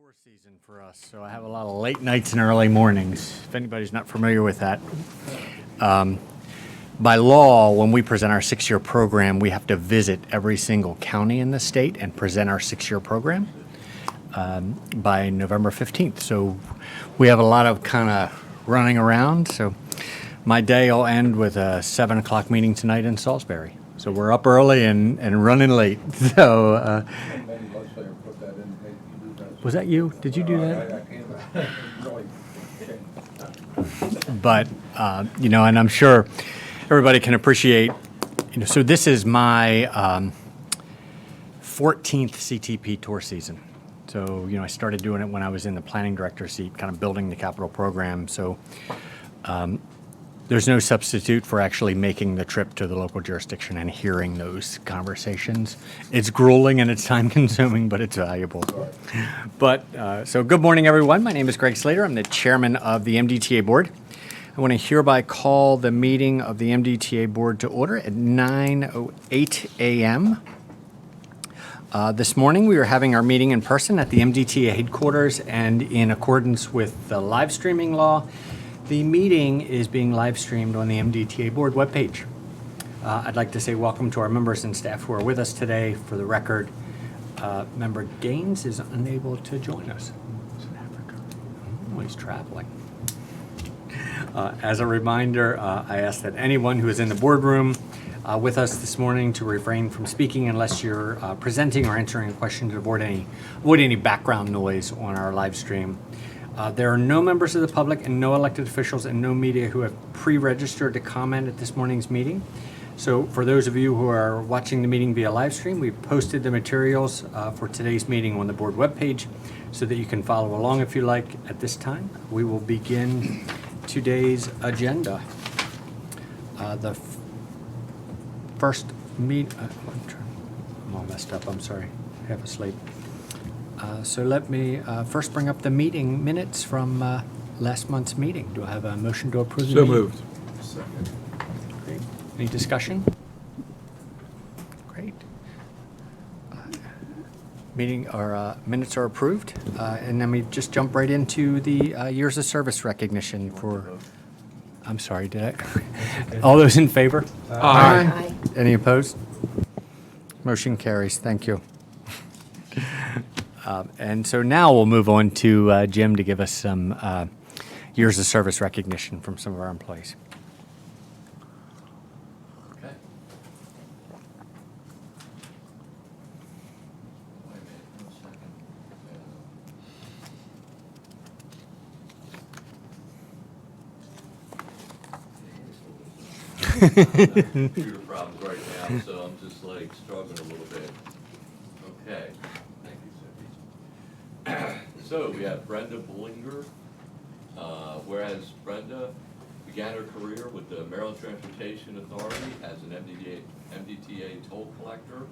tour season for us, so I have a lot of late nights and early mornings, if anybody's not familiar with that. By law, when we present our six-year program, we have to visit every single county in the state and present our six-year program by November 15th. So we have a lot of kind of running around. So my day will end with a 7 o'clock meeting tonight in Salisbury. So we're up early and running late. So was that you? Did you do that? But, and I'm sure everybody can appreciate, so this is my 14th CTP tour season. So, I started doing it when I was in the planning director seat, kind of building the capital program. So there's no substitute for actually making the trip to the local jurisdiction and hearing those conversations. It's grueling and it's time consuming, but it's valuable. But, so good morning, everyone. My name is Greg Slater. I'm the chairman of the MDTA board. I want to hereby call the meeting of the MDTA board to order at 9:08 a.m. This morning, we are having our meeting in person at the MDTA headquarters, and in accordance with the live streaming law, the meeting is being live streamed on the MDTA board webpage. I'd like to say welcome to our members and staff who are with us today. For the record, member Gaines is unable to join us. He's in Africa. Oh, he's traveling. As a reminder, I ask that anyone who is in the boardroom with us this morning to refrain from speaking unless you're presenting or answering a question to the board. Avoid any background noise on our live stream. There are no members of the public and no elected officials and no media who have pre-registered to comment at this morning's meeting. So for those of you who are watching the meeting via live stream, we've posted the materials for today's meeting on the board webpage so that you can follow along if you like. At this time, we will begin today's agenda. The first I'm all messed up, I'm sorry, half asleep. So let me first bring up the meeting minutes from last month's meeting. Do I have a motion to approve the meeting? So moved. Second. Great. Any discussion? Great. Meeting or minutes are approved. And then we just jump right into the years of service recognition for, I'm sorry, did I? All those in favor? Aye. Any opposed? Motion carries. Thank you. And so now we'll move on to Jim to give us some years of service recognition from some of our employees. Okay. Wait a minute, 1 second. Computer problems right now, so I'm just like struggling a little bit. Okay. Thank you, Cindy. So we have Brenda Bullinger. Whereas Brenda began her career with the Maryland Transportation Authority as an MDTA toll collector,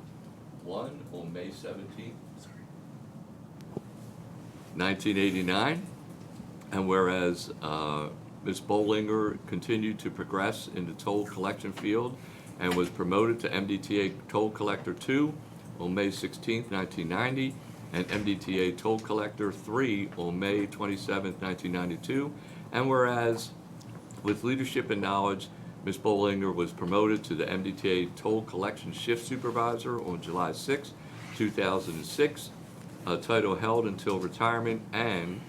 one on May 17th, 1989. And whereas Ms. Bollinger continued to progress in the toll collection field and was promoted to MDTA Toll Collector 2 on May 16th, 1990, and MDTA Toll Collector 3 on May 27th, 1992. And whereas, with leadership and knowledge, Ms. Bollinger was promoted to the MDTA Toll Collection Shift Supervisor on July 6, 2006, a title held until retirement, and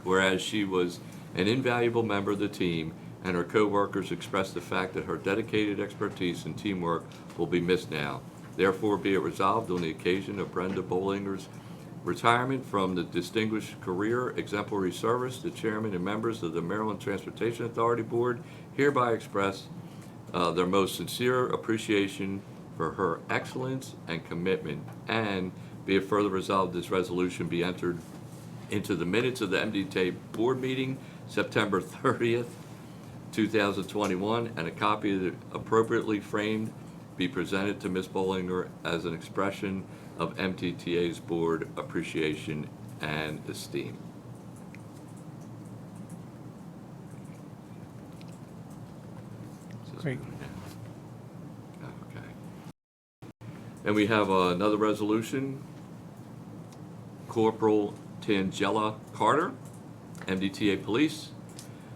whereas she was an invaluable member of the team and her co-workers expressed the fact that her dedicated expertise and teamwork will be missed now. Therefore, be it resolved on the occasion of Brenda Bollinger's retirement from the distinguished career exemplary service, the chairman and members of the Maryland Transportation Authority Board hereby express their most sincere appreciation for her excellence and commitment, and be it further resolved this resolution be entered into the minutes of the MDTA board meeting September 30th, 2021, and a copy of the appropriately framed be presented to Ms. Bollinger as an expression of MDTA's board appreciation and esteem. Great. Okay. And we have another resolution. Corporal Tangela Carter, MDTA Police.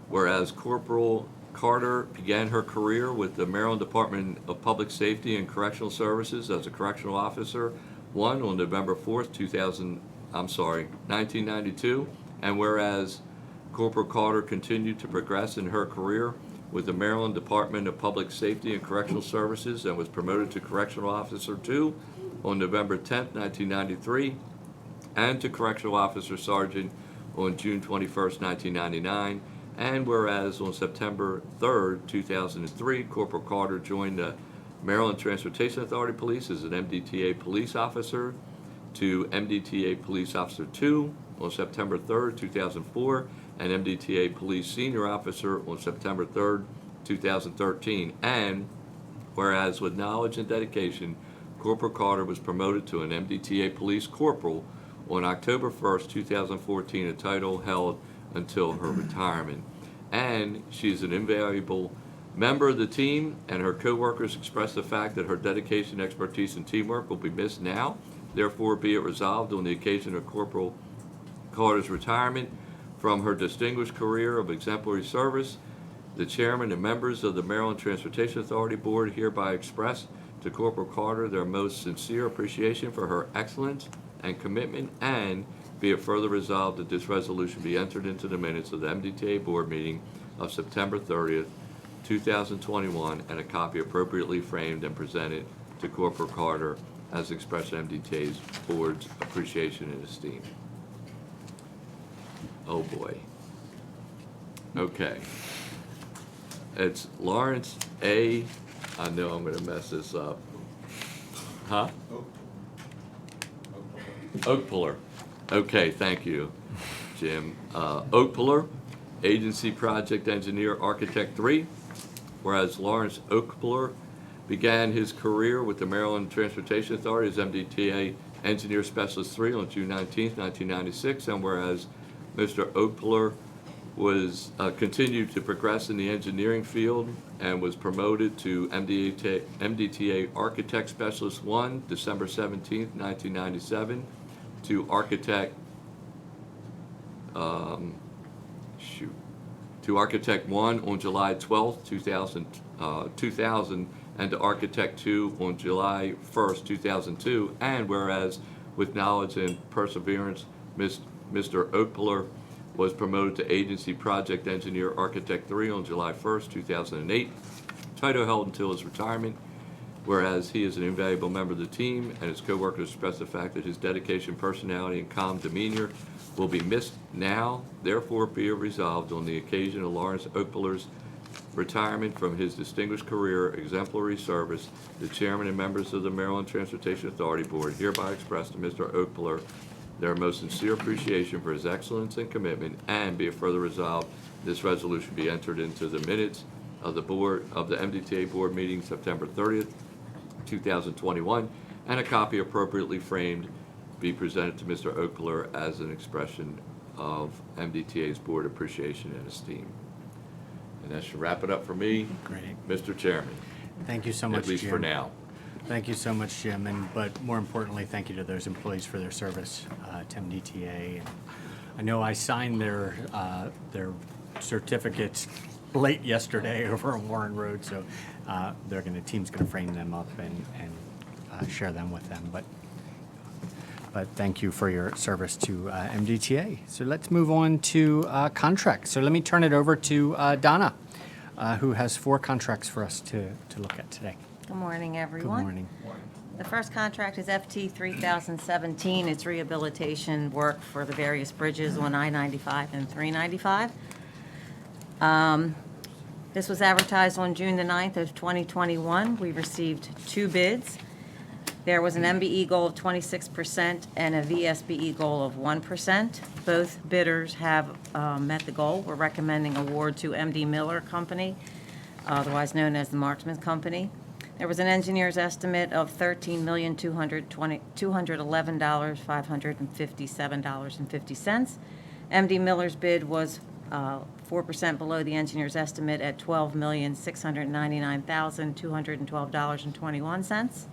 Whereas Corporal Carter began her career with the Maryland Department of Public Safety and Correctional Services as a correctional officer, one on November 4th, 1992. And whereas Corporal Carter continued to progress in her career with the Maryland Department of Public Safety and Correctional Services and was promoted to Correctional Officer 2 on November 10th, 1993, and to Correctional Officer Sergeant on June 21st, 1999. And whereas on September 3rd, 2003, Corporal Carter joined the Maryland Transportation Authority Police as an MDTA police officer to MDTA Police Officer 2 on September 3rd, 2004, and MDTA Police Senior Officer on September 3rd, 2013. And whereas with knowledge and dedication, Corporal Carter was promoted to an MDTA Police Corporal on October 1st, 2014, a title held until her retirement. And she's an invaluable member of the team, and her co-workers express the fact that her dedication, expertise, and teamwork will be missed now. Therefore, be it resolved on the occasion of Corporal Carter's retirement from her distinguished career of exemplary service, the chairman and members of the Maryland Transportation Authority Board hereby express to Corporal Carter their most sincere appreciation for her excellence and commitment, and be it further resolved that this resolution be entered into the minutes of the MDTA Board meeting of September 30th, 2021, and a copy appropriately framed and presented to Corporal Carter as expressed MDTA's Board's appreciation and esteem. Oh boy. Okay. It's Lawrence A. I know I'm going to mess this up. Huh? Oakpuller. Okay, thank you, Jim. Oakpuller, Agency Project Engineer Architect 3, whereas Lawrence Oakpuller began his career with the Maryland Transportation Authority as MDTA Engineer Specialist 3 on June 19, 1996, and whereas Mr. Oakpuller was continued to progress in the engineering field and was promoted to MDTA Architect Specialist 1, December 17, 1997, to Architect to Architect 1 on July 12, 2000, and to Architect 2 on July 1st, 2002, and whereas with knowledge and perseverance, Mr. Oakpuller was promoted to Agency Project Engineer Architect 3 on July 1st, 2008, title held until his retirement, whereas he is an invaluable member of the team and his co-workers express the fact that his dedication, personality, and calm demeanor will be missed now. Therefore, be it resolved on the occasion of Lawrence Oakpuller's retirement from his distinguished career, exemplary service, the chairman and members of the Maryland Transportation Authority Board hereby express to Mr. Oakpuller their most sincere appreciation for his excellence and commitment, and be it further resolved, this resolution be entered into the minutes of the board of the MDTA Board meeting September 30th, 2021, and a copy appropriately framed be presented to Mr. Oakpuller as an expression of MDTA's Board appreciation and esteem. And that should wrap it up for me. Great. Mr. Chairman. Thank you so much, At least Jim. for now. Thank you so much, Jim, but more importantly, thank you to those employees for their service to MDTA. And I know I signed their certificates late yesterday over on Warren Road, so team's gonna frame them up and share them with them. But thank you for your service to MDTA. So let's move on to contracts. So let me turn it over to Donna, who has 4 contracts for us to look at today. Good morning, Good everyone. morning. The first contract is FT 3017. It's rehabilitation work for the various bridges on I-95 and 395. This was advertised on June the 9th of 2021. We received 2 bids. There was an MBE goal of 26% and a VSBE goal of 1%. Both bidders have met the goal. We're recommending award to MD Miller Company, otherwise known as the Marksman Company. There was an engineer's estimate of $13,211,557.50. MD Miller's bid was 4% below the engineer's estimate at $12,699,212.21.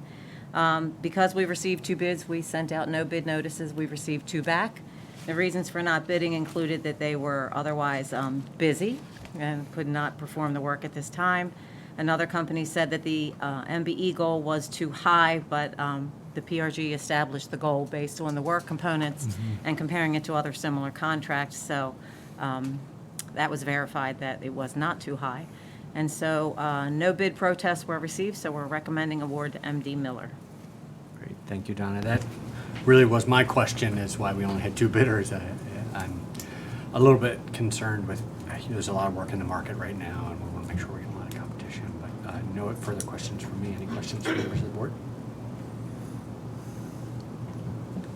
Because we received 2 bids, we sent out no bid notices. We received 2 back. The reasons for not bidding included that they were otherwise busy and could not perform the work at this time. Another company said that the MBE goal was too high, but the PRG established the goal based on the work components and comparing it to other similar contracts. So that was verified that it was not too high. And so no bid protests were received, so we're recommending award to MD Miller. Great, thank you, Donna. That really was my question, is why we only had 2 bidders. I'm a little bit concerned with, there's a lot of work in the market right now, and we want to make sure we get a lot of competition. But no further questions from me. Any questions from members of the board?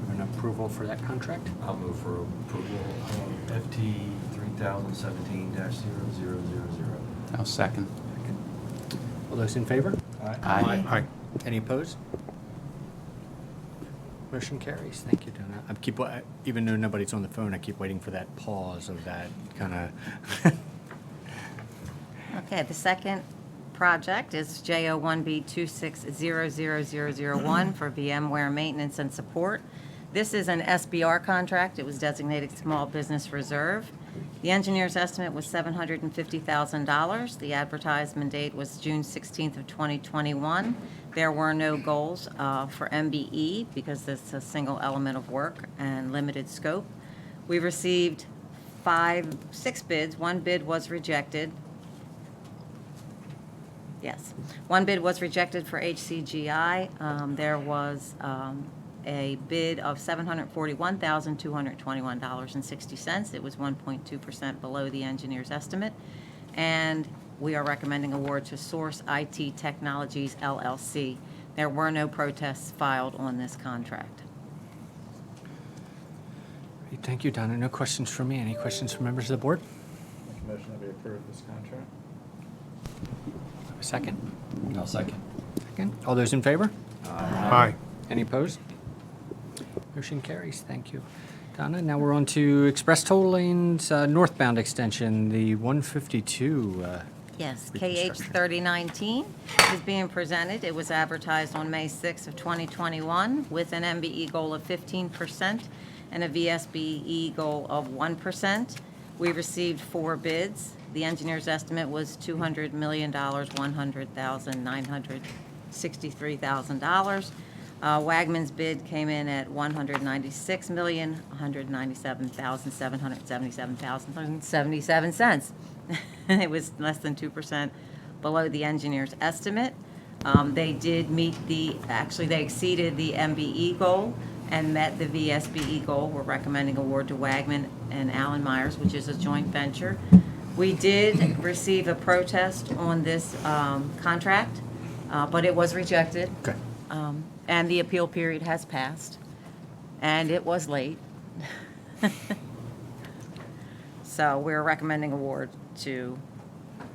We have an approval for that contract? I'll move for approval of FT 3017-00000. I'll second. All those in favor? Aye. Any opposed? Motion carries. Thank you, Donna. Even though nobody's on the phone, I keep waiting for that pause of that kind of. Okay, the second project is JO1B26000001 for VMware maintenance and support. This is an SBR contract. It was designated Small Business Reserve. The engineer's estimate was $750,000. The advertisement date was June 16th of 2021. There were no goals for MBE because it's a single element of work and limited scope. We received 6 bids. 1 bid was rejected. Yes, 1 bid was rejected for HCGI. There was a bid of $741,221.60. It was 1.2% below the engineer's estimate. And we are recommending award to Source IT Technologies, LLC. There were no protests filed on this contract. Great, thank you, Donna. No questions from me. Any questions from members of the board? Make a motion that we approve this contract. A second? I'll second. Second. All those in favor? Aye. Any opposed? Motion carries. Thank you, Donna. Now we're on to Express Toll Lanes northbound extension, the 152. Yes, KH reconstruction. 3019 is being presented. It was advertised on May 6th of 2021 with an MBE goal of 15% and a VSBE goal of 1%. We received 4 bids. The engineer's estimate was $200,100,963,000. Wagman's bid came in at $196,197,777.77. It was less than 2% below the engineer's estimate. They did meet they exceeded the MBE goal and met the VSBE goal. We're recommending award to Wagman and Allen Myers, which is a joint venture. We did receive a protest on this contract, but it was rejected. Okay. And the appeal period has passed, and it was late. So we're recommending award to, All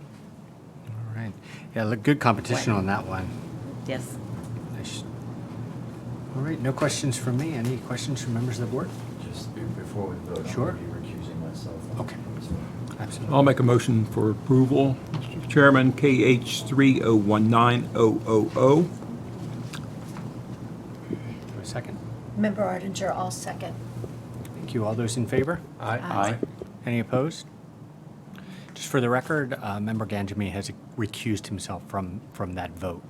right. Yeah, look, good competition on that one. yes. Nice. All right, no questions from me. Any questions from members of the board? Just before we vote, Sure. I'll be recusing myself. Okay. Absolutely. I'll make a motion for approval. Mr. Chairman, KH 3019000. A second. Member Artinger, I'll second. Thank you. All those in favor? Aye. Any opposed? Just for the record, Member Ganjami has recused himself from that vote.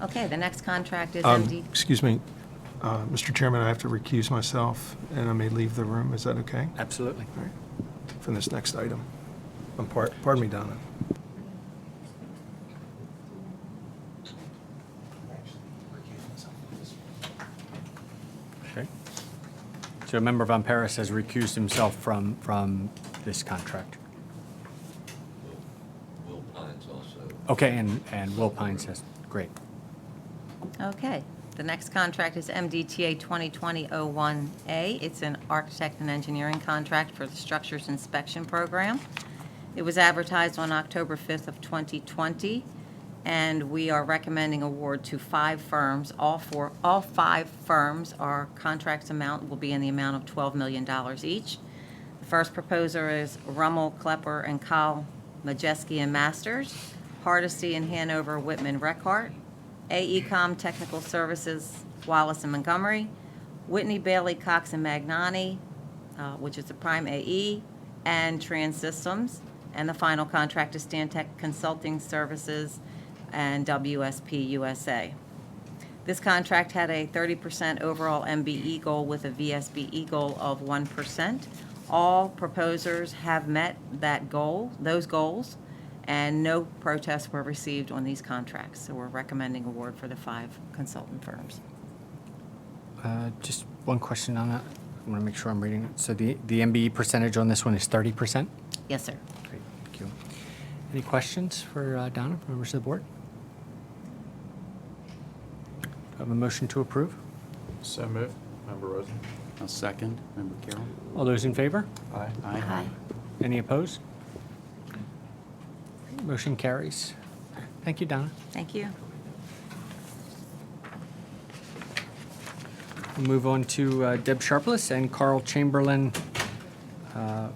Okay, the next contract is MD. Excuse me, Mr. Chairman, I have to recuse myself, and I may leave the room. Is that okay? Absolutely. All right. For this next item. Pardon me, Donna. Okay. So Member Von Paris has recused himself from this contract. Will Pines also. Okay, and Will Pine says, great. Okay, the next contract is MDTA 2020-01A. It's an architect and engineering contract for the Structures Inspection Program. It was advertised on October 5th of 2020, and we are recommending award to 5 firms. All 5 firms, our contract amount will be in the amount of $12 million each. The first proposer is Rummel, Klepper, and Kyle Majeski and Masters, Hardesty and Hanover, Whitman, Reckhart, AECom Technical Services, Wallace and Montgomery, Whitney, Bailey, Cox, and Magnani, which is the prime AE, and Trans Systems. And the final contract is Stantec Consulting Services and WSP USA. This contract had a 30% overall MBE goal with a VSBE goal of 1%. All proposers have met those goals, and no protests were received on these contracts. So we're recommending award for the 5 consultant firms. Just one question on that. I want to make sure I'm reading it. So the MBE percentage on this one is 30%? Yes, sir. Great, thank you. Any questions for Donna, members of the board? Do I have a motion to approve? So moved. Member Rosen? I'll second. Member Carroll? All those in favor? Aye. Aye. Any opposed? Motion carries. Thank you, Donna. Thank you. We'll move on to Deb Sharpless and Carl Chamberlain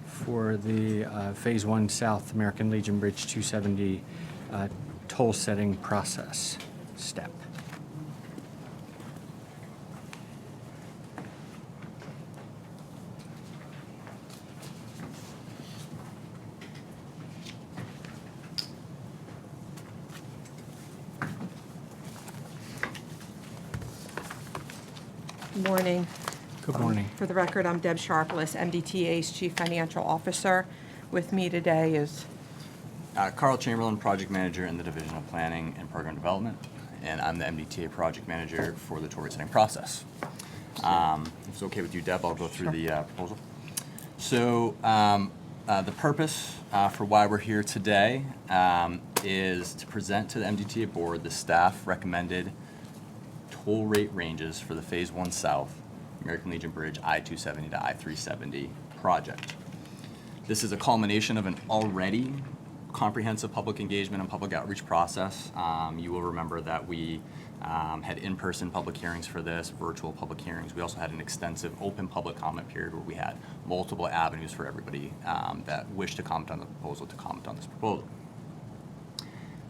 for the Phase 1 South American Legion Bridge 270 toll setting process step. Good morning. Good morning. For the record, I'm Deb Sharpless, MDTA's Chief Financial Officer. With me today is, Carl Chamberlain, Project Manager in the Division of Planning and Program Development, and I'm the MDTA Project Manager for the toll rate setting process. If it's okay with you, Deb, I'll go through the proposal. So the purpose for why we're here today is to present to the MDTA Board the staff recommended toll rate ranges for the Phase 1 South American Legion Bridge I-270 to I-370 project. This is a culmination of an already comprehensive public engagement and public outreach process. You will remember that we had in-person public hearings for this, virtual public hearings. We also had an extensive open public comment period where we had multiple avenues for everybody that wished to comment on the proposal to comment on this proposal.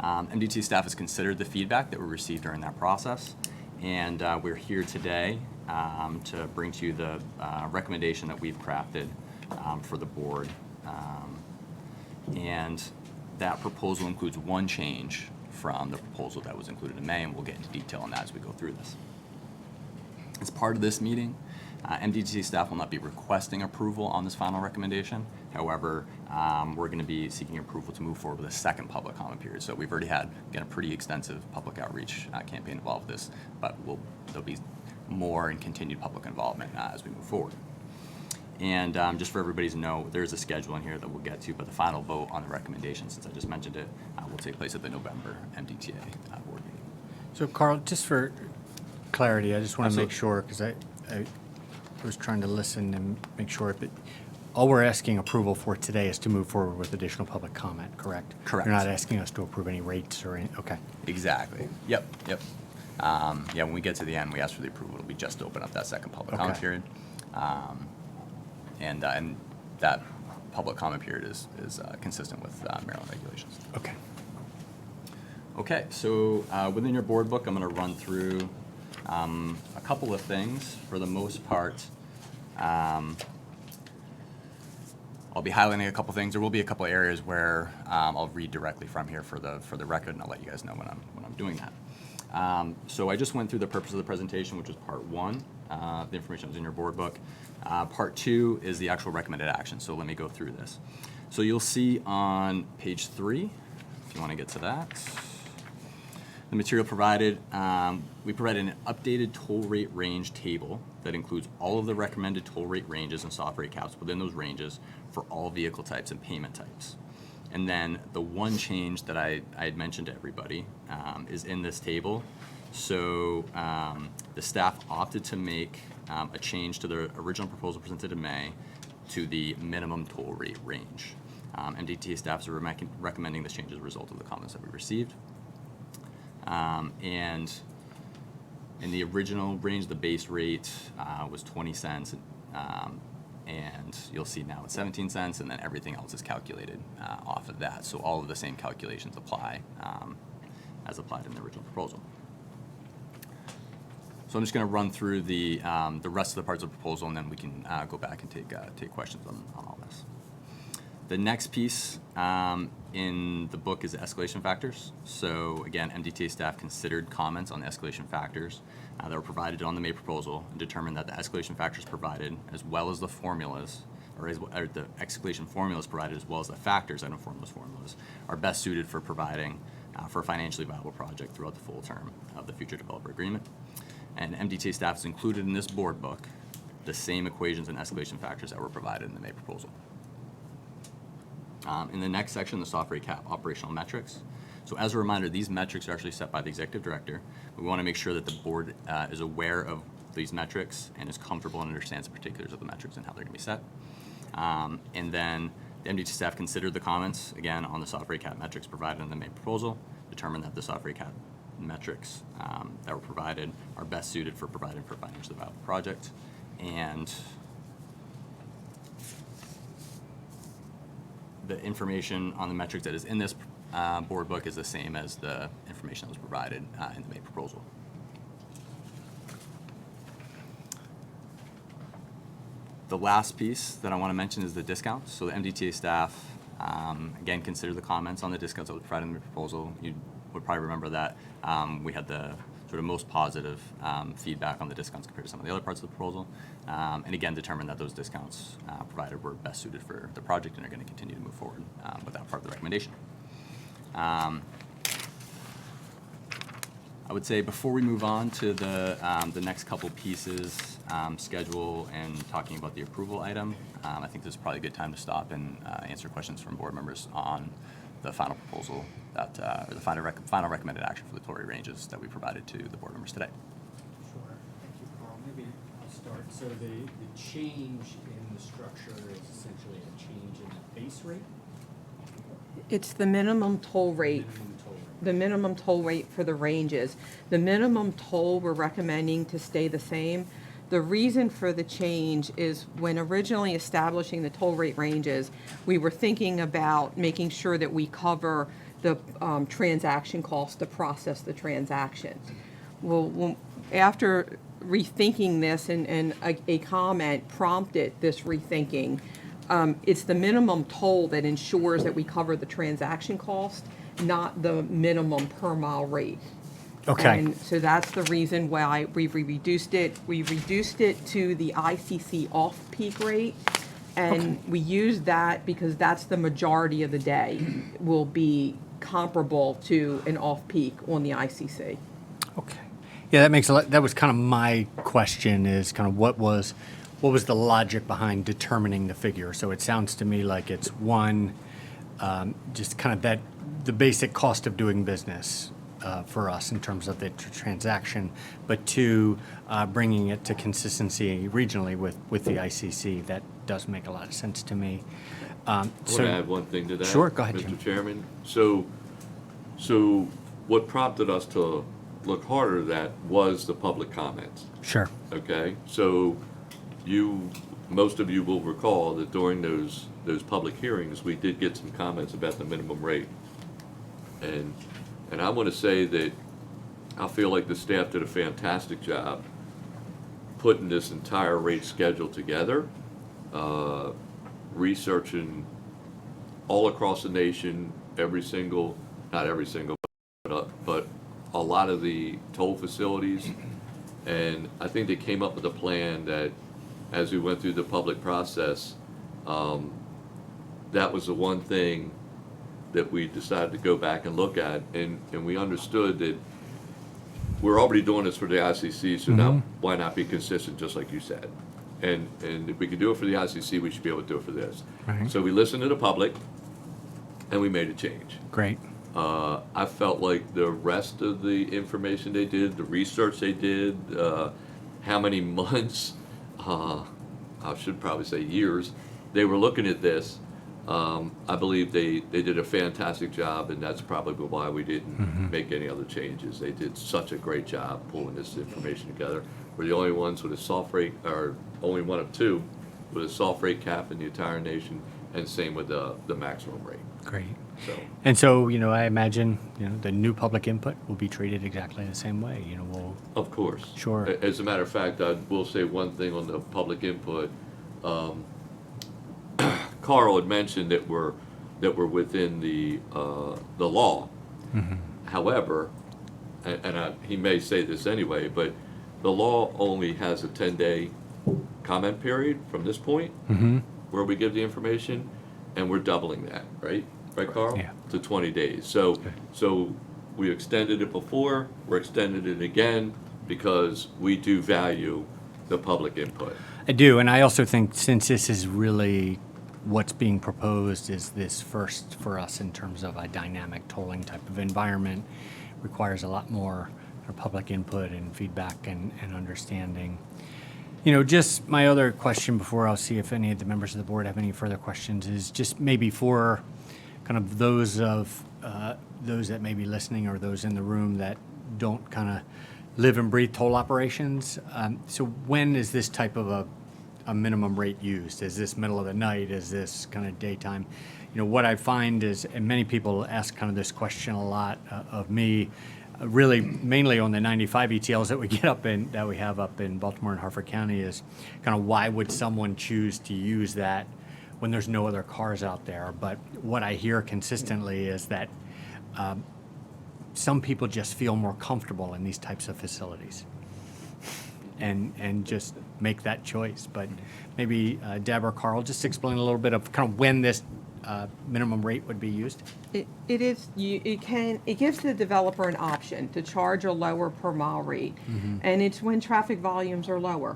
MDT staff has considered the feedback that we received during that process, and we're here today to bring to you the recommendation that we've crafted for the board. And that proposal includes one change from the proposal that was included in May, and we'll get into detail on that as we go through this. As part of this meeting, MDT staff will not be requesting approval on this final recommendation. However, we're going to be seeking approval to move forward with a second public comment period. So we've already had, again, a pretty extensive public outreach campaign involved with this, but there'll be more and continued public involvement as we move forward. And just for everybody's note, there's a schedule in here that we'll get to, but the final vote on the recommendation, since I just mentioned it, will take place at the November MDTA board meeting. So Carl, just for clarity, I just want to make Absolutely. sure, because I was trying to listen and make sure that all we're asking approval for today is to move forward with additional public comment, correct? Correct. You're not asking us to approve any rates or any, okay. Exactly. Yep. Yeah, when we get to the end, we ask for the approval. It'll be just to open up that second public comment Okay. period. And that public comment period is consistent with Maryland regulations. Okay. Okay, so within your board book, I'm going to run through a couple of things. For the most part, I'll be highlighting a couple things. There will be a couple areas where I'll read directly from here for the record, and I'll let you guys know when I'm doing that. So I just went through the purpose of the presentation, which was part 1. The information was in your board book. Part 2 is the actual recommended action. So let me go through this. So you'll see on page 3, if you want to get to that, the material provided, we provided an updated toll rate range table that includes all of the recommended toll rate ranges and soft rate caps within those ranges for all vehicle types and payment types. And then the one change that I had mentioned to everybody is in this table. So the staff opted to make a change to the original proposal presented in May to the minimum toll rate range. MDTA staff is recommending this change as a result of the comments that we received. And in the original range, the base rate was 20 cents, and you'll see now it's 17 cents, and then everything else is calculated off of that. So all of the same calculations apply as applied in the original proposal. So I'm just going to run through the rest of the parts of the proposal, and then we can go back and take questions on all this. The next piece in the book is the escalation factors. So again, MDTA staff considered comments on the escalation factors that were provided on the May proposal and determined that the escalation factors provided, as well as the formulas, or the escalation formulas provided, as well as the factors that inform those formulas, are best suited for providing for a financially viable project throughout the full term of the future developer agreement. And MDTA staff has included in this board book the same equations and escalation factors that were provided in the May proposal. In the next section, the soft rate cap operational metrics. So as a reminder, these metrics are actually set by the executive director. We want to make sure that the board is aware of these metrics and is comfortable and understands the particulars of the metrics and how they're going to be set. And then the MDTA staff considered the comments, again, on the soft rate cap metrics provided in the May proposal, determined that the soft rate cap metrics that were provided are best suited for providing for a financially viable project. And the information on the metrics that is in this board book is the same as the information that was provided in the May proposal. The last piece that I want to mention is the discounts. So the MDTA staff, again, considered the comments on the discounts that were provided in the proposal. You would probably remember that we had the sort of most positive feedback on the discounts compared to some of the other parts of the proposal. And again, determined that those discounts provided were best suited for the project and are going to continue to move forward with that part of the recommendation. I would say before we move on to the next couple pieces, schedule and talking about the approval item, I think this is probably a good time to stop and answer questions from board members on the final proposal that, or the final recommended action for the toll rate ranges that we provided to the board members today. Sure. Thank you, Carl. Maybe I'll start. So the change in the structure is essentially a change in the base rate? It's the minimum toll rate. Minimum toll rate. The minimum toll rate for the ranges. The minimum toll we're recommending to stay the same. The reason for the change is when originally establishing the toll rate ranges, we were thinking about making sure that we cover the transaction costs to process the transactions. Well, after rethinking this and a comment prompted this rethinking, it's the minimum toll that ensures that we cover the transaction cost, not the minimum per mile rate. Okay. And so that's the reason why we reduced it. We reduced it to the ICC off-peak rate, and we used that because that's the majority of the day will be comparable to an off-peak on the ICC. Okay. Yeah, that makes a lot. That was kind of my question, is kind of what was the logic behind determining the figure? So it sounds to me like it's one, just kind of the basic cost of doing business for us in terms of the transaction, but two, bringing it to consistency regionally with the ICC. That does make a lot of sense to me. I want to add one thing to that. Sure, go ahead, Mr. Jim. Chairman. So what prompted us to look harder at that was the public comments. Sure. Okay, so most of you will recall that during those public hearings, we did get some comments about the minimum rate. And I want to say that I feel like the staff did a fantastic job putting this entire rate schedule together, researching all across the nation, not every single, but a lot of the toll facilities. And I think they came up with a plan that, as we went through the public process, that was the one thing that we decided to go back and look at, and we understood that we're already doing this for the ICC, so now why not be consistent, just like you said? And if we could do it for the ICC, we should be able to do it for this. Right. So we listened to the public, and we made a change. Great. I felt like the rest of the information they did, the research they did, how many months, I should probably say years, they were looking at this. I believe they did a fantastic job, and that's probably why we didn't make any other changes. They did such a great job pulling this information together. We're the only ones with a soft rate, or only one of two with a soft rate cap in the entire nation, and same with the maximum rate. Great. So, And so, I imagine, the new public input will be treated exactly the same way. We'll, of course. Sure. As a matter of fact, I will say one thing on the public input. Carl had mentioned that we're within the law. However, he may say this anyway, but the law only has a 10-day comment period from this point where we give the information, and we're doubling that, right? Right, Carl? Yeah. To 20 days. So we extended it before, we're extending it again because we do value the public input. I do, and I also think since this is really what's being proposed is this first for us in terms of a dynamic tolling type of environment, requires a lot more public input and feedback and understanding. Just my other question before I'll see if any of the members of the board have any further questions is just maybe for kind of those that may be listening or those in the room that don't kind of live and breathe toll operations. So when is this type of a minimum rate used? Is this middle of the night? Is this kind of daytime? What I find is, and many people ask kind of this question a lot of me, really mainly on the 95 ETLs that we have up in Baltimore and Harford County, is kind of why would someone choose to use that when there's no other cars out there? But what I hear consistently is that some people just feel more comfortable in these types of facilities and just make that choice. But maybe Deb or Carl, just explain a little bit of kind of when this minimum rate would be used. It gives the developer an option to charge a lower per mile rate, and it's when traffic volumes are lower.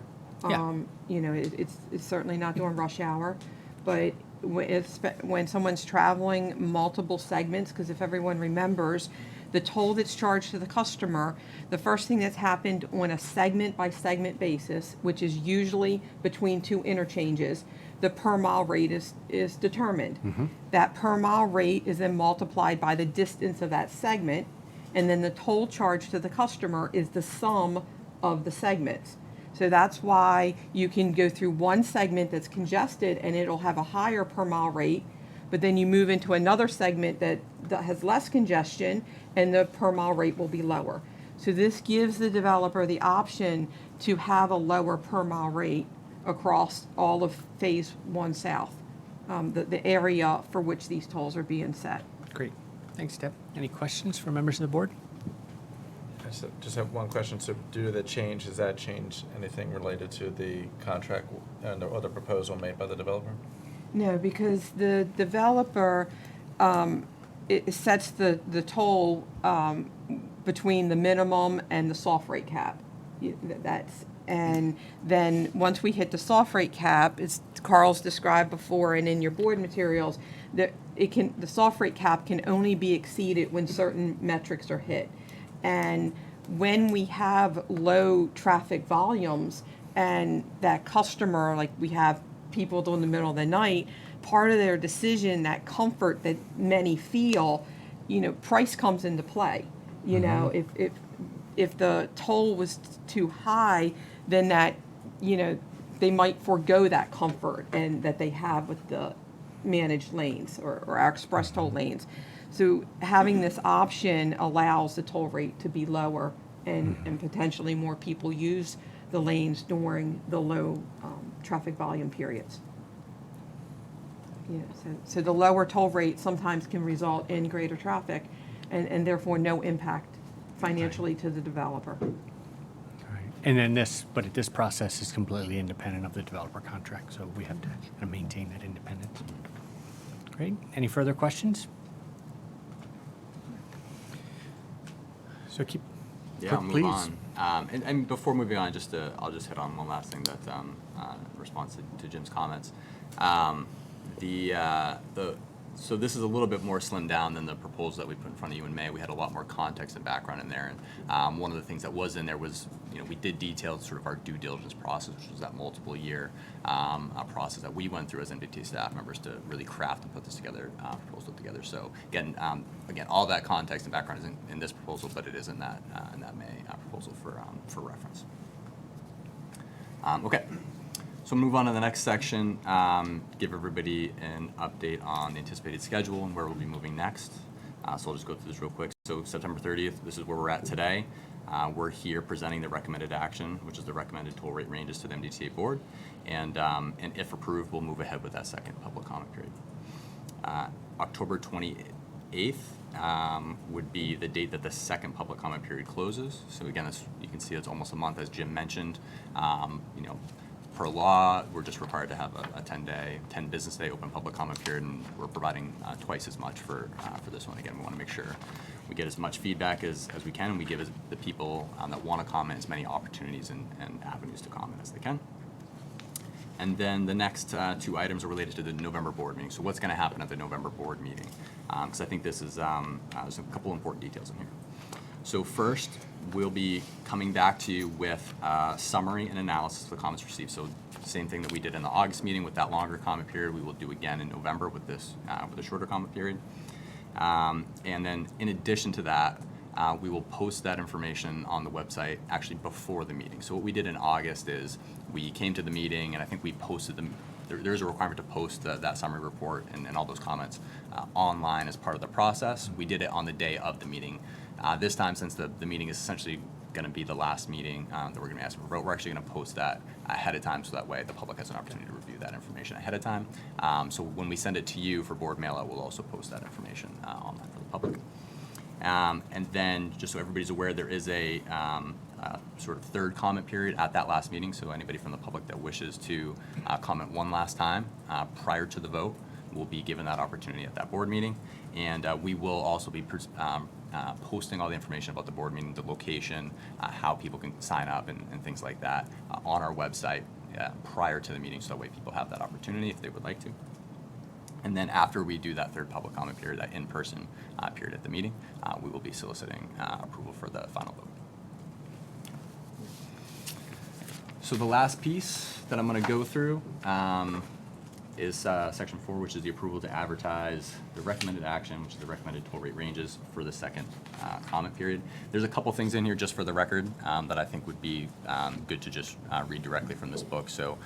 Yeah. It's certainly not during rush hour, but when someone's traveling multiple segments, because if everyone remembers, the toll that's charged to the customer, the first thing that's happened on a segment-by-segment basis, which is usually between two interchanges, the per mile rate is determined. That per mile rate is then multiplied by the distance of that segment, and then the toll charge to the customer is the sum of the segments. So that's why you can go through one segment that's congested and it'll have a higher per mile rate, but then you move into another segment that has less congestion and the per mile rate will be lower. So this gives the developer the option to have a lower per mile rate across all of Phase 1 South, the area for which these tolls are being set. Great. Thanks, Deb. Any questions for members of the board? I just have one question. So due to the change, does that change anything related to the contract or the proposal made by the developer? No, because the developer it sets the toll between the minimum and the soft rate cap. And then once we hit the soft rate cap, as Carl's described before and in your board materials, the soft rate cap can only be exceeded when certain metrics are hit. And when we have low traffic volumes and that customer, like we have people in the middle of the night, part of their decision, that comfort that many feel, price comes into play. If the toll was too high, then that, they might forego that comfort and that they have with the managed lanes or our express toll lanes. So having this option allows the toll rate to be lower and potentially more people use the lanes during the low traffic volume periods. So the lower toll rate sometimes can result in greater traffic and therefore no impact financially to the developer. And then this process is completely independent of the developer contract, so we have to kind of maintain that independence. Great. Any further questions? So I'll move please. on. And before moving on, I'll just hit on one last thing that in response to Jim's comments. So this is a little bit more slimmed down than the proposal that we put in front of you in May. We had a lot more context and background in there. And one of the things that was in there was, we did detail sort of our due diligence process, which was that multiple year process that we went through as MDTA staff members to really craft and put this together, proposal together. So again, all that context and background is in this proposal, but it is in that May proposal for reference. Okay. So we'll move on to the next section, give everybody an update on the anticipated schedule and where we'll be moving next. So I'll just go through this real quick. So September 30th, this is where we're at today. We're here presenting the recommended action, which is the recommended toll rate ranges to the MDTA board. And if approved, we'll move ahead with that second public comment period. October 28th would be the date that the second public comment period closes. So again, you can see it's almost a month, as Jim mentioned. Per law, we're just required to have a 10 business day open public comment period, and we're providing twice as much for this one. Again, we want to make sure we get as much feedback as we can, and we give the people that want to comment as many opportunities and avenues to comment as they can. And then the next two items are related to the November board meeting. So what's going to happen at the November board meeting? Because I think this is there's a couple important details in here. So first, we'll be coming back to you with a summary and analysis of the comments received. So same thing that we did in the August meeting with that longer comment period, we will do again in November with this with a shorter comment period. And then in addition to that, we will post that information on the website actually before the meeting. So what we did in August is we came to the meeting, and I think we posted them. There is a requirement to post that summary report and all those comments online as part of the process. We did it on the day of the meeting. This time, since the meeting is essentially going to be the last meeting that we're going to be asking for a vote, we're actually going to post that ahead of time, so that way the public has an opportunity to review that information ahead of time. So when we send it to you for board mailout, we'll also post that information online for the public. And then, just so everybody's aware, there is a sort of third comment period at that last meeting. So anybody from the public that wishes to comment one last time prior to the vote will be given that opportunity at that board meeting. And we will also be posting all the information about the board meeting, the location, how people can sign up and things like that on our website prior to the meeting, so that way people have that opportunity if they would like to. And then after we do that third public comment period, that in-person period at the meeting, we will be soliciting approval for the final vote. So the last piece that I'm going to go through is Section 4, which is the approval to advertise the recommended action, which is the recommended toll rate ranges for the second comment period. There's a couple things in here just for the record that I think would be good to just read directly from this book. So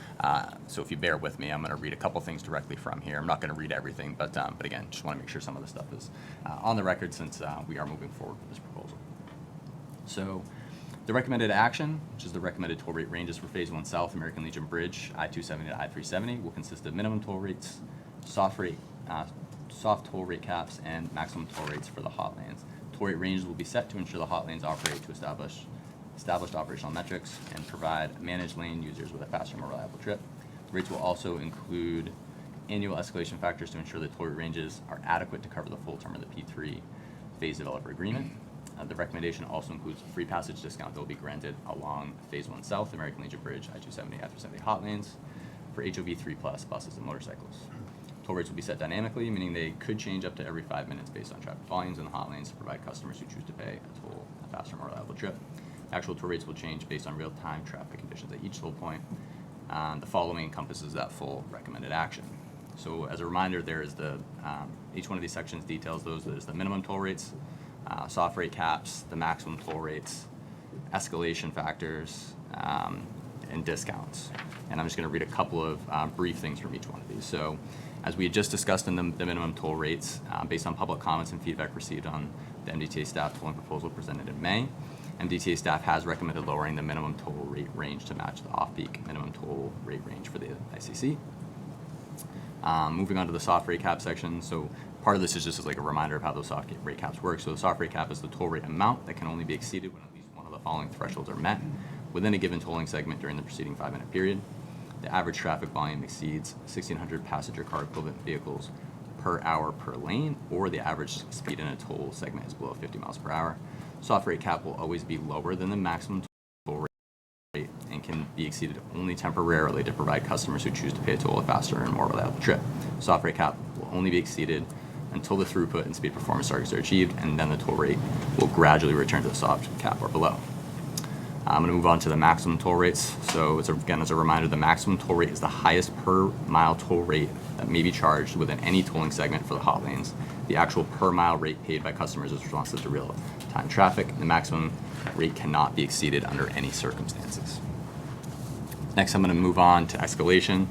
if you bear with me, I'm going to read a couple things directly from here. I'm not going to read everything, but again, just want to make sure some of the stuff is on the record, since we are moving forward with this proposal. So the recommended action, which is the recommended toll rate ranges for Phase 1 South, American Legion Bridge, I-270 to I-370, will consist of minimum toll rates, soft toll rate caps, and maximum toll rates for the hot lanes. Toll rate ranges will be set to ensure the hot lanes operate to established operational metrics and provide managed lane users with a faster, more reliable trip. The rates will also include annual escalation factors to ensure that toll rate ranges are adequate to cover the full term of the P3 phase developer agreement. The recommendation also includes a free passage discount that will be granted along Phase 1 South, American Legion Bridge, I-270, I-370 hot lanes for HOV 3+ buses and motorcycles. Toll rates will be set dynamically, meaning they could change up to every 5 minutes based on traffic volumes in the hot lanes to provide customers who choose to pay a faster, more reliable trip. Actual toll rates will change based on real-time traffic conditions at each toll point. The following encompasses that full recommended action. So as a reminder, there is each one of these sections details those. There's the minimum toll rates, soft rate caps, the maximum toll rates, escalation factors, and discounts. And I'm just going to read a couple of brief things from each one of these. So as we had just discussed in the minimum toll rates, based on public comments and feedback received on the MDTA staff tolling proposal presented in May, MDTA staff has recommended lowering the minimum toll rate range to match the off-peak minimum toll rate range for the ICC. Moving on to the soft rate cap section. So part of this is just like a reminder of how those soft rate caps work. So the soft rate cap is the toll rate amount that can only be exceeded when at least one of the following thresholds are met within a given tolling segment during the preceding 5-minute period. The average traffic volume exceeds 1,600 passenger car equivalent vehicles per hour per lane, or the average speed in a toll segment is below 50 miles per hour. Soft rate cap will always be lower than the maximum toll rate and can be exceeded only temporarily to provide customers who choose to pay a toll a faster and more reliable trip. Soft rate cap will only be exceeded until the throughput and speed performance targets are achieved, and then the toll rate will gradually return to the soft cap or below. I'm going to move on to the maximum toll rates. So again, as a reminder, the maximum toll rate is the highest per mile toll rate that may be charged within any tolling segment for the hot lanes. The actual per mile rate paid by customers is responsive to real-time traffic. The maximum rate cannot be exceeded under any circumstances. Next, I'm going to move on to escalation.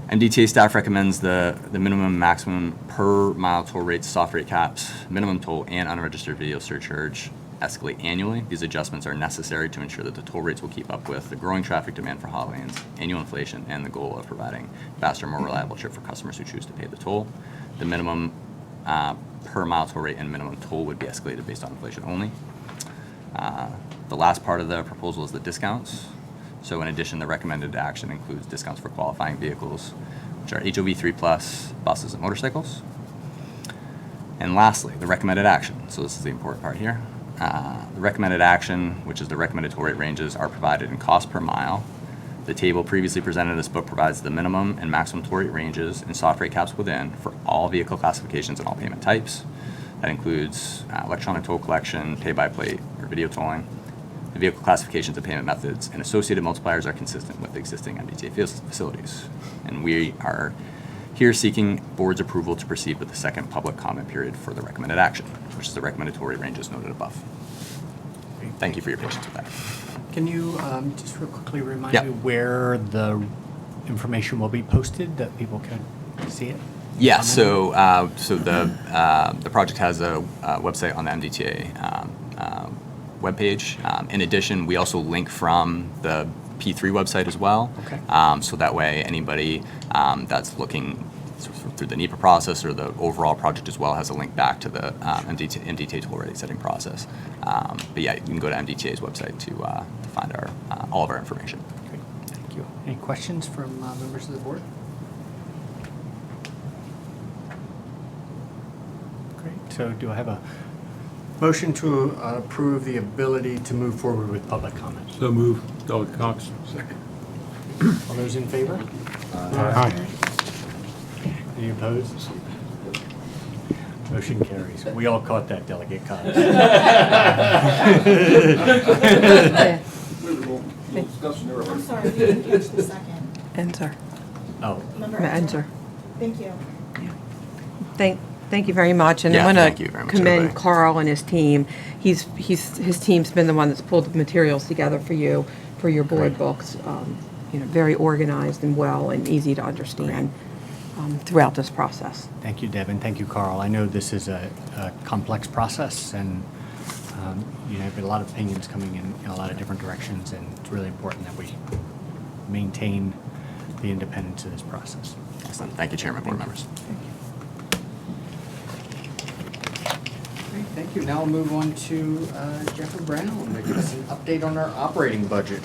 MDTA staff recommends the minimum and maximum per mile toll rates, soft rate caps, minimum toll, and unregistered video surcharge escalate annually. These adjustments are necessary to ensure that the toll rates will keep up with the growing traffic demand for haul lanes, annual inflation, and the goal of providing faster, more reliable trip for customers who choose to pay the toll. The minimum per mile toll rate and minimum toll would be escalated based on inflation only. The last part of the proposal is the discounts. So in addition, the recommended action includes discounts for qualifying vehicles, which are HOV 3+, buses, and motorcycles. And lastly, the recommended action. So this is the important part here. The recommended action, which is the recommended toll rate ranges, are provided in cost per mile. The table previously presented in this book provides the minimum and maximum toll rate ranges and soft rate caps within for all vehicle classifications and all payment types. That includes electronic toll collection, pay-by-plate, or video tolling. The vehicle classifications and payment methods and associated multipliers are consistent with existing MDTA facilities. And we are here seeking board's approval to proceed with the second public comment period for the recommended action, which is the recommended toll rate ranges noted above. Thank you for your patience with that. Can you just real quickly remind Yeah. me where the information will be posted that people can see it? Yeah, Comment? so the project has a website on the MDTA webpage. In addition, we also link from the P3 website as well. Okay. So that way, anybody that's looking through the NEPA process or the overall project as well has a link back to the MDTA toll rate setting process. But yeah, you can go to MDTA's website to find our all of our information. Great, thank you. Any questions from members of the board? Great, so do I have a motion to approve the ability to move forward with public comments? So move. Doug Cox. Second. All those in favor? Aye. Any opposed? Motion carries. We all caught that, Delegate Cox. I'm sorry, you didn't catch the second. Enzer. Oh, Member Enzer. Thank you. Thank you very much, and Yeah, I thank want you very to much, commend everybody. Carl and his team. His team's been the one that's pulled the materials together for you, for your board books. Very organized and well and easy to understand throughout this process. thank you, Deb, and thank you, Carl. I know this is a complex process, and there a lot of opinions coming in a lot of different directions, and it's really important that we maintain the independence of this process. Excellent. Thank you, Chairman, board members. Great, thank you. Now we'll move on to Jeffrey Brown to give us an update on our operating budget.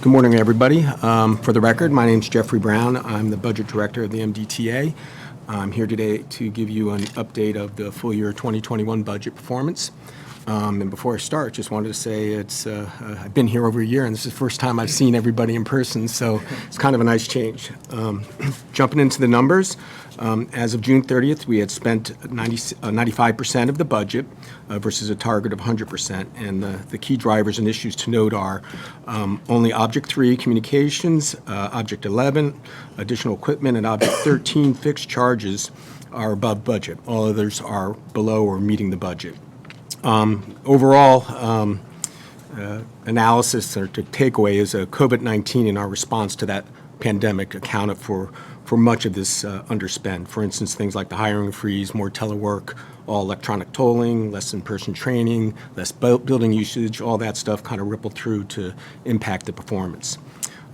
Good morning, everybody. For the record, my name's Jeffrey Brown. I'm the Budget Director of the MDTA. I'm here today to give you an update of the full year 2021 budget performance. And before I start, just wanted to say I've been here over a year, and this is the first time I've seen everybody in person, so it's kind of a nice change. Jumping into the numbers, as of June 30th, we had spent 95% of the budget versus a target of 100%. And the key drivers and issues to note are only Object 3, communications, Object 11, additional equipment, and Object 13, fixed charges are above budget. All others are below or meeting the budget. Overall, analysis or takeaway is COVID-19 and our response to that pandemic accounted for much of this underspend. For instance, things like the hiring freeze, more telework, all electronic tolling, less in-person training, less building usage, all that stuff kind of rippled through to impact the performance.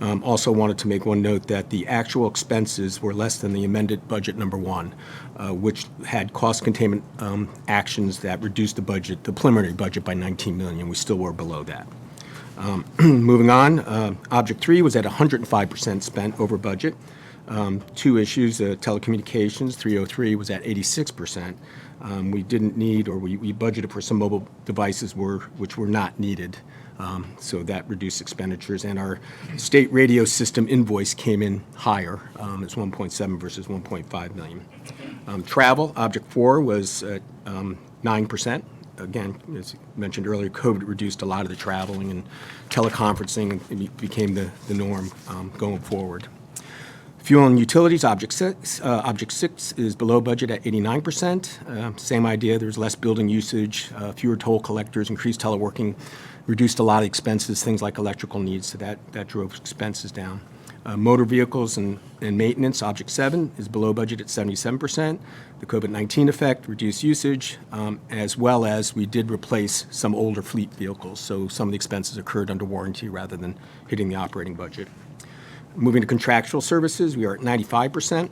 Also wanted to make one note that the actual expenses were less than the amended budget number 1, which had cost containment actions that reduced the budget, the preliminary budget, by $19 million. We still were below that. Moving on, Object 3 was at 105% spent over budget. Two issues, telecommunications, 303 was at 86%. We didn't need, or we budgeted for some mobile devices which were not needed. So that reduced expenditures, and our state radio system invoice came in higher. It's 1.7 versus 1.5 million. Travel, Object 4 was at 9%. again, as mentioned earlier, COVID reduced a lot of the traveling and teleconferencing, and it became the norm going forward. Fuel and utilities, Object 6 is below budget at 89%. Same idea, there's less building usage, fewer toll collectors, increased teleworking, reduced a lot of expenses, things like electrical needs, so that drove expenses down. Motor vehicles and maintenance, Object 7 is below budget at 77%. The COVID-19 effect, reduced usage, as well as we did replace some older fleet vehicles, so some of the expenses occurred under warranty rather than hitting the operating budget. Moving to contractual services, we are at 95%.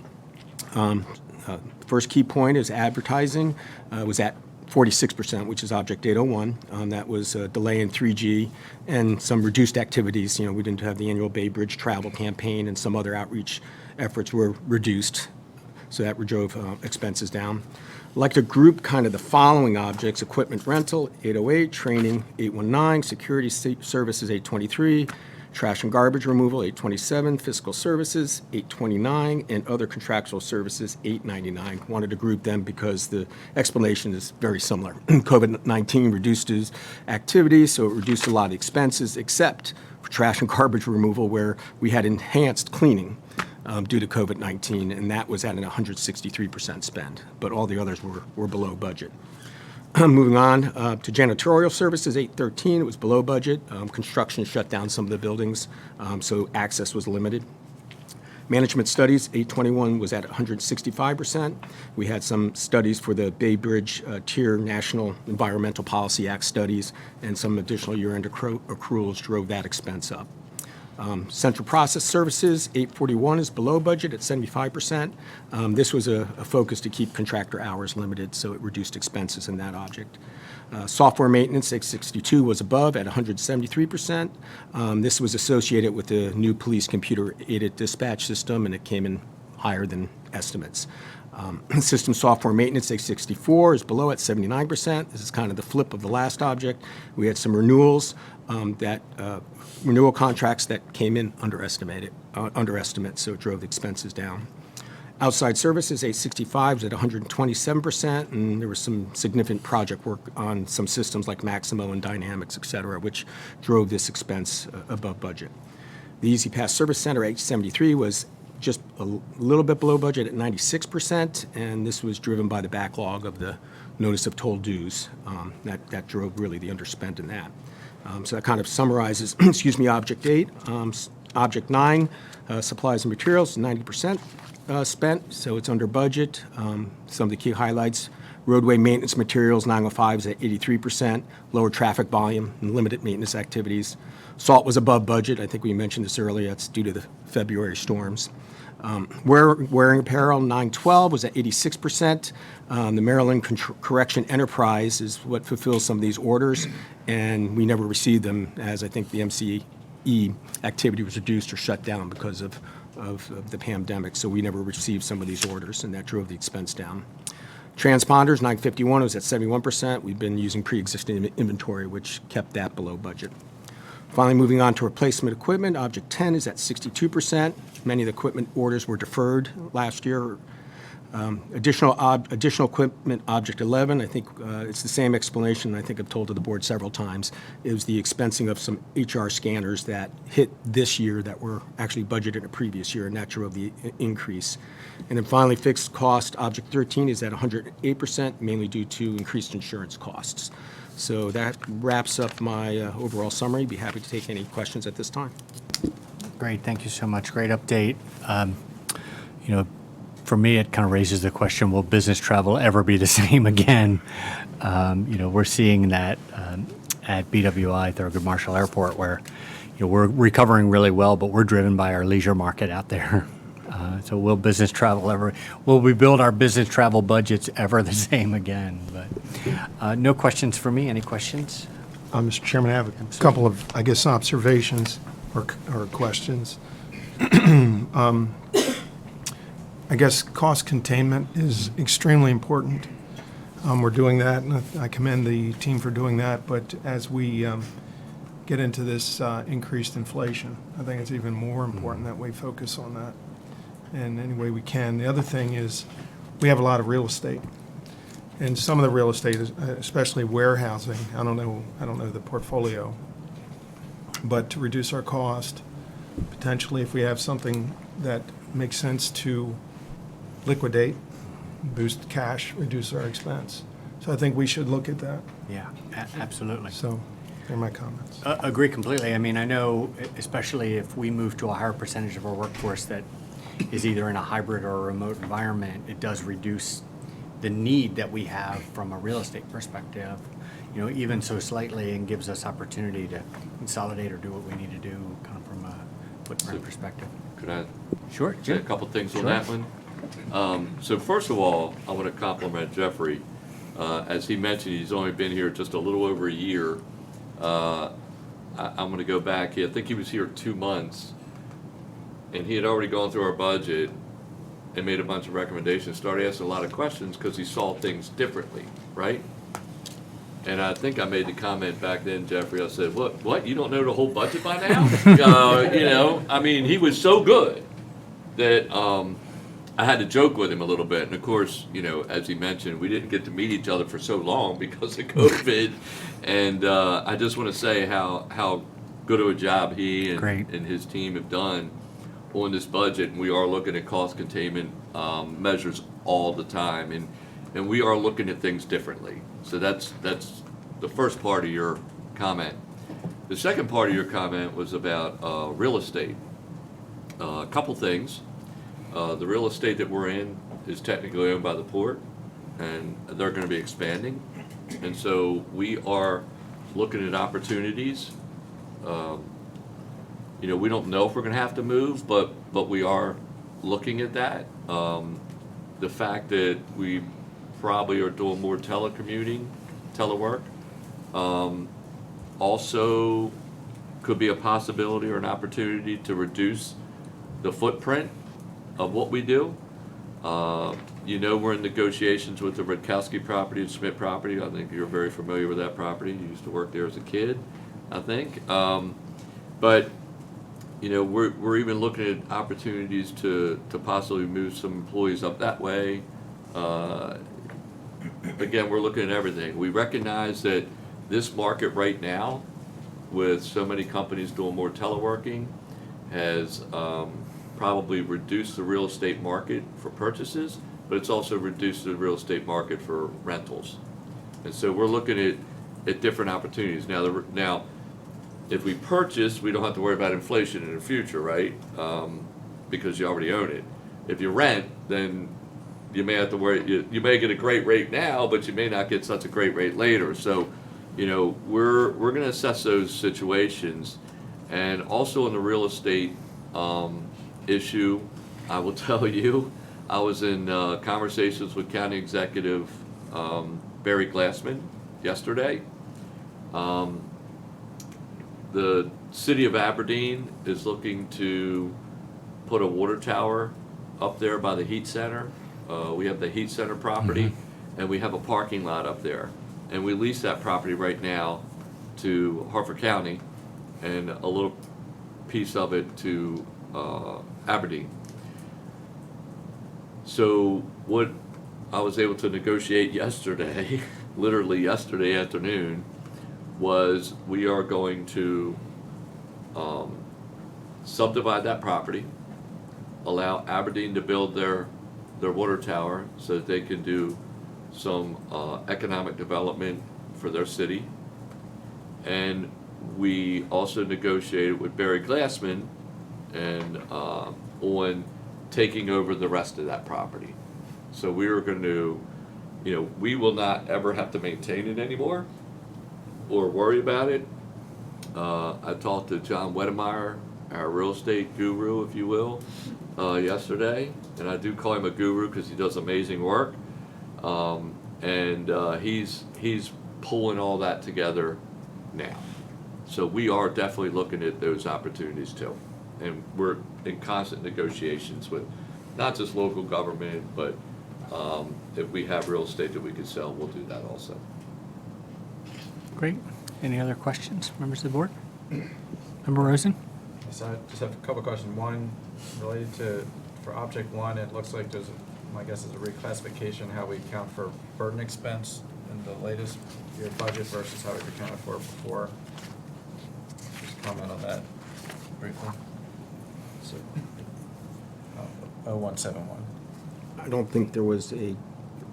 First key point is advertising was at 46%, which is Object 801. That was a delay in 3G and some reduced activities. You know, we didn't have the annual Bay Bridge travel campaign, and some other outreach efforts were reduced, so that drove expenses down. I'd like to group kind of the following objects: equipment rental, 808, training, 819, security services, 823, trash and garbage removal, 827, fiscal services, 829, and other contractual services, 899. Wanted to group them because the explanation is very similar. COVID-19 reduced his activities, so it reduced a lot of expenses, except for trash and garbage removal, where we had enhanced cleaning due to COVID-19, and that was at an 163% spend. But all the others were below budget. Moving on to janitorial services, 813, it was below budget. Construction shut down some of the buildings, so access was limited. Management studies, 821 was at 165%. We had some studies for the Bay Bridge Tier National Environmental Policy Act studies, and some additional year-end accruals drove that expense up. Central process services, 841 is below budget at 75%. This was a focus to keep contractor hours limited, so it reduced expenses in that object. Software maintenance, 662 was above at 173%. This was associated with the new police computer-aided dispatch system, and it came in higher than estimates. System software maintenance, 664, is below at 79%. This is kind of the flip of the last object. We had some renewals renewal contracts that came in underestimate, so it drove the expenses down. Outside services, 865 was at 127%, and there was some significant project work on some systems like Maximo and Dynamics, et cetera, which drove this expense above budget. The Easy Pass Service Center, 873, was just a little bit below budget at 96%, and this was driven by the backlog of the notice of toll dues. That drove really the underspend in that. So that kind of summarizes, Object 8. Object 9, supplies and materials, 90% spent, so it's under budget. Some of the key highlights: roadway maintenance materials, 905 is at 83%, lower traffic volume and limited maintenance activities. Salt was above budget. I think we mentioned this earlier. That's due to the February storms. Wearing apparel, 912 was at 86%. The Maryland Correction Enterprise is what fulfills some of these orders, and we never received them, as I think the MCE activity was reduced or shut down because of the pandemic, so we never received some of these orders, and that drove the expense down. Transponders, 951 was at 71%. We've been using pre-existing inventory, which kept that below budget. Finally, moving on to replacement equipment, Object 10 is at 62%. Many of the equipment orders were deferred last year. Additional equipment, Object 11, I think it's the same explanation I think I've told to the board several times. It was the expensing of some HR scanners that hit this year that were actually budgeted a previous year, and that drove the increase. And then finally, fixed cost, Object 13 is at 108%, mainly due to increased insurance costs. So that wraps up my overall summary. Be happy to take any questions at this time. Great, thank you so much. Great update. For me, it kind of raises the question, will business travel ever be the same again? We're seeing that at BWI, Thurgood Marshall Airport, where we're recovering really well, but we're driven by our leisure market out there. So will business travel will we build our business travel budgets ever the same again? But no questions for me. Any questions? Mr. Chairman, I have a couple of, observations or questions. Cost containment is extremely important. We're doing that, and I commend the team for doing that. But as we get into this increased inflation, I think it's even more important that we focus on that in any way we can. The other thing is we have a lot of real estate, And some of the real estate, especially warehousing, I don't know the portfolio, but to reduce our cost, potentially if we have something that makes sense to liquidate, boost cash, reduce our expense. So I think we should look at that. Yeah, absolutely. So, they're my comments. Agree completely. I mean, I know, especially if we move to a higher percentage of our workforce that is either in a hybrid or a remote environment, it does reduce the need that we have from a real estate perspective, you know, even so slightly, and gives us opportunity to consolidate or do what we need to do kind of from a footprint perspective. Could I Sure, say a Jim. couple things on Sure. that one? So first of all, I want to compliment Jeffrey. As he mentioned, he's only been here just a little over a year. I'm going to go back. I think he was here 2 months, and he had already gone through our budget and made a bunch of recommendations, started asking a lot of questions because he saw things differently, right? And I think I made the comment back then, Jeffrey, I said, what, you don't know the whole budget by now? You know, I mean, he was so good that I had to joke with him a little bit. And of course, you know, as he mentioned, we didn't get to meet each other for so long because of COVID. And I just want to say how good of a job he and his team have done on this budget. And we are looking at cost containment measures all the time. And we are looking at things differently. So that's the first part of your comment. The second part of your comment was about real estate. A couple things. The real estate that we're in is technically owned by the port, and they're going to be expanding. And so we are looking at opportunities. You know, we don't know if we're going to have to move, but we are looking at that. The fact that we probably are doing more telecommuting, telework, also could be a possibility or an opportunity to reduce the footprint of what we do. You know, we're in negotiations with the Rutkowski property and Schmidt property. I think you're very familiar with that property. You used to work there as a kid, I think. But you know, we're even looking at opportunities to possibly move some employees up that way. Again, we're looking at everything. We recognize that this market right now, with so many companies doing more teleworking, has probably reduced the real estate market for purchases, but it's also reduced the real estate market for rentals. And so we're looking at different opportunities. Now, if we purchase, we don't have to worry about inflation in the future, right? Because you already own it. If you rent, then you may have to worry. You may get a great rate now, but you may not get such a great rate later. So, you know, we're going to assess those situations, and also in the real estate issue, I will tell you, I was in conversations with County Executive Barry Glassman yesterday. The city of Aberdeen is looking to put a water tower up there by the heat center. We have the heat center property, and we have a parking lot up there. And we lease that property right now to Harford County and a little piece of it to Aberdeen. So what I was able to negotiate yesterday, literally yesterday afternoon, was we are going to subdivide that property, allow Aberdeen to build their water tower so that they can do some economic development for their city. And we also negotiated with Barry Glassman and on taking over the rest of that property. So we are going to, you know, we will not ever have to maintain it anymore or worry about it. I talked to John Wedemeyer, our real estate guru, if you will, yesterday, and I do call him a guru because he does amazing work. And he's pulling all that together now. So we are definitely looking at those opportunities too. And we're in constant negotiations with not just local government, but if we have real estate that we could sell, we'll do that also. Great. Any other questions, members of the board? Member Rosen? So I just have a couple of questions. One, related to, for object one, it looks like there's my guess is a reclassification, how we account for burden expense in the latest year budget versus how we've accounted for it before. Just comment on that briefly. So, 0171. I don't think there was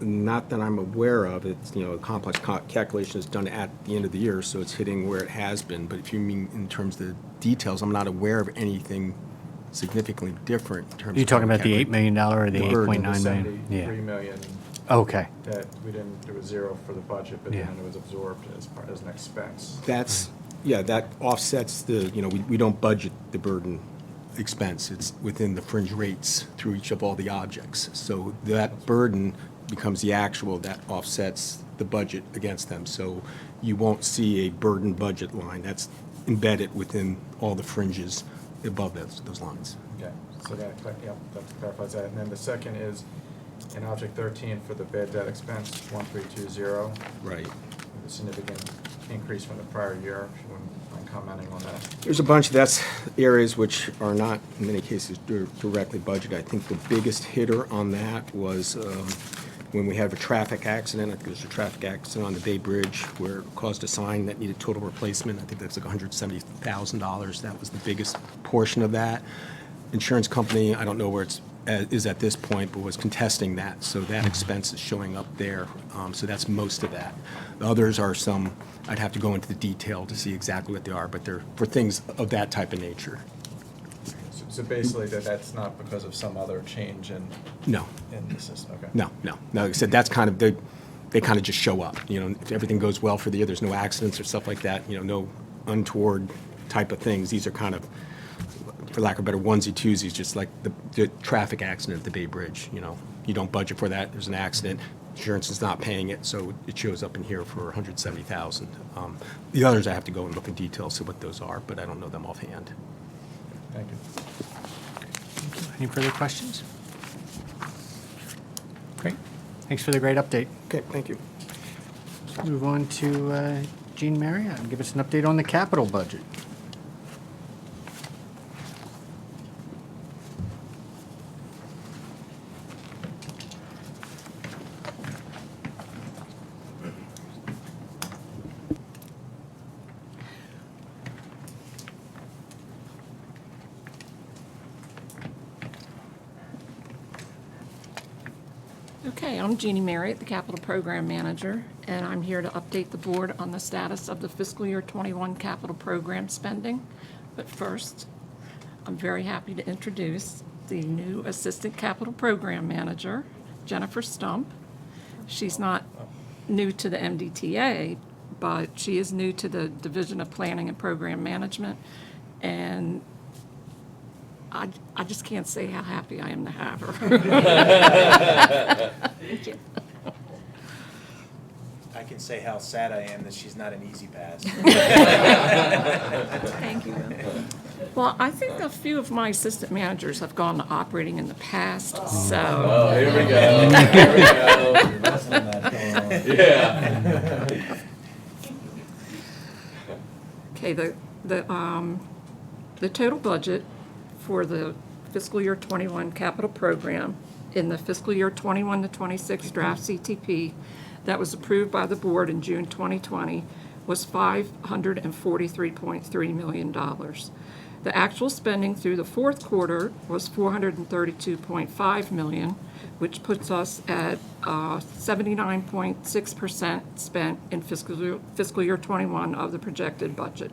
not that I'm aware of, it's, a complex calculation is done at the end of the year, so it's hitting where it has been. But if you mean in terms of the details, I'm not aware of anything significantly different in terms of. You talking how we about the $8 million or the The burden, 8.9 million? 73 million Okay. that we didn't, there was zero for the budget, but Yeah. then it was absorbed as an expense. That's, yeah, that offsets the, we don't budget the burden expense. It's within the fringe rates through each of all the objects. So that burden becomes the actual that offsets the budget against them. So you won't see a burden budget line. That's embedded within all the fringes above those lines. Okay, so that clarifies that. And then the second is in object 13 for the bad debt expense, 1320. Right. A significant increase from the prior year. If you wouldn't mind commenting on that. There's a bunch, that's areas which are not, in many cases, directly budgeted. I think the biggest hitter on that was when we had a traffic accident. I think there was a traffic accident on the Bay Bridge where it caused a sign that needed total replacement. I think that's like $170,000. That was the biggest portion of that. Insurance company, I don't know where it's is at this point, but was contesting that, so that expense is showing up there. So that's most of that. The others are some, I'd have to go into the detail to see exactly what they are, but they're for things of that type of nature. So basically that's not because of some other change in No, the system, okay? no. Like I said, that's kind of, they kind of just show up. If everything goes well for the year, there's no accidents or stuff like that, no untoward type of things. These are kind of, for lack of a better, onesie-twosies, just like the traffic accident at the Bay Bridge. You don't budget for that. There's an accident. Insurance is not paying it, so it shows up in here for $170,000. The others, I have to go and look in detail, see what those are, but I don't know them offhand. Thank you. Any further questions? Great. Thanks for the great update. Okay, thank you. Let's move on to Jean Marriott and give us an update on the capital budget. Okay, I'm Jeannie Marriott, the Capital Program Manager, and I'm here to update the board on the status of the fiscal year 21 capital program spending. But first, I'm very happy to introduce the new Assistant Capital Program Manager, Jennifer Stump. She's not new to the MDTA, but she is new to the Division of Planning and Program Management, and I just can't say how happy I am to have her. Thank you. I can say how sad I am that she's not an easy pass. Thank you. Well, I think a few of my assistant managers have gone to operating in the past, so. Oh, here we go. Here we go. Yeah. Okay, the total budget for the fiscal year 21 capital program in the fiscal year 21 to 26 draft CTP that was approved by the board in June 2020 was $543.3 million. The actual spending through the fourth quarter was $432.5 million, which puts us at 79.6% spent in fiscal year 21 of the projected budget.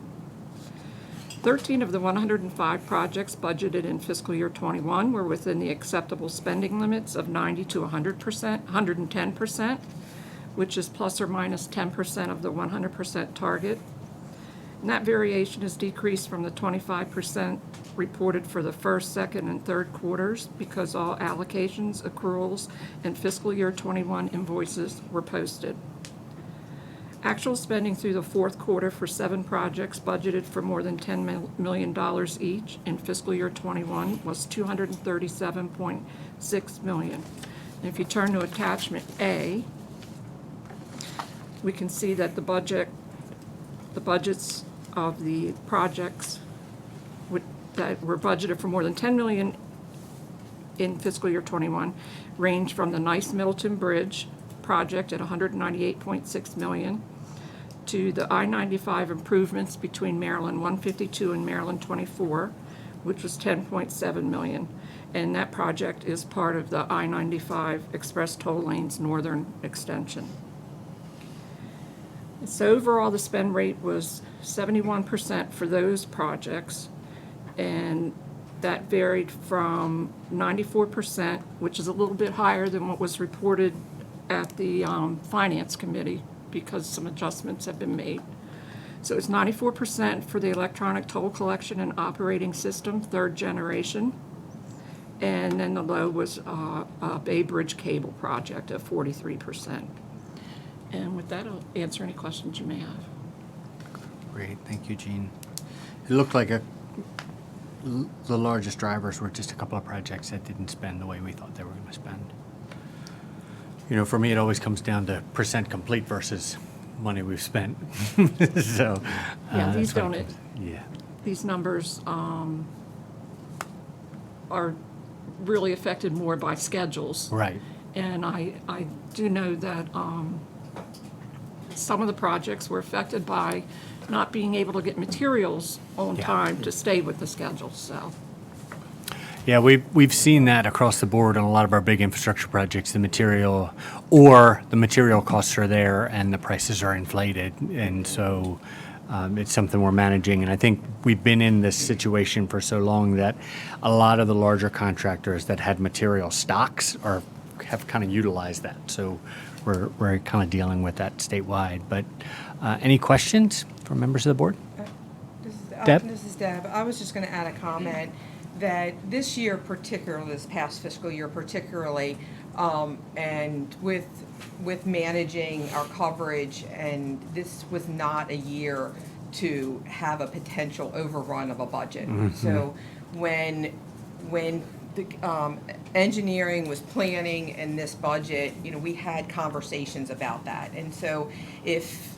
13 of the 105 projects budgeted in fiscal year 21 were within the acceptable spending limits of 90 to 100%, 110%, which is plus or minus 10% of the 100% target. And that variation is decreased from the 25% reported for the first, second, and third quarters because all allocations, accruals, and fiscal year 21 invoices were posted. Actual spending through the fourth quarter for 7 projects budgeted for more than $10 million each in fiscal year 21 was $237.6 million. And if you turn to attachment A, we can see that the budgets of the projects that were budgeted for more than $10 million in fiscal year '21 range from the Nice Middleton Bridge project at $198.6 million to the I-95 improvements between Maryland 152 and Maryland 24, which was $10.7 million. And that project is part of the I-95 Express Toll Lane's northern extension. So overall, the spend rate was 71% for those projects, and that varied from 94%, which is a little bit higher than what was reported at the Finance Committee because some adjustments have been made. So it's 94% for the electronic toll collection and operating system, third generation. And then the low was a Bay Bridge cable project at 43%. And with that, I'll answer any questions you may have. Great, thank you, Jean. It looked like the largest drivers were just a couple of projects that didn't spend the way we thought they were going to spend. You know, for me, it always comes down to percent complete versus money we've spent. So, Yeah, these that's what don't, it comes- yeah. these numbers are really affected more by schedules. Right. And I do know that some of the projects were affected by not being able to get materials on Yeah. time to stay with the schedule, so. Yeah, we've seen that across the board on a lot of our big infrastructure projects. The material costs are there and the prices are inflated, and so it's something we're managing. And I think we've been in this situation for so long that a lot of the larger contractors that had material stocks have kind of utilized that. So we're kind of dealing with that statewide. But any questions from members of the board? Deb? This is Deb. I was just going to add a comment that this year particularly, this past fiscal year particularly, and with managing our coverage, and this was not a year to have a potential overrun of a budget. So when the engineering was planning in this budget, you know, we had conversations about that. And so if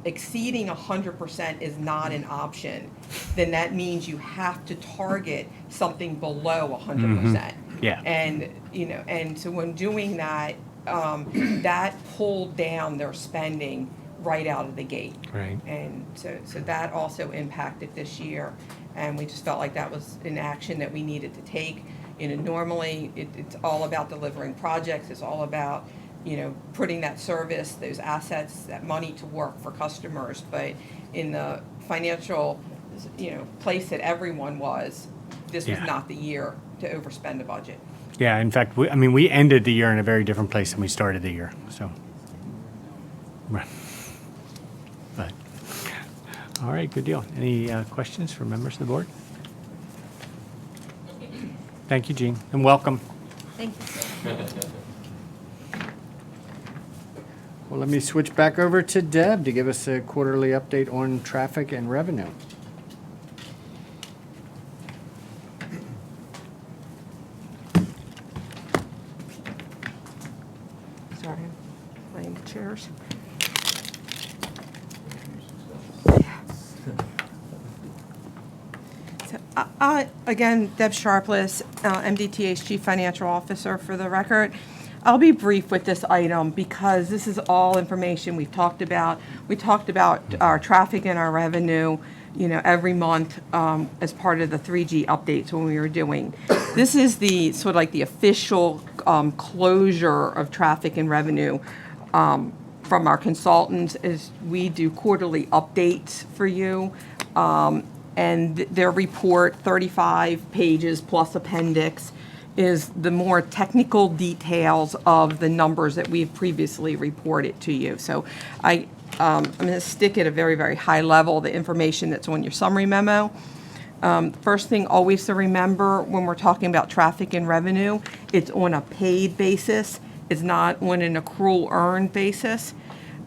exceeding 100% is not an option, then that means you have to target something below 100%. Yeah. And, you know, and so when doing that, that pulled down their spending right out of the gate. Right. And so that also impacted this year. And we just felt like that was an action that we needed to take. You know, normally it's all about delivering projects. It's all about, you know, putting that service, those assets, that money to work for customers. But in the financial, you know, place that everyone was, this was Yeah. not the year to overspend the budget. Yeah, in fact, we ended the year in a very different place than we started the year, so. Right. But, all right, good deal. Any questions from members of the board? Thank you, Jean, and welcome. Thank you. Well, let me switch back over to Deb to give us a quarterly update on traffic and revenue. Sorry, I'm playing the chairs. So, again, Deb Sharpless, MDTA's Chief Financial Officer for the record. I'll be brief with this item because this is all information we've talked about. We talked about our traffic and our revenue, you know, every month as part of the 3G updates when we were doing. This is the sort of like the official closure of traffic and revenue from our consultants as we do quarterly updates for you. And their report, 35 pages plus appendix, is the more technical details of the numbers that we've previously reported to you. So I'm going to stick at a very, very high level, the information that's on your summary memo. First thing always to remember when we're talking about traffic and revenue, it's on a paid basis. It's not on an accrual earned basis.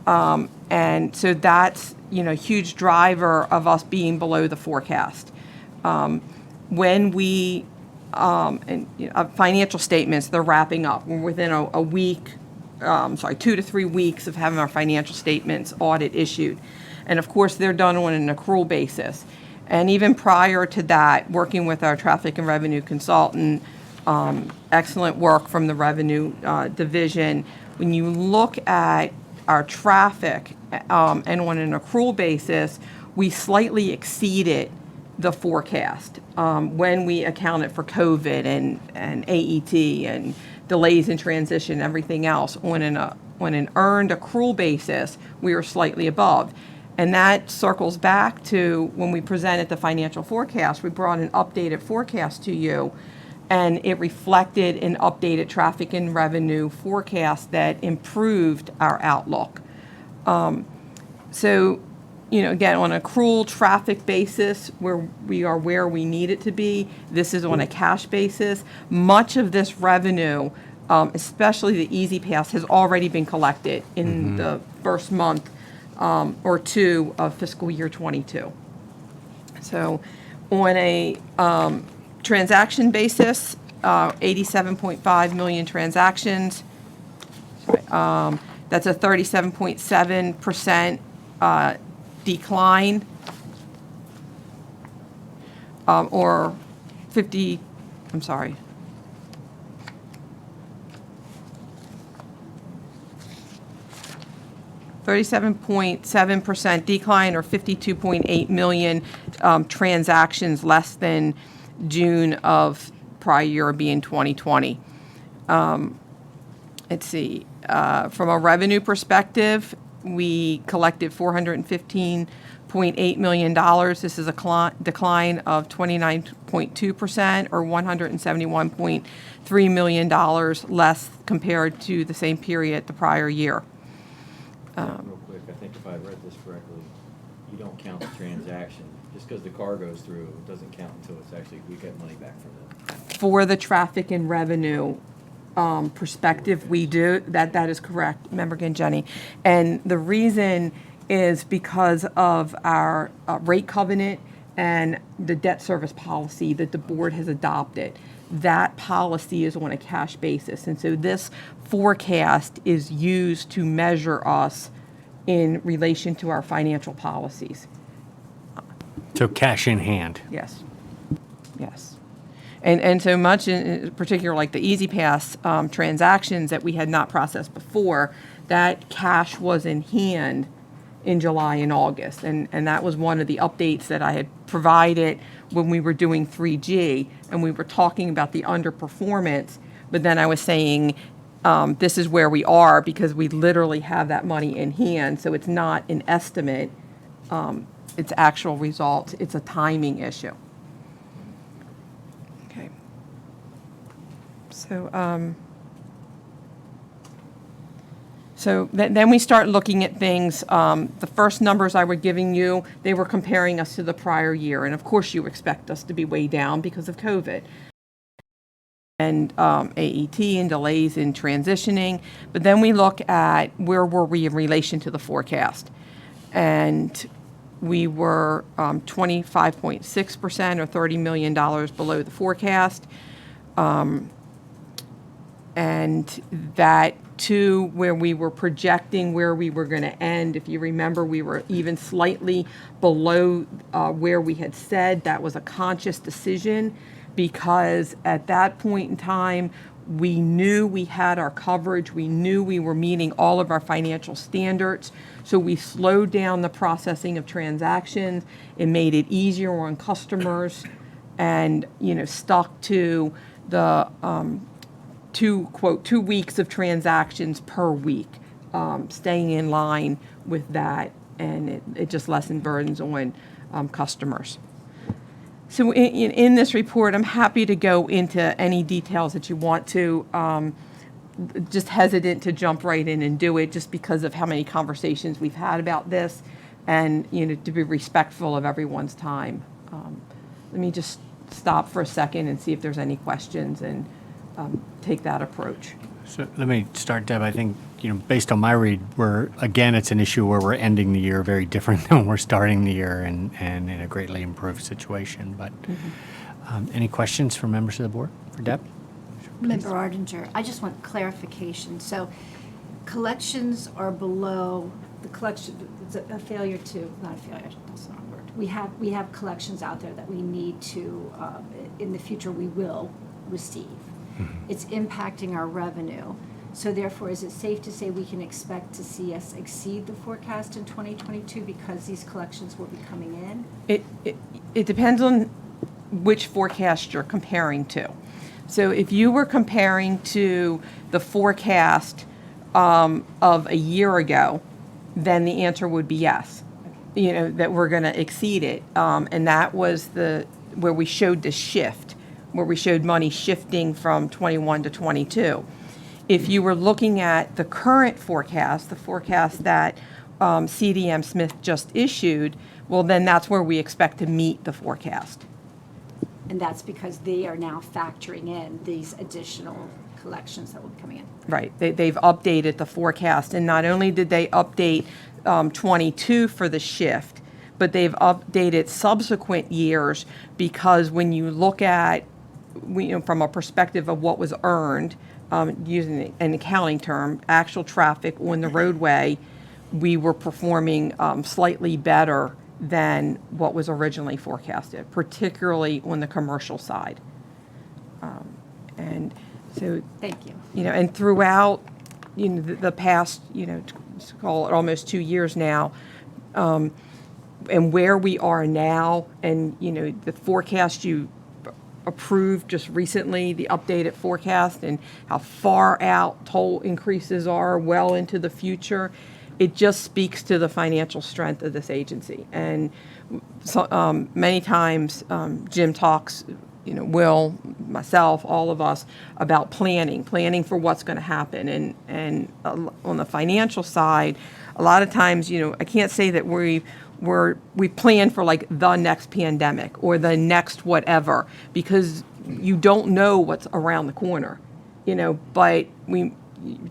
And so that's, you know, a huge driver of us being below the forecast. When we and you know, financial statements, they're wrapping up. We're within a week, 2 to 3 weeks of having our financial statements audit issued. And of course, they're done on an accrual basis. And even prior to that, working with our traffic and revenue consultant, excellent work from the revenue division. When you look at our traffic, and on an accrual basis, we slightly exceeded the forecast when we accounted for COVID and AET and delays in transition, everything else. On an earned accrual basis, we were slightly above. And that circles back to when we presented the financial forecast, we brought an updated forecast to you, and it reflected an updated traffic and revenue forecast that improved our outlook. So, again, on an accrual traffic basis, where we are where we need it to be, this is on a cash basis. Much of this revenue, especially the Easy Pass, has already been collected in the first month or two of fiscal year '22. So on a transaction basis, 87.5 million transactions. That's a 37.7% decline, or 50, I'm sorry. .7% decline, or 52.8 million transactions less than June of prior year, being 2020. Let's see. From a revenue perspective, we collected $415.8 million. This is a decline of 29.2%, or $171.3 million less compared to the same period the prior year. Real quick, I think if I read this correctly, you don't count the transaction. Just because the car goes through, it doesn't count until it's actually, we get money back from them. For the traffic and revenue perspective, we do. That is correct. Member Jenny. And the reason is because of our rate covenant and the debt service policy that the board has adopted. That policy is on a cash basis. And so this forecast is used to measure us in relation to our financial policies. So cash in hand. Yes. Yes. And so much, in particular, like the Easy Pass transactions that we had not processed before, that cash was in hand in July and August. And that was one of the updates that I had provided when we were doing 3G, and we were talking about the underperformance. But then I was saying, this is where we are because we literally have that money in hand. So it's not an estimate. It's actual results. It's a timing issue. Okay. So then we start looking at things. The first numbers I were giving you, they were comparing us to the prior year. And of course you expect us to be way down because of COVID and AET and delays in transitioning. But then we look at where were we in relation to the forecast. And we were 25.6%, or $30 million below the forecast. And that to where we were projecting where we were going to end. If you remember, we were even slightly below where we had said. That was a conscious decision because at that point in time, we knew we had our coverage. We knew we were meeting all of our financial standards. So we slowed down the processing of transactions. It made it easier on customers and, stuck to the 2 weeks of transactions per week, staying in line with that, and it just lessened burdens on customers. So in this report, I'm happy to go into any details that you want to. Just hesitant to jump right in and do it just because of how many conversations we've had about this, and to be respectful of everyone's time. Let me just stop for a second and see if there's any questions and take that approach. So let me start, Deb. I think, based on my read, it's an issue where we're ending the year very different than we're starting the year, and in a greatly improved situation. But any questions from members of the board for Deb? Member Ardinger, I just want clarification. So collections are below, the collection, it's a failure to, not a failure, that's not a word. we have collections out there that we need to, in the future, we will receive. It's impacting our revenue. So therefore, is it safe to say we can expect to see us exceed the forecast in 2022 because these collections will be coming in? It depends on which forecast you're comparing to. So if you were comparing to the forecast of a year ago, then the answer would be yes. You know, that we're going to exceed it. And that was where we showed the shift, where we showed money shifting from 21 to 22. If you were looking at the current forecast, the forecast that CDM Smith just issued, well, then that's where we expect to meet the forecast. And that's because they are now factoring in these additional collections that will be coming in. Right. They've updated the forecast. And not only did they update 22 for the shift, but they've updated subsequent years because when you look at, from a perspective of what was earned, using an accounting term, actual traffic on the roadway, we were performing slightly better than what was originally forecasted, particularly on the commercial side. And so, thank you. And throughout, the past, let's call it almost 2 years now, and where we are now, and the forecast you approved just recently, the updated forecast, and how far out toll increases are well into the future, it just speaks to the financial strength of this agency. And so, many times, Jim talks, Will, myself, all of us, about planning for what's going to happen. And on the financial side, a lot of times, I can't say that we plan for like the next pandemic or the next whatever, because you don't know what's around the corner, but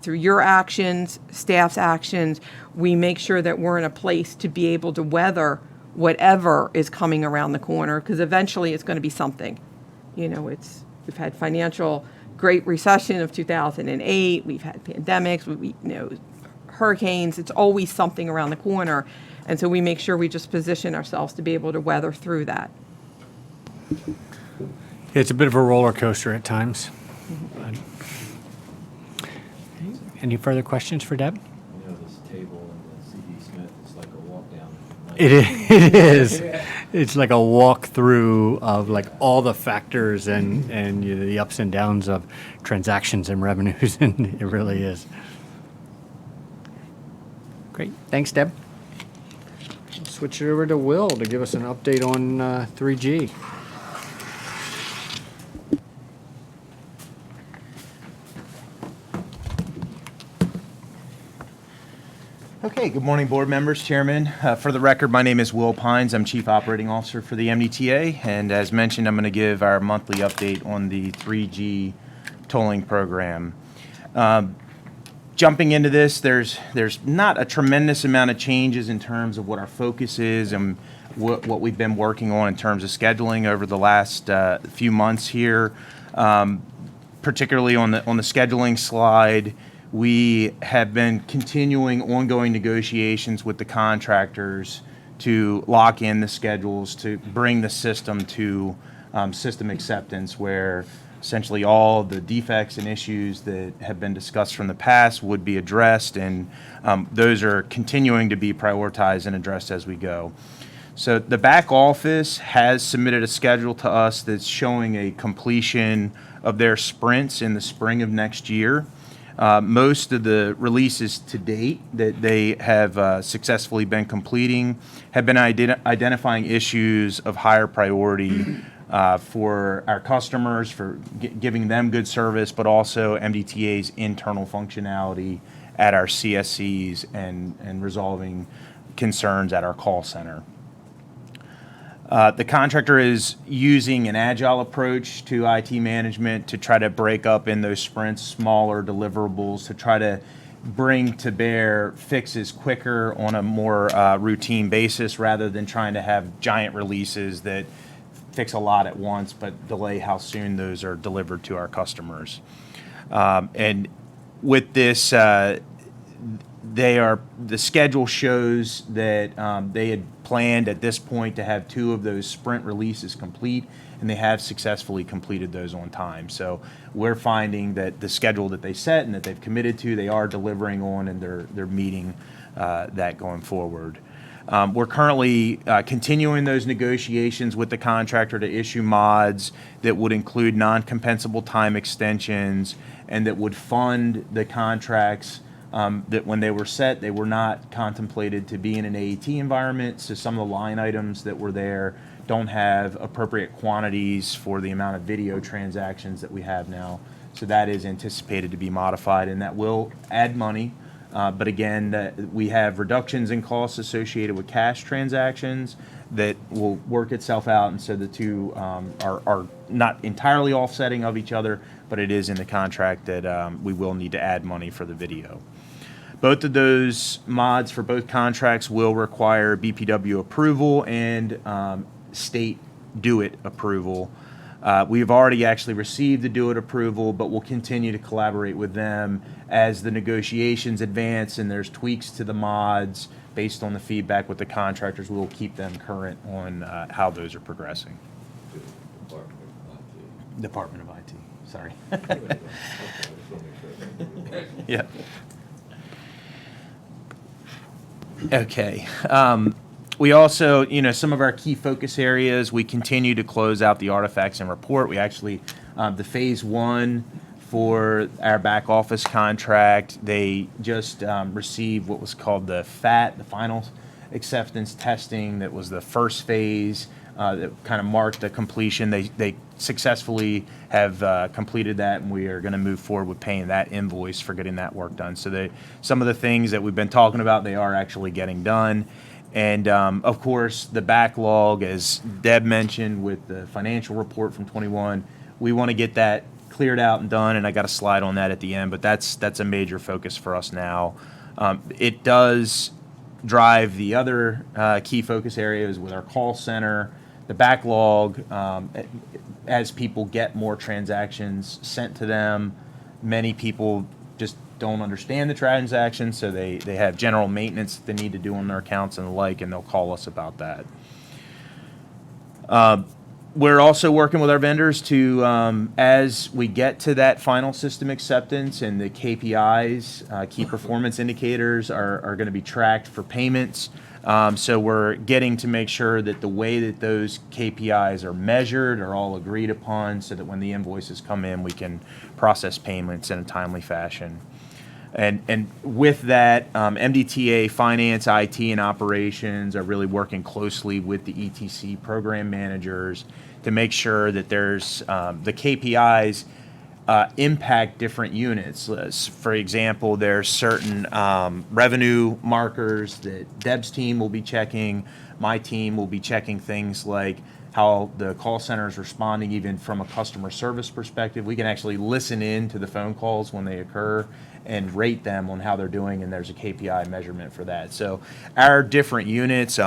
through your actions, staff's actions, we make sure that we're in a place to be able to weather whatever is coming around the corner, because eventually it's going to be something. We've had financial Great Recession of 2008, we've had pandemics, hurricanes, it's always something around the corner. And so we make sure we just position ourselves to be able to weather through that. It's a bit of a roller coaster at times. Any further questions for Deb? You know, this table and the CD Smith, it's like a walk down. It is. It's like a walkthrough of like all the factors and the ups and downs of transactions and revenues, and it really is. Great. Thanks, Deb. Switch it over to Will to give us an update on 3G. Okay, good morning, board members, chairman. For the record, my name is Will Pines. I'm Chief Operating Officer for the MDTA, and as mentioned, I'm going to give our monthly update on the 3G tolling program. Jumping into this, there's not a tremendous amount of changes in terms of what our focus is and what we've been working on in terms of scheduling over the last few months here. Particularly on the scheduling slide, we have been continuing ongoing negotiations with the contractors to lock in the schedules to bring the system to system acceptance, where essentially all the defects and issues that have been discussed from the past would be addressed, and those are continuing to be prioritized and addressed as we go. So the back office has submitted a schedule to us that's showing a completion of their sprints in the spring of next year. Most of the releases to date that they have successfully been completing have been identifying issues of higher priority for our customers, for giving them good service, but also MDTA's internal functionality at our CSCs and resolving concerns at our call center. The contractor is using an agile approach to IT management to try to break up in those sprints smaller deliverables to try to bring to bear fixes quicker on a more routine basis, rather than trying to have giant releases that fix a lot at once but delay how soon those are delivered to our customers. And with this, the schedule shows that they had planned at this point to have 2 of those sprint releases complete, and they have successfully completed those on time. So we're finding that the schedule that they set and that they've committed to, they are delivering on, and they're meeting that going forward. We're currently continuing those negotiations with the contractor to issue mods that would include non-compensable time extensions and that would fund the contracts that when they were set, they were not contemplated to be in an AET environment. So some of the line items that were there don't have appropriate quantities for the amount of video transactions that we have now. So that is anticipated to be modified, and that will add money. But again, we have reductions in costs associated with cash transactions that will work itself out, and so the two are not entirely offsetting of each other, but it is in the contract that we will need to add money for the video. Both of those mods for both contracts will require BPW approval and state do-it approval. We have already actually received the do-it approval, but we'll continue to collaborate with them as the negotiations advance and there's tweaks to the mods based on the feedback with the contractors. We'll keep them current on how those are progressing. Department of IT, sorry. Yeah. Okay. We also, some of our key focus areas, we continue to close out the artifacts and report. We actually, the phase 1 for our back office contract, they just received what was called the FAT, the final acceptance testing. That was the first phase that kind of marked the completion. They successfully have completed that, and we are going to move forward with paying that invoice for getting that work done. So some of the things that we've been talking about, they are actually getting done. And of course, the backlog, as Deb mentioned with the financial report from 21, we want to get that cleared out and done, and I got a slide on that at the end, but that's a major focus for us now. It does drive the other key focus areas with our call center, the backlog. As people get more transactions sent to them, many people just don't understand the transactions, so they have general maintenance that they need to do on their accounts and the like, and they'll call us about that. We're also working with our vendors to, as we get to that final system acceptance and the KPIs, key performance indicators are going to be tracked for payments. So we're getting to make sure that the way that those KPIs are measured are all agreed upon so that when the invoices come in, we can process payments in a timely fashion. And with that, MDTA, finance, IT, and operations are really working closely with the ETC program managers to make sure that there's the KPIs impact different units. For example, there's certain revenue markers that Deb's team will be checking. My team will be checking things like how the call center is responding, even from a customer service perspective. We can actually listen in to the phone calls when they occur and rate them on how they're doing, and there's a KPI measurement for that. So our different units,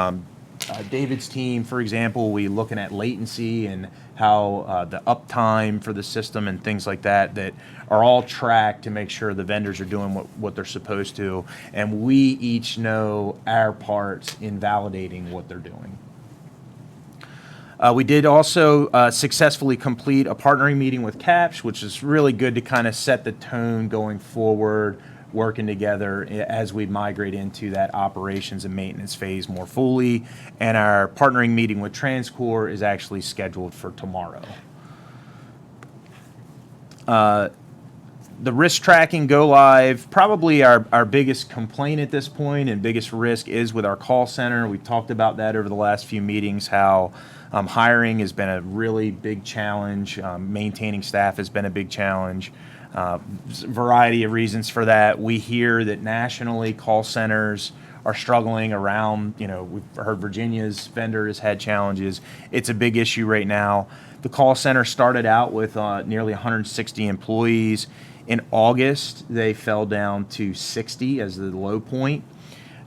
David's team, for example, we looking at latency and how the uptime for the system and things like that are all tracked to make sure the vendors are doing what they're supposed to, and we each know our parts in validating what they're doing. We did also successfully complete a partnering meeting with CAPS, which is really good to kind of set the tone going forward, working together as we migrate into that operations and maintenance phase more fully. And our partnering meeting with TransCore is actually scheduled for tomorrow. The risk tracking go live, probably our biggest complaint at this point and biggest risk is with our call center. We've talked about that over the last few meetings, how hiring has been a really big challenge. Maintaining staff has been a big challenge. Variety of reasons for that. We hear that nationally call centers are struggling around, we've heard Virginia's vendor has had challenges. It's a big issue right now. The call center started out with nearly 160 employees. In August, they fell down to 60 as the low point,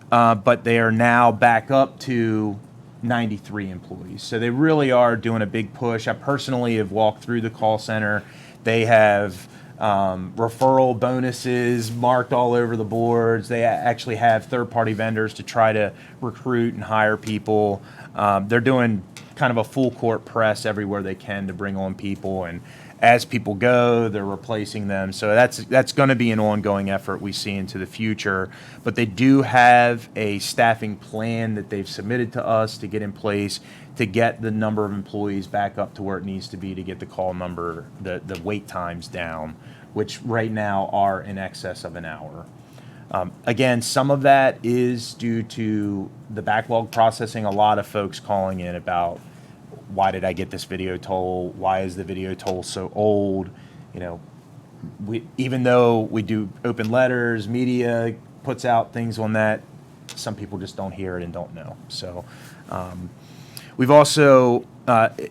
but they are now back up to 93 employees. So they really are doing a big push. I personally have walked through the call center. They have referral bonuses marked all over the boards. They actually have third-party vendors to try to recruit and hire people. They're doing kind of a full court press everywhere they can to bring on people, and as people go, they're replacing them. So that's going to be an ongoing effort we see into the future. But they do have a staffing plan that they've submitted to us to get in place to get the number of employees back up to where it needs to be to get the call number, the wait times down, which right now are in excess of an hour. Again, some of that is due to the backlog processing. A lot of folks calling in about, why did I get this video toll? Why is the video toll so old? You know, even though we do open letters, media puts out things on that, some people just don't hear it and don't know. So we've also,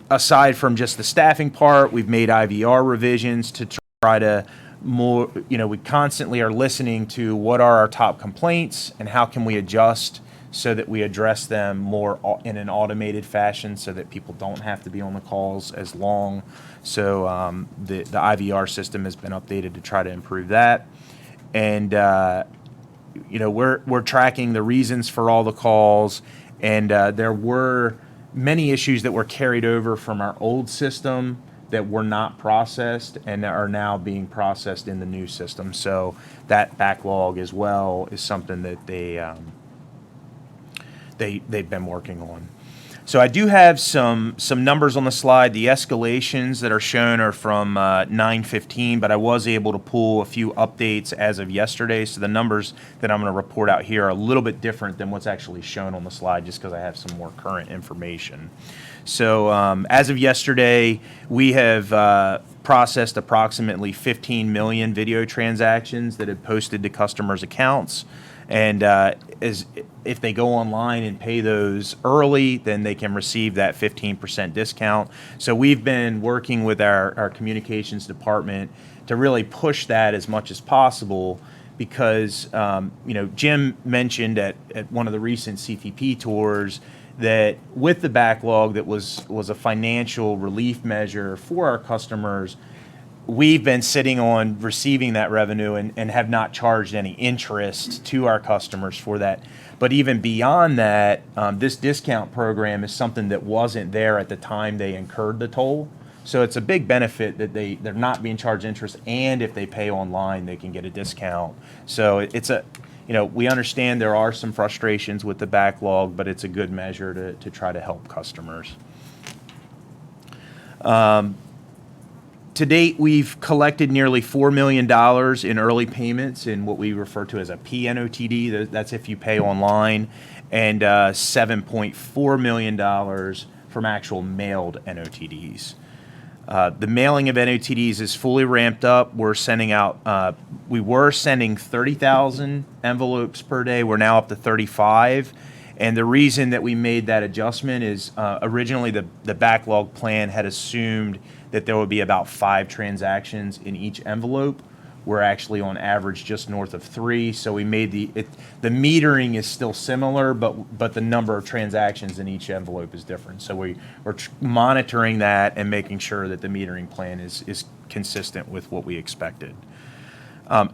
aside from just the staffing part, we've made IVR revisions to try to more, we constantly are listening to what are our top complaints and how can we adjust so that we address them more in an automated fashion so that people don't have to be on the calls as long. So the IVR system has been updated to try to improve that. And, we're tracking the reasons for all the calls. And there were many issues that were carried over from our old system that were not processed and are now being processed in the new system. So that backlog as well is something that they've been working on. So I do have some numbers on the slide. The escalations that are shown are from 9/15, but I was able to pull a few updates as of yesterday. So the numbers that I'm going to report out here are a little bit different than what's actually shown on the slide, just because I have some more current information. So as of yesterday, we have processed approximately 15 million video transactions that have posted to customers' accounts. And if they go online and pay those early, then they can receive that 15% discount. So we've been working with our communications department to really push that as much as possible because, Jim mentioned at one of the recent CTP tours that with the backlog that was a financial relief measure for our customers, we've been sitting on receiving that revenue and have not charged any interest to our customers for that. But even beyond that, this discount program is something that wasn't there at the time they incurred the toll. So it's a big benefit that they're not being charged interest, and if they pay online, they can get a discount. So it's we understand there are some frustrations with the backlog, but it's a good measure to try to help customers. To date, we've collected nearly $4 million in early payments in what we refer to as a PNOTD. That's if you pay online, and $7.4 million from actual mailed NOTDs. The mailing of NOTDs is fully ramped up. We're sending out, we were sending 30,000 envelopes per day. We're now up to 35. And the reason that we made that adjustment is originally the backlog plan had assumed that there would be about 5 transactions in each envelope. We're actually on average just north of 3. So we made the metering is still similar, but the number of transactions in each envelope is different. So we're monitoring that and making sure that the metering plan is consistent with what we expected.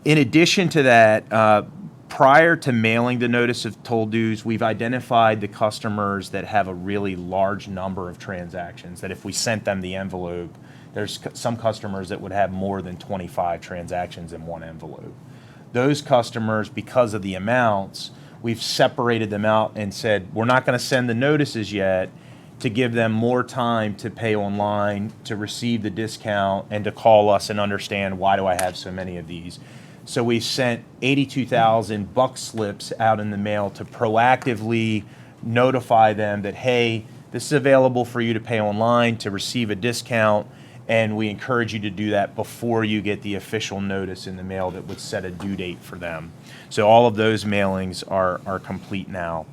In addition to that, prior to mailing the notice of toll dues, we've identified the customers that have a really large number of transactions, that if we sent them the envelope, there's some customers that would have more than 25 transactions in one envelope. Those customers, because of the amounts, we've separated them out and said, we're not going to send the notices yet to give them more time to pay online, to receive the discount, and to call us and understand, why do I have so many of these? So we sent 82,000 buck slips out in the mail to proactively notify them that, hey, this is available for you to pay online to receive a discount, and we encourage you to do that before you get the official notice in the mail that would set a due date for them. So all of those mailings are complete now.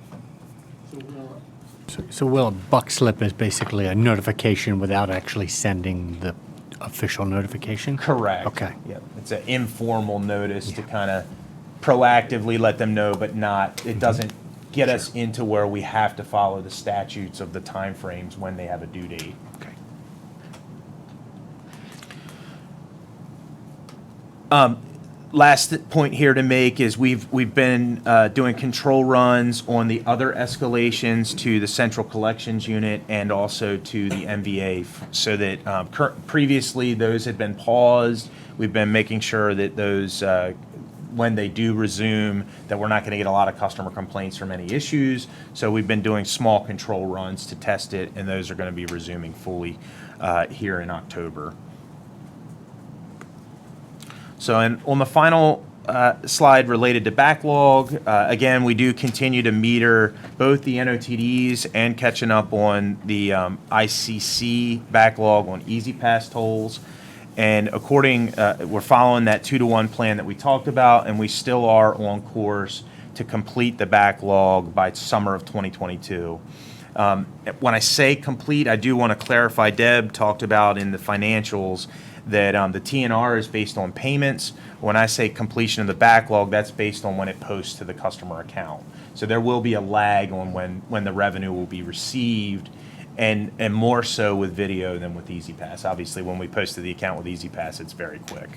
So Will, a buck slip is basically a notification without actually sending the official notification? Correct. Okay. Yep. It's an informal notice to kind of proactively let them know, but it doesn't get us into where we have to follow the statutes of the timeframes when they have a due date. Okay. Last point here to make is we've been doing control runs on the other escalations to the central collections unit and also to the MVA, so that previously those had been paused. We've been making sure that those, when they do resume, that we're not going to get a lot of customer complaints from any issues. So we've been doing small control runs to test it, and those are going to be resuming fully here in October. So, and on the final slide related to backlog, again, we do continue to meter both the NOTDs and catching up on the ICC backlog on Easy Pass tolls. And we're following that 2-to-1 plan that we talked about, and we still are on course to complete the backlog by summer of 2022. When I say complete, I do want to clarify, Deb talked about in the financials that the TNR is based on payments. When I say completion of the backlog, that's based on when it posts to the customer account. So there will be a lag on when the revenue will be received, and more so with video than with Easy Pass. Obviously, when we post to the account with Easy Pass, it's very quick.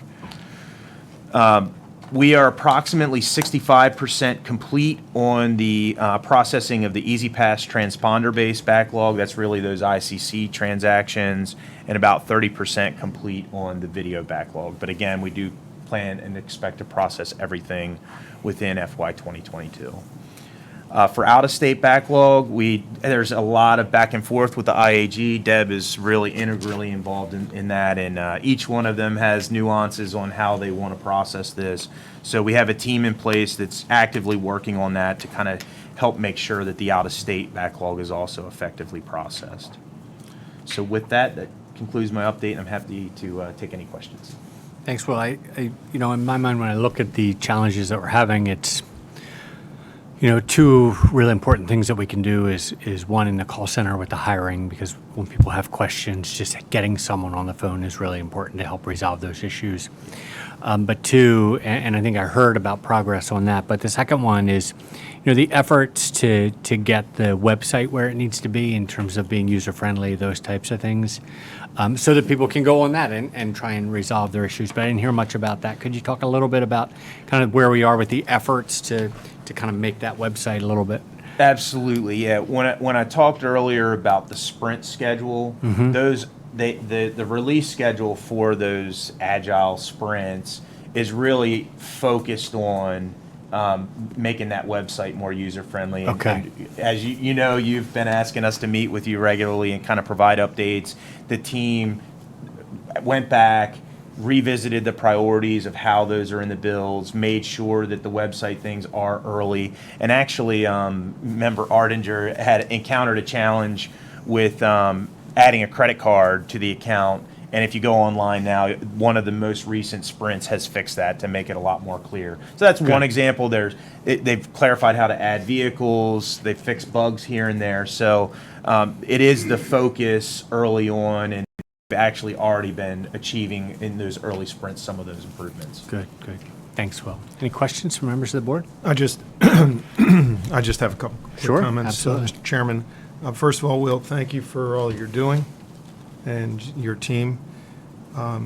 We are approximately 65% complete on the processing of the Easy Pass transponder-based backlog. That's really those ICC transactions, and about 30% complete on the video backlog. But again, we do plan and expect to process everything within FY 2022. For out-of-state backlog, there's a lot of back and forth with the IAG. Deb is really integrally involved in that, and each one of them has nuances on how they want to process this. So we have a team in place that's actively working on that to kind of help make sure that the out-of-state backlog is also effectively processed. So with that concludes my update, and I'm happy to take any questions. Thanks, Will. In my mind, when I look at the challenges that we're having, it's, two really important things that we can do is one, in the call center with the hiring, because when people have questions, just getting someone on the phone is really important to help resolve those issues. But two, and I think I heard about progress on that, but the second one is, the efforts to get the website where it needs to be in terms of being user-friendly, those types of things, so that people can go on that and try and resolve their issues. But I didn't hear much about that. Could you talk a little bit about kind of where we are with the efforts to kind of make that website a little bit? Absolutely, yeah. When I talked earlier about the sprint schedule, the release schedule for those agile sprints is really focused on making that website more user-friendly. Okay. And as you've been asking us to meet with you regularly and kind of provide updates. The team went back, revisited the priorities of how those are in the builds, made sure that the website things are early. And actually, member Ardinger had encountered a challenge with adding a credit card to the account. And if you go online now, one of the most recent sprints has fixed that to make it a lot more clear. So that's one example. They've clarified how to add vehicles. They've fixed bugs here and there. So it is the focus early on, and we've actually already been achieving in those early sprints some of those improvements. Good. Thanks, Will. Any questions from members of the board? I just have a couple quick comments, absolutely. Mr. Chairman. First of all, Will, thank you for all you're doing and your team.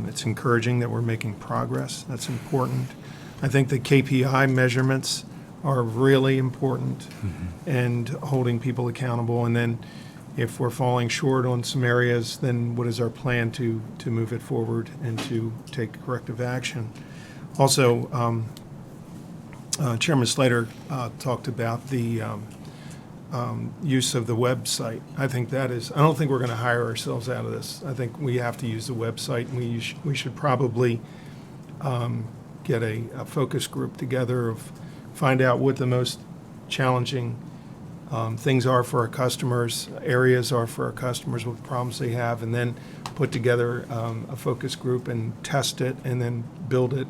It's encouraging that we're making progress. That's important. I think the KPI measurements are really important, and holding people accountable. And then if we're falling short on some areas, then what is our plan to move it forward and to take corrective action? Also, Chairman Slater talked about the use of the website. I don't think we're going to hire ourselves out of this. I think we have to use the website, and we should probably get a focus group together, find out what the most challenging things are for our customers, areas are for our customers, what problems they have, and then put together a focus group and test it, and then build it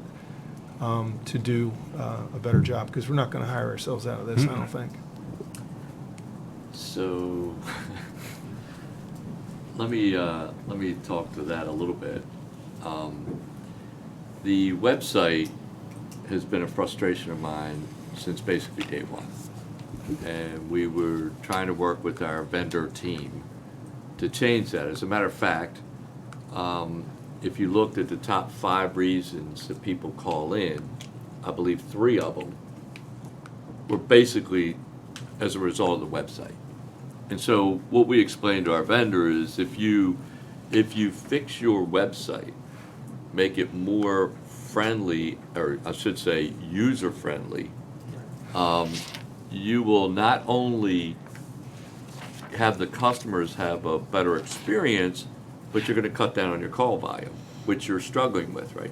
to do a better job, because we're not going to hire ourselves out of this, I don't think. So let me talk to that a little bit. The website has been a frustration of mine since basically day one. And we were trying to work with our vendor team to change that. As a matter of fact, if you looked at the top 5 reasons that people call in, I believe 3 of them were basically as a result of the website. And so what we explained to our vendor is if you fix your website, make it more friendly, or I should say user-friendly, you will not only have the customers have a better experience, but you're going to cut down on your call volume, which you're struggling with right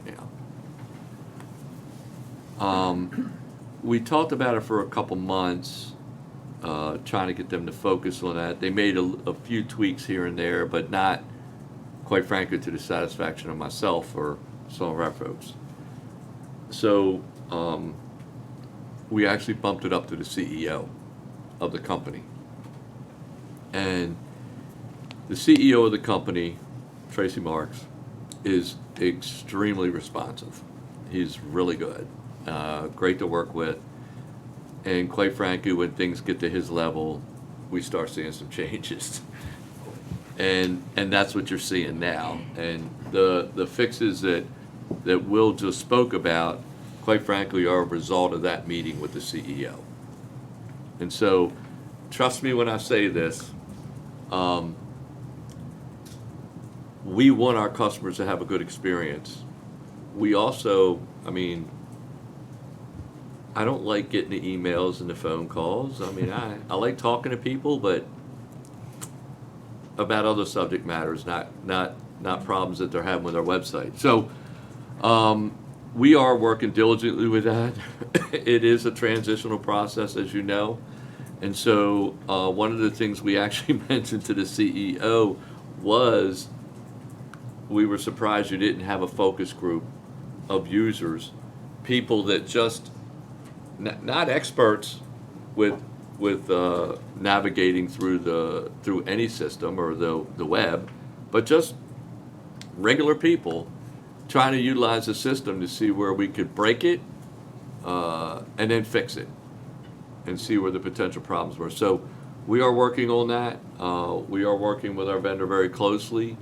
now. We talked about it for a couple months, trying to get them to focus on that. They made a few tweaks here and there, but not, quite frankly, to the satisfaction of myself or some of our folks. So we actually bumped it up to the CEO of the company. And the CEO of the company, Tracy Marks, is extremely responsive. He's really good, great to work with. And quite frankly, when things get to his level, we start seeing some changes. And that's what you're seeing now. And the fixes that Will just spoke about, quite frankly, are a result of that meeting with the CEO. And so, trust me when I say this, we want our customers to have a good experience. We also, I don't like getting the emails and the phone calls. I like talking to people, but about other subject matters, not problems that they're having with our website. So we are working diligently with that. It is a transitional process, as you know. And so one of the things we actually mentioned to the CEO was we were surprised you didn't have a focus group of users, people that just, not experts with navigating through any system or the web, but just regular people trying to utilize the system to see where we could break it and then fix it and see where the potential problems were. So we are working on that. We are working with our vendor very closely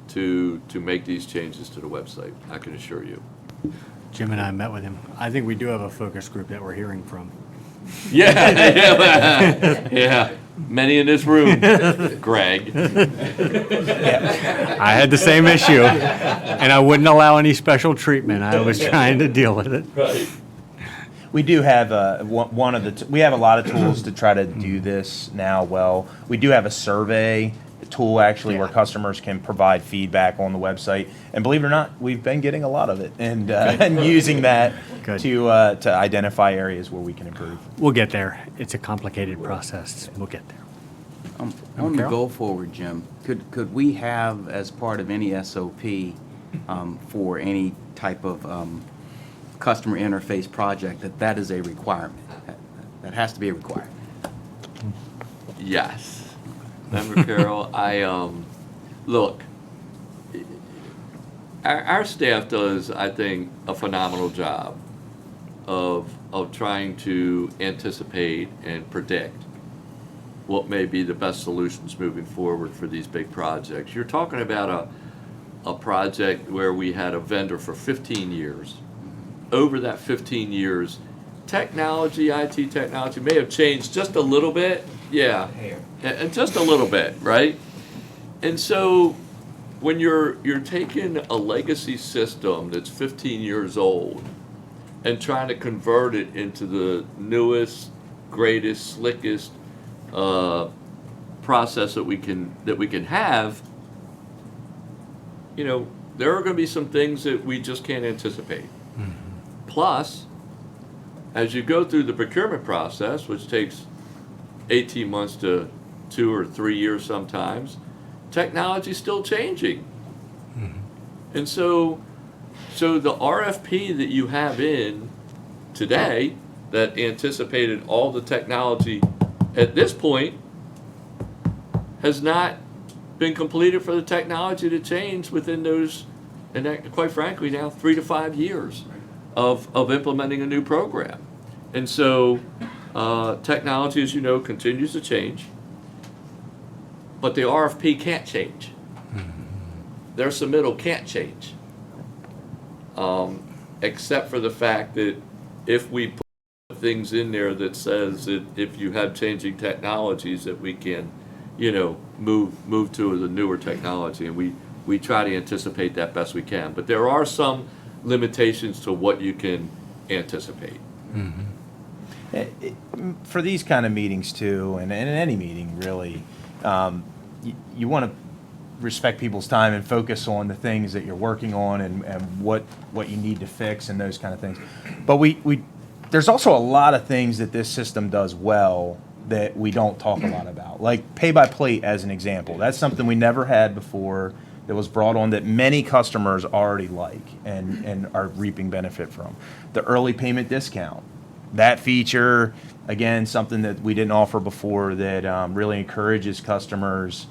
to make these changes to the website, I can assure you. Jim and I met with him. I think we do have a focus group that we're hearing from. Yeah. Many in this room, Greg. I had the same issue, and I wouldn't allow any special treatment. I was trying to deal with it. Right. We do have we have a lot of tools to try to do this now well. We do have a survey tool actually where customers can provide feedback on the website. And believe it or not, we've been getting a lot of it and using that to identify areas where we can improve. We'll get there. It's a complicated process. We'll get there. On the go forward, Jim, could we have, as part of any SOP for any type of customer interface project, that is a requirement? That has to be a requirement. Yes. Member Carroll, look, our staff does, I think, a phenomenal job of trying to anticipate and predict what may be the best solutions moving forward for these big projects. You're talking about a project where we had a vendor for 15 years. Over that 15 years, technology, IT technology may have changed just a little bit. Yeah, and just a little bit, right? And so when you're taking a legacy system that's 15 years old and trying to convert it into the newest, greatest, slickest process that we can have, there are going to be some things that we just can't anticipate. Mm-hmm. Plus, as you go through the procurement process, which takes 18 months to 2 or 3 years sometimes, technology's still changing. Mm-hmm. And so the RFP that you have in today that anticipated all the technology at this point has not been completed for the technology to change within those, and that, quite frankly, now 3 to 5 years of implementing a new program. And so technology, as you know, continues to change, but the RFP can't change. their submittal can't change. Except for the fact that if we put things in there that says that if you have changing technologies, that we can, move to the newer technology, and we try to anticipate that best we can. But there are some limitations to what you can anticipate. For these kind of meetings too, and in any meeting really, you want to respect people's time and focus on the things that you're working on and what you need to fix and those kind of things. But there's also a lot of things that this system does well that we don't talk a lot about, like pay by plate as an example. That's something we never had before that was brought on that many customers already like and are reaping benefit from. The early payment discount, that feature, again, something that we didn't offer before that really encourages customers.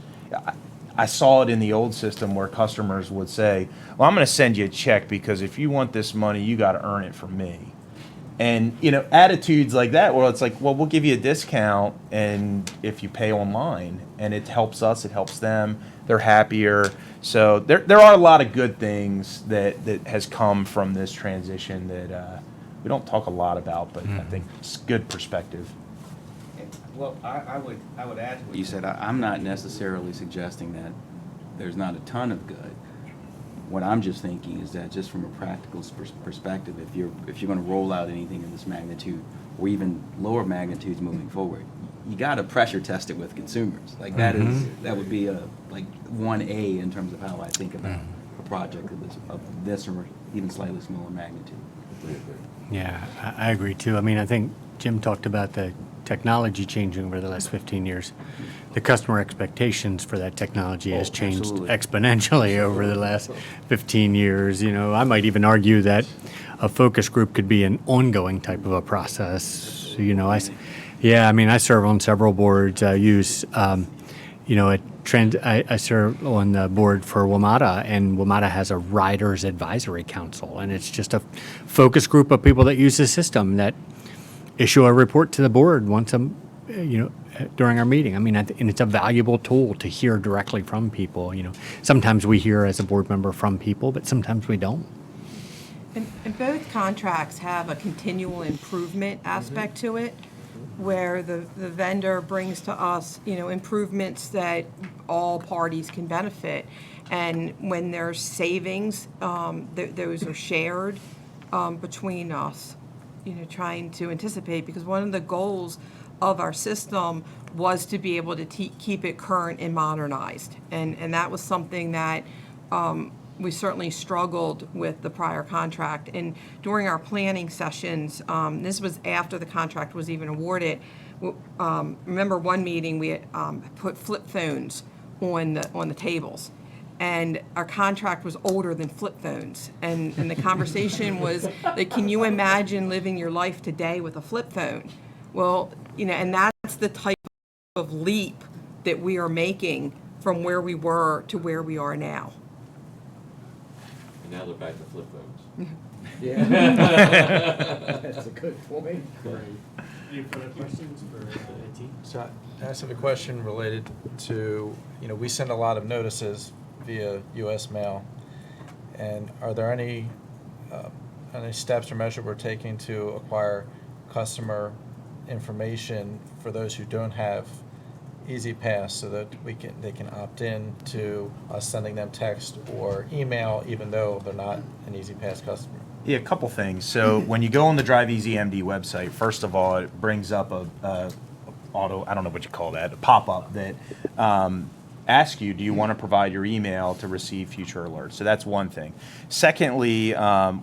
I saw it in the old system where customers would say, well, I'm going to send you a check because if you want this money, you got to earn it from me. And, attitudes like that where it's like, well, we'll give you a discount and if you pay online, and it helps us, it helps them, they're happier. So there are a lot of good things that has come from this transition that we don't talk a lot about, but I think it's good perspective. Well, I would add to what you said. I'm not necessarily suggesting that there's not a ton of good. What I'm just thinking is that just from a practical perspective, if you're going to roll out anything of this magnitude or even lower magnitudes moving forward, you got to pressure test it with consumers. Like that would be a 1A in terms of how I think about a project of this or even slightly smaller magnitude. Yeah, I agree too. I mean, I think Jim talked about the technology changing over the last 15 years. The customer expectations for that technology has changed absolutely. exponentially over the last 15 years. I might even argue that a focus group could be an ongoing type of a process. I serve on several boards. I use, I serve on the board for WMATA, and WMATA has a Riders Advisory Council, and it's just a focus group of people that use the system that issue a report to the board once during our meeting. I mean, and it's a valuable tool to hear directly from people. Sometimes we hear as a board member from people, but sometimes we don't. And both contracts have a continual improvement aspect to it, where the vendor brings to us, improvements that all parties can benefit. And when there's savings, those are shared between us, trying to anticipate, because one of the goals of our system was to be able to keep it current and modernized. And that was something that we certainly struggled with the prior contract. And during our planning sessions, this was after the contract was even awarded. Remember one meeting we had put flip phones on the tables, and our contract was older than flip phones. And the conversation was like, can you imagine living your life today with a flip phone? Well, and that's the type of leap that we are making from where we were to where we are now. And now they're back to flip phones. Yeah. That's a good point. Any further questions for the team? So I have a question related to, we send a lot of notices via U.S. mail, and are there any steps or measures we're taking to acquire customer information for those who don't have Easy Pass, so that they can opt in to us sending them text or email, even though they're not an Easy Pass customer? Yeah, a couple things. So when you go on the Drive Easy MD website, first of all, it brings up a I don't know what you call that, a pop-up that asks you, do you want to provide your email to receive future alerts? So that's one thing. Secondly,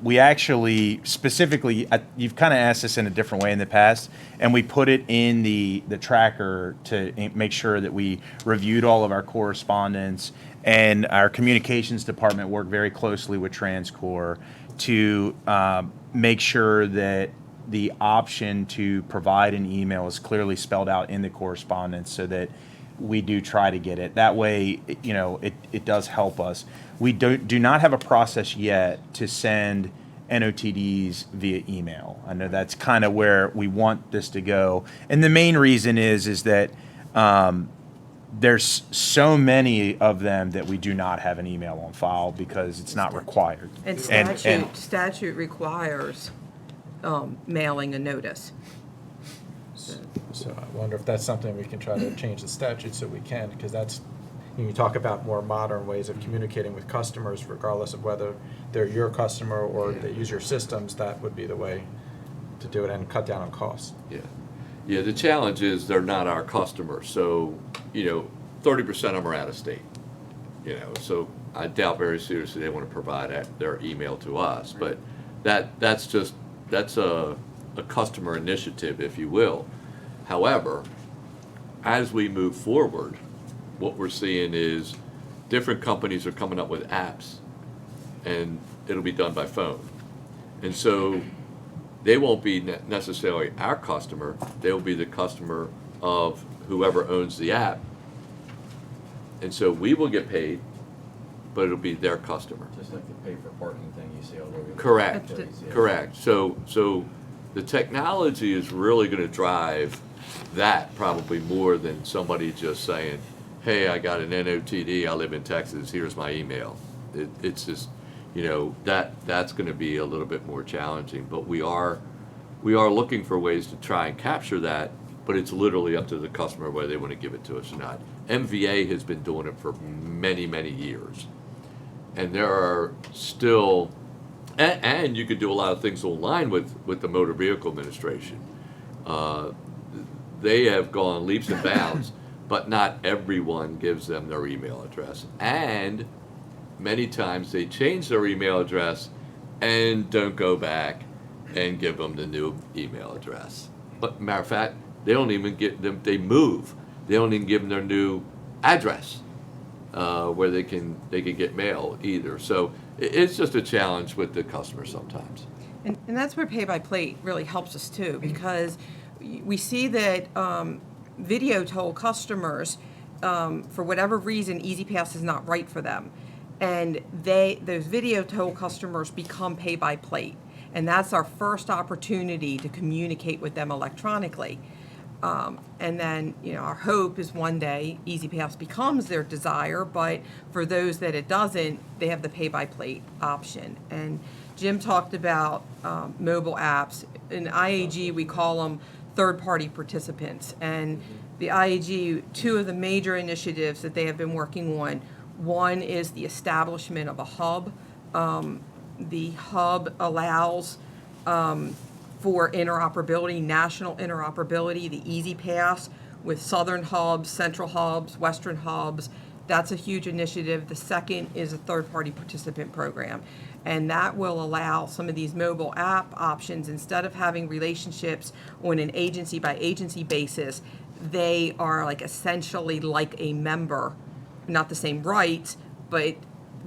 we actually specifically, you've kind of asked this in a different way in the past, and we put it in the tracker to make sure that we reviewed all of our correspondence, and our communications department worked very closely with TransCore to make sure that the option to provide an email is clearly spelled out in the correspondence, so that we do try to get it. That way, it does help us. We do not have a process yet to send NOTDs via email. I know that's kind of where we want this to go. And the main reason is that there's so many of them that we do not have an email on file because it's not required. And statute requires mailing a notice. So I wonder if that's something we can try to change the statute so we can, because that's, you talk about more modern ways of communicating with customers, regardless of whether they're your customer or they use your systems, that would be the way to do it and cut down on costs. Yeah. Yeah, the challenge is they're not our customers, so, 30% of them are out of state. So I doubt very seriously they want to provide their email to us, but that's a customer initiative, if you will. However, as we move forward, what we're seeing is different companies are coming up with apps, and it'll be done by phone. And so they won't be necessarily our customer, they'll be the customer of whoever owns the app. And so we will get paid, but it'll be their customer. Just like the pay for parking thing you see all over. Correct, the place, yeah. correct. So the technology is really gonna drive that probably more than somebody just saying, hey, I got an NOTD, I live in Texas, here's my email. It's just, that's gonna be a little bit more challenging, but we are looking for ways to try and capture that, but it's literally up to the customer whether they wanna give it to us or not. MVA has been doing it for many, many years. And there are still, and you could do a lot of things online with the Motor Vehicle Administration. They have gone leaps and bounds, but not everyone gives them their email address. And many times they change their email address and don't go back and give them the new email address. But matter of fact, they don't even get them, they move. They don't even give them their new address where they can get mail either. So it's just a challenge with the customer sometimes. And that's where pay-by-plate really helps us too, because we see that video toll customers, for whatever reason, EasyPass is not right for them. And those video toll customers become pay-by-plate. And that's our first opportunity to communicate with them electronically. And then, our hope is one day EasyPass becomes their desire, but for those that it doesn't, they have the pay-by-plate option. And Jim talked about mobile apps. In IAG, we call them third-party participants. And the IAG, two of the major initiatives that they have been working on, one is the establishment of a hub. The hub allows for interoperability, national interoperability, the EasyPass with southern hubs, central hubs, western hubs. That's a huge initiative. The second is a third-party participant program. And that will allow some of these mobile app options, instead of having relationships on an agency-by-agency basis, they are essentially like a member, not the same rights, but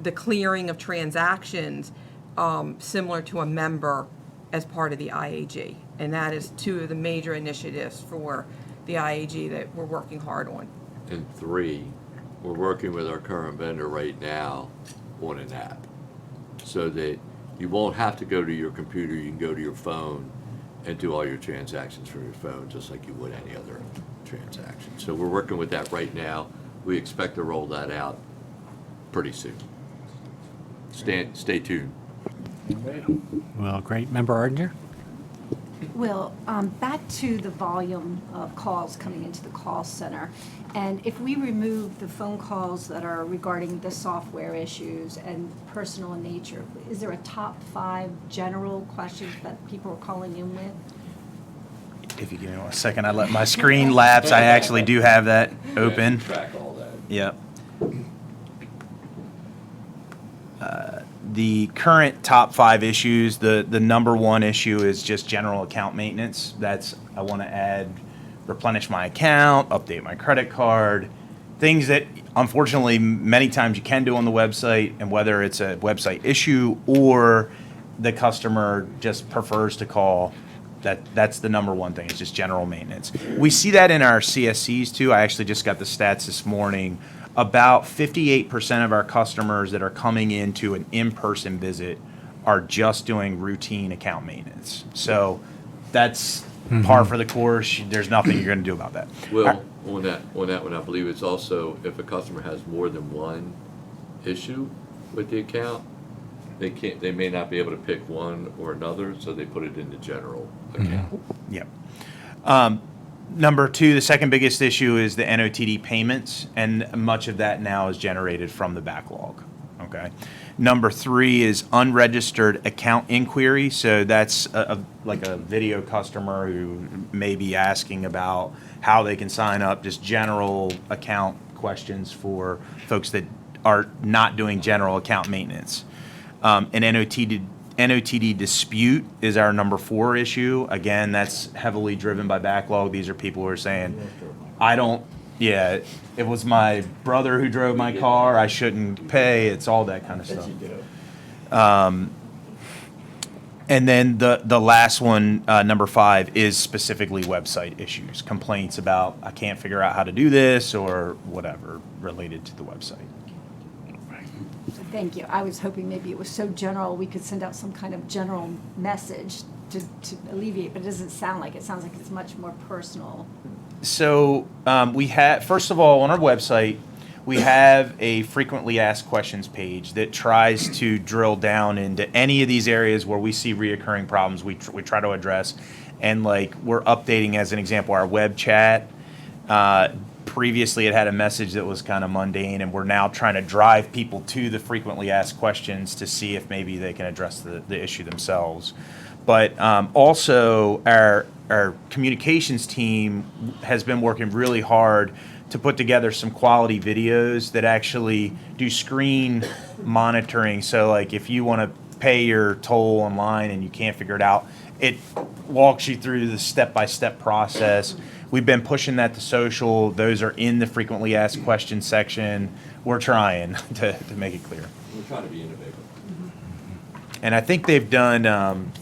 the clearing of transactions similar to a member as part of the IAG. And that is two of the major initiatives for the IAG that we're working hard on. And 3, we're working with our current vendor right now on an app, so that you won't have to go to your computer, you can go to your phone and do all your transactions from your phone, just like you would any other transaction. So we're working with that right now. We expect to roll that out pretty soon. Stay tuned. Well, great. Member Ardinger? Will, back to the volume of calls coming into the call center. And if we remove the phone calls that are regarding the software issues and personal in nature, is there a top 5 general questions that people are calling in with? If you give me 1 second, I let my screen lapse. I actually do have that open. Track all that. Yep. The current top 5 issues, the number 1 issue is just general account maintenance. That's, I want to add, replenish my account, update my credit card, things that unfortunately many times you can do on the website, and whether it's a website issue or the customer just prefers to call, that's the number 1 thing. It's just general maintenance. We see that in our CSCs too. I actually just got the stats this morning. About 58% of our customers that are coming into an in-person visit are just doing routine account maintenance. So that's par for the course. There's nothing you're going to do about that. Will, On that one, I believe it's also, if a customer has more than one issue with the account, they may not be able to pick one or another, so they put it in the general account. Yep. Number two, the second biggest issue is the NOTD payments, and much of that now is generated from the backlog. Okay. Number three is unregistered account inquiry. So that's like a video customer who may be asking about how they can sign up, just general account questions for folks that are not doing general account maintenance. An NOTD dispute is our number 4 issue. Again, that's heavily driven by backlog. These are people who are saying, it was my brother who drove my car, I shouldn't pay, it's all that kind of stuff. And then the last one, number 5, is specifically website issues, complaints about, I can't figure out how to do this, or whatever related to the website. Thank you. I was hoping maybe it was so general, we could send out some kind of general message to alleviate, but it doesn't sound like it. It sounds like it's much more personal. So we have, first of all, on our website, we have a frequently asked questions page that tries to drill down into any of these areas where we see reoccurring problems we try to address. And like, we're updating, as an example, our web chat. Previously, it had a message that was kind of mundane, and we're now trying to drive people to the frequently asked questions to see if maybe they can address the issue themselves. But also, our communications team has been working really hard to put together some quality videos that actually do screen monitoring. So like, if you want to pay your toll online and you can't figure it out, it walks you through the step-by-step process. We've been pushing that to social. Those are in the frequently asked questions section. We're trying to make it clear. We're trying to be innovative. And I think they've done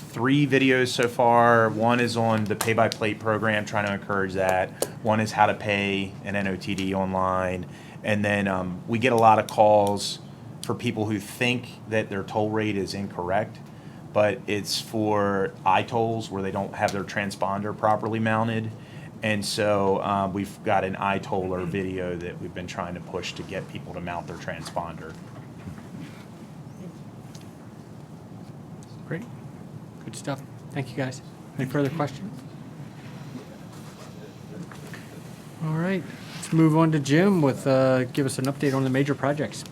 3 videos so far. One is on the pay-by-plate program, trying to encourage that. One is how to pay an NOTD online. And then we get a lot of calls for people who think that their toll rate is incorrect, but it's for iTolls where they don't have their transponder properly mounted. And so we've got an iToller video that we've been trying to push to get people to mount their transponder. Great. Good stuff. Thank you, guys. Any further questions? All right. Let's move on to Jim with give us an update on the major projects.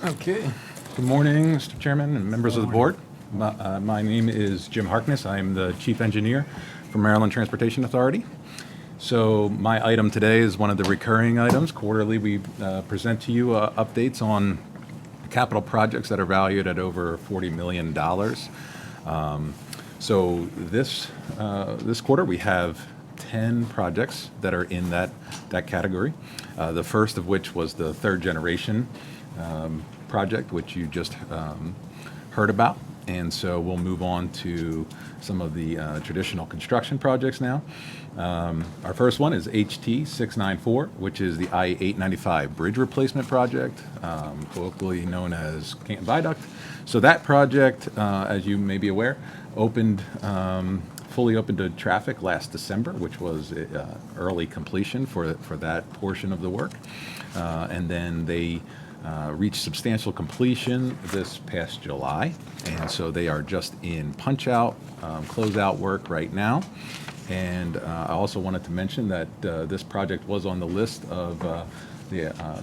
Okay. Good morning, Mr. Chairman and members of the board. My name is Jim Harkness. I am the Chief Engineer for Maryland Transportation Authority. So my item today is one of the recurring items. Quarterly, we present to you updates on capital projects that are valued at over $40 million. So this quarter, we have 10 projects that are in that category. The first of which was the third generation project, which you just heard about. And so we'll move on to some of the traditional construction projects now. Our first one is HT 694, which is the I-895 bridge replacement project, colloquially known as Canton Viaduct. So that project, as you may be aware, fully opened to traffic last December, which was early completion for that portion of the work. And then they reached substantial completion this past July, and so they are just in punch-out, closeout work right now. And I also wanted to mention that this project was on the list of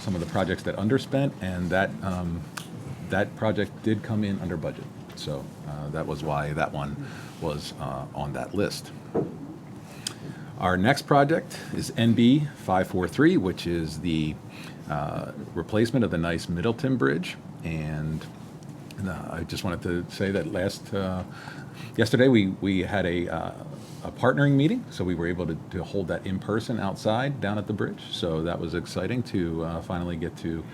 some of the projects that underspent, and that project did come in under budget. So that was why that one was on that list. Our next project is NB 543, which is the replacement of the nice Middleton Bridge. And I just wanted to say that yesterday we had a partnering meeting, so we were able to hold that in person outside down at the bridge. So that was exciting to finally get to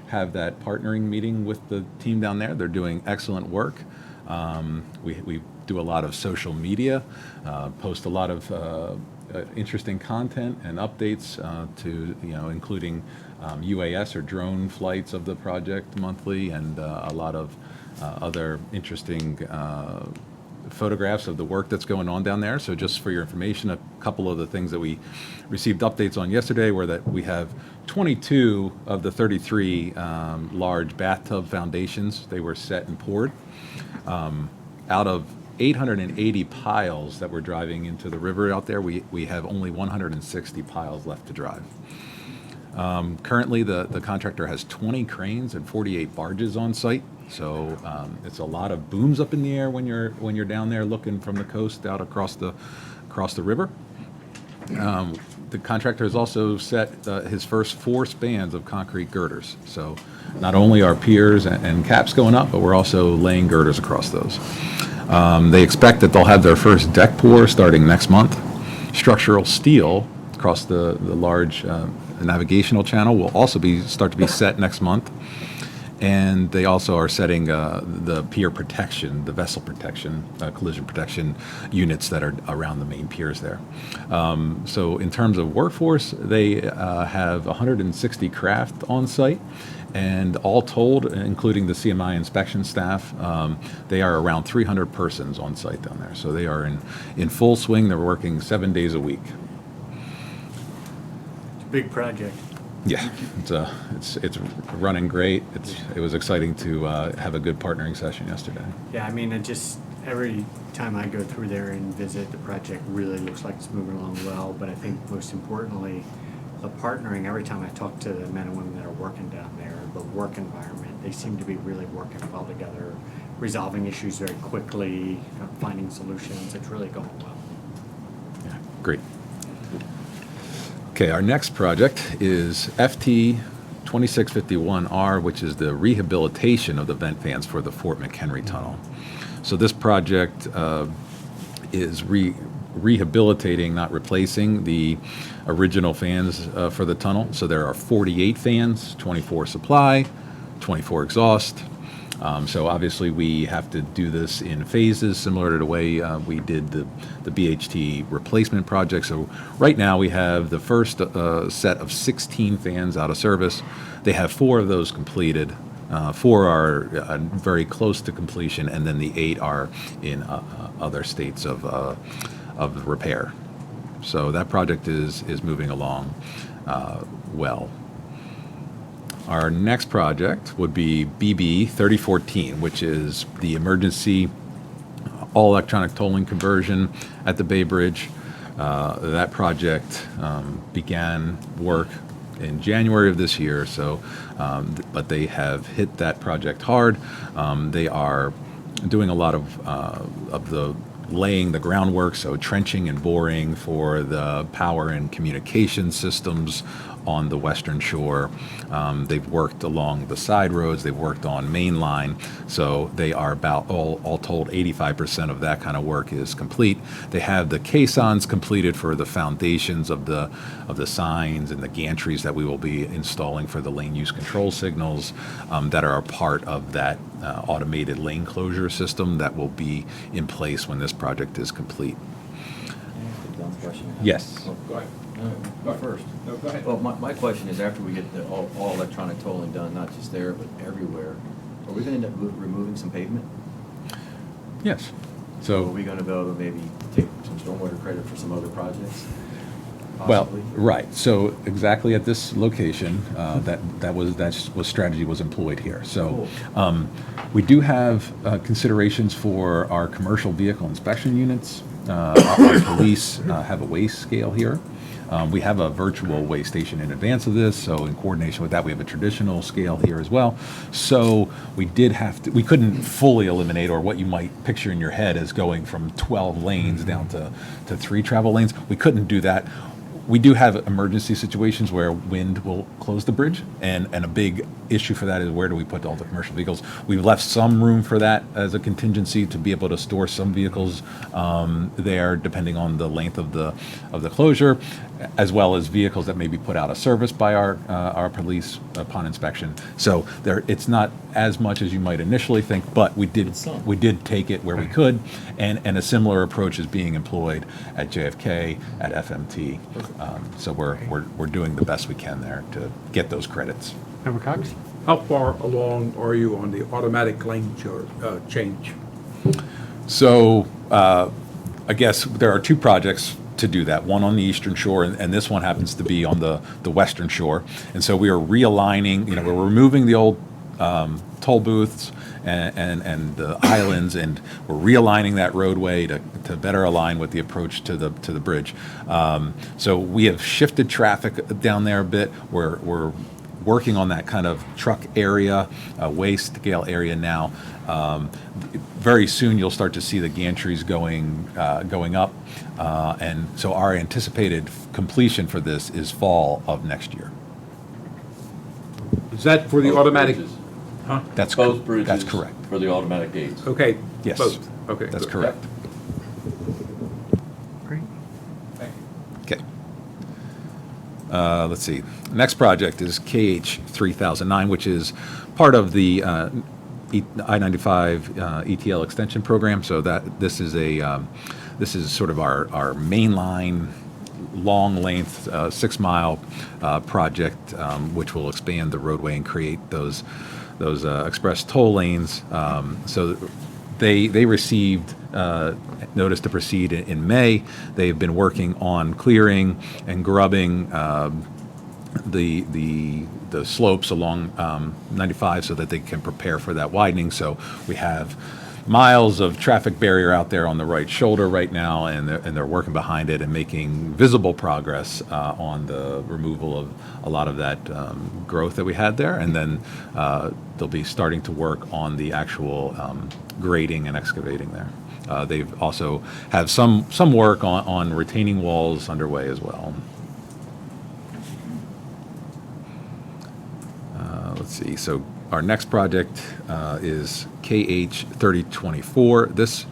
have that partnering meeting with the team down there. They're doing excellent work. We do a lot of social media, post a lot of interesting content and updates to, including UAS or drone flights of the project monthly, and a lot of other interesting photographs of the work that's going on down there. So just for your information, a couple of the things that we received updates on yesterday were that we have 22 of the 33 large bathtub foundations. They were set and poured. Out of 880 piles that were driving into the river out there, we have only 160 piles left to drive. Currently, the contractor has 20 cranes and 48 barges on site. So it's a lot of booms up in the air when you're down there looking from the coast out across the river. The contractor has also set his first 4 spans of concrete girders. So not only are piers and caps going up, but we're also laying girders across those. They expect that they'll have their first deck pour starting next month. Structural steel across the large navigational channel will also start to be set next month. And they also are setting the pier protection, the vessel protection, collision protection units that are around the main piers there. So in terms of workforce, they have 160 craft on site. And all told, including the CMI inspection staff, they are around 300 persons on site down there. So they are in full swing. They're working 7 days a week. It's a big project. Yeah, it's running great. It was exciting to have a good partnering session yesterday. Yeah, I mean, every time I go through there and visit, the project really looks like it's moving along well. But I think most importantly, the partnering, every time I talk to the men and women that are working down there, the work environment, they seem to be really working well together, resolving issues very quickly, finding solutions. It's really going well. Yeah, great. Okay, our next project is FT 2651R, which is the rehabilitation of the vent fans for the Fort McHenry Tunnel. So this project is rehabilitating, not replacing, the original fans for the tunnel. So there are 48 fans, 24 supply, 24 exhaust. So obviously we have to do this in phases, similar to the way we did the BHT replacement project. So right now we have the first set of 16 fans out of service. They have 4 of those completed. 4 are very close to completion, and then the 8 are in other states of repair. So that project is moving along well. Our next project would be BB 3014, which is the emergency all-electronic tolling conversion at the Bay Bridge. That project began work in January of this year, so but they have hit that project hard. They are doing a lot of the laying the groundwork, so trenching and boring for the power and communication systems on the western shore. They've worked along the side roads, they've worked on main line, so they are about, all told, 85% of that kind of work is complete. They have the caissons completed for the foundations of the signs and the gantries that we will be installing for the lane use control signals that are a part of that automated lane closure system that will be in place when this project is complete. Yes. Oh, go ahead. Go first. No, go ahead. Well, my question is, after we get the all electronic tolling done, not just there, but everywhere, are we going to end up removing some pavement? Yes. Are So, we going to be able to maybe take some stormwater credit for some other projects? well, Possibly? right. So exactly at this location, that was strategy was employed here. So we do have considerations for our commercial vehicle inspection units. Our police have a waste scale here. We have a virtual weigh station in advance of this, so in coordination with that, we have a traditional scale here as well. So we couldn't fully eliminate, or what you might picture in your head as going from 12 lanes down to 3 travel lanes. We couldn't do that. We do have emergency situations where wind will close the bridge, and a big issue for that is where do we put all the commercial vehicles? We've left some room for that as a contingency to be able to store some vehicles there, depending on the length of the closure, as well as vehicles that may be put out of service by our police upon inspection. So it's not as much as you might initially think, but we did take it where we could, and a similar approach is being employed at JFK, at FMT. So we're doing the best we can there to get those credits. Member Cox? How far along are you on the automatic lane change? So I guess there are two projects to do that, one on the eastern shore, and this one happens to be on the western shore. And so we are realigning, we're removing the old toll booths and the islands, and we're realigning that roadway to better align with the approach to the bridge. So we have shifted traffic down there a bit. We're working on that kind of truck area, waste scale area now. Very soon you'll start to see the gantries going up, and so our anticipated completion for this is fall of next year. Is that for the Both automatic? bridges. Huh? Both bridges. That's correct. For the automatic gates. Okay. Yes. Both. Okay. That's good. correct. Great. Okay. Let's see. Next project is KH 3009, which is part of the I-95 ETL extension program. So this is sort of our mainline, long length, 6 mile project, which will expand the roadway and create those express toll lanes. So they received notice to proceed in May. They've been working on clearing and grubbing the slopes along 95 so that they can prepare for that widening. So we have miles of traffic barrier out there on the right shoulder right now, and they're working behind it and making visible progress on the removal of a lot of that growth that we had there. And then they'll be starting to work on the actual grading and excavating there. They've also have some work on retaining walls underway as well. Let's see, so our next project is KH 3024. This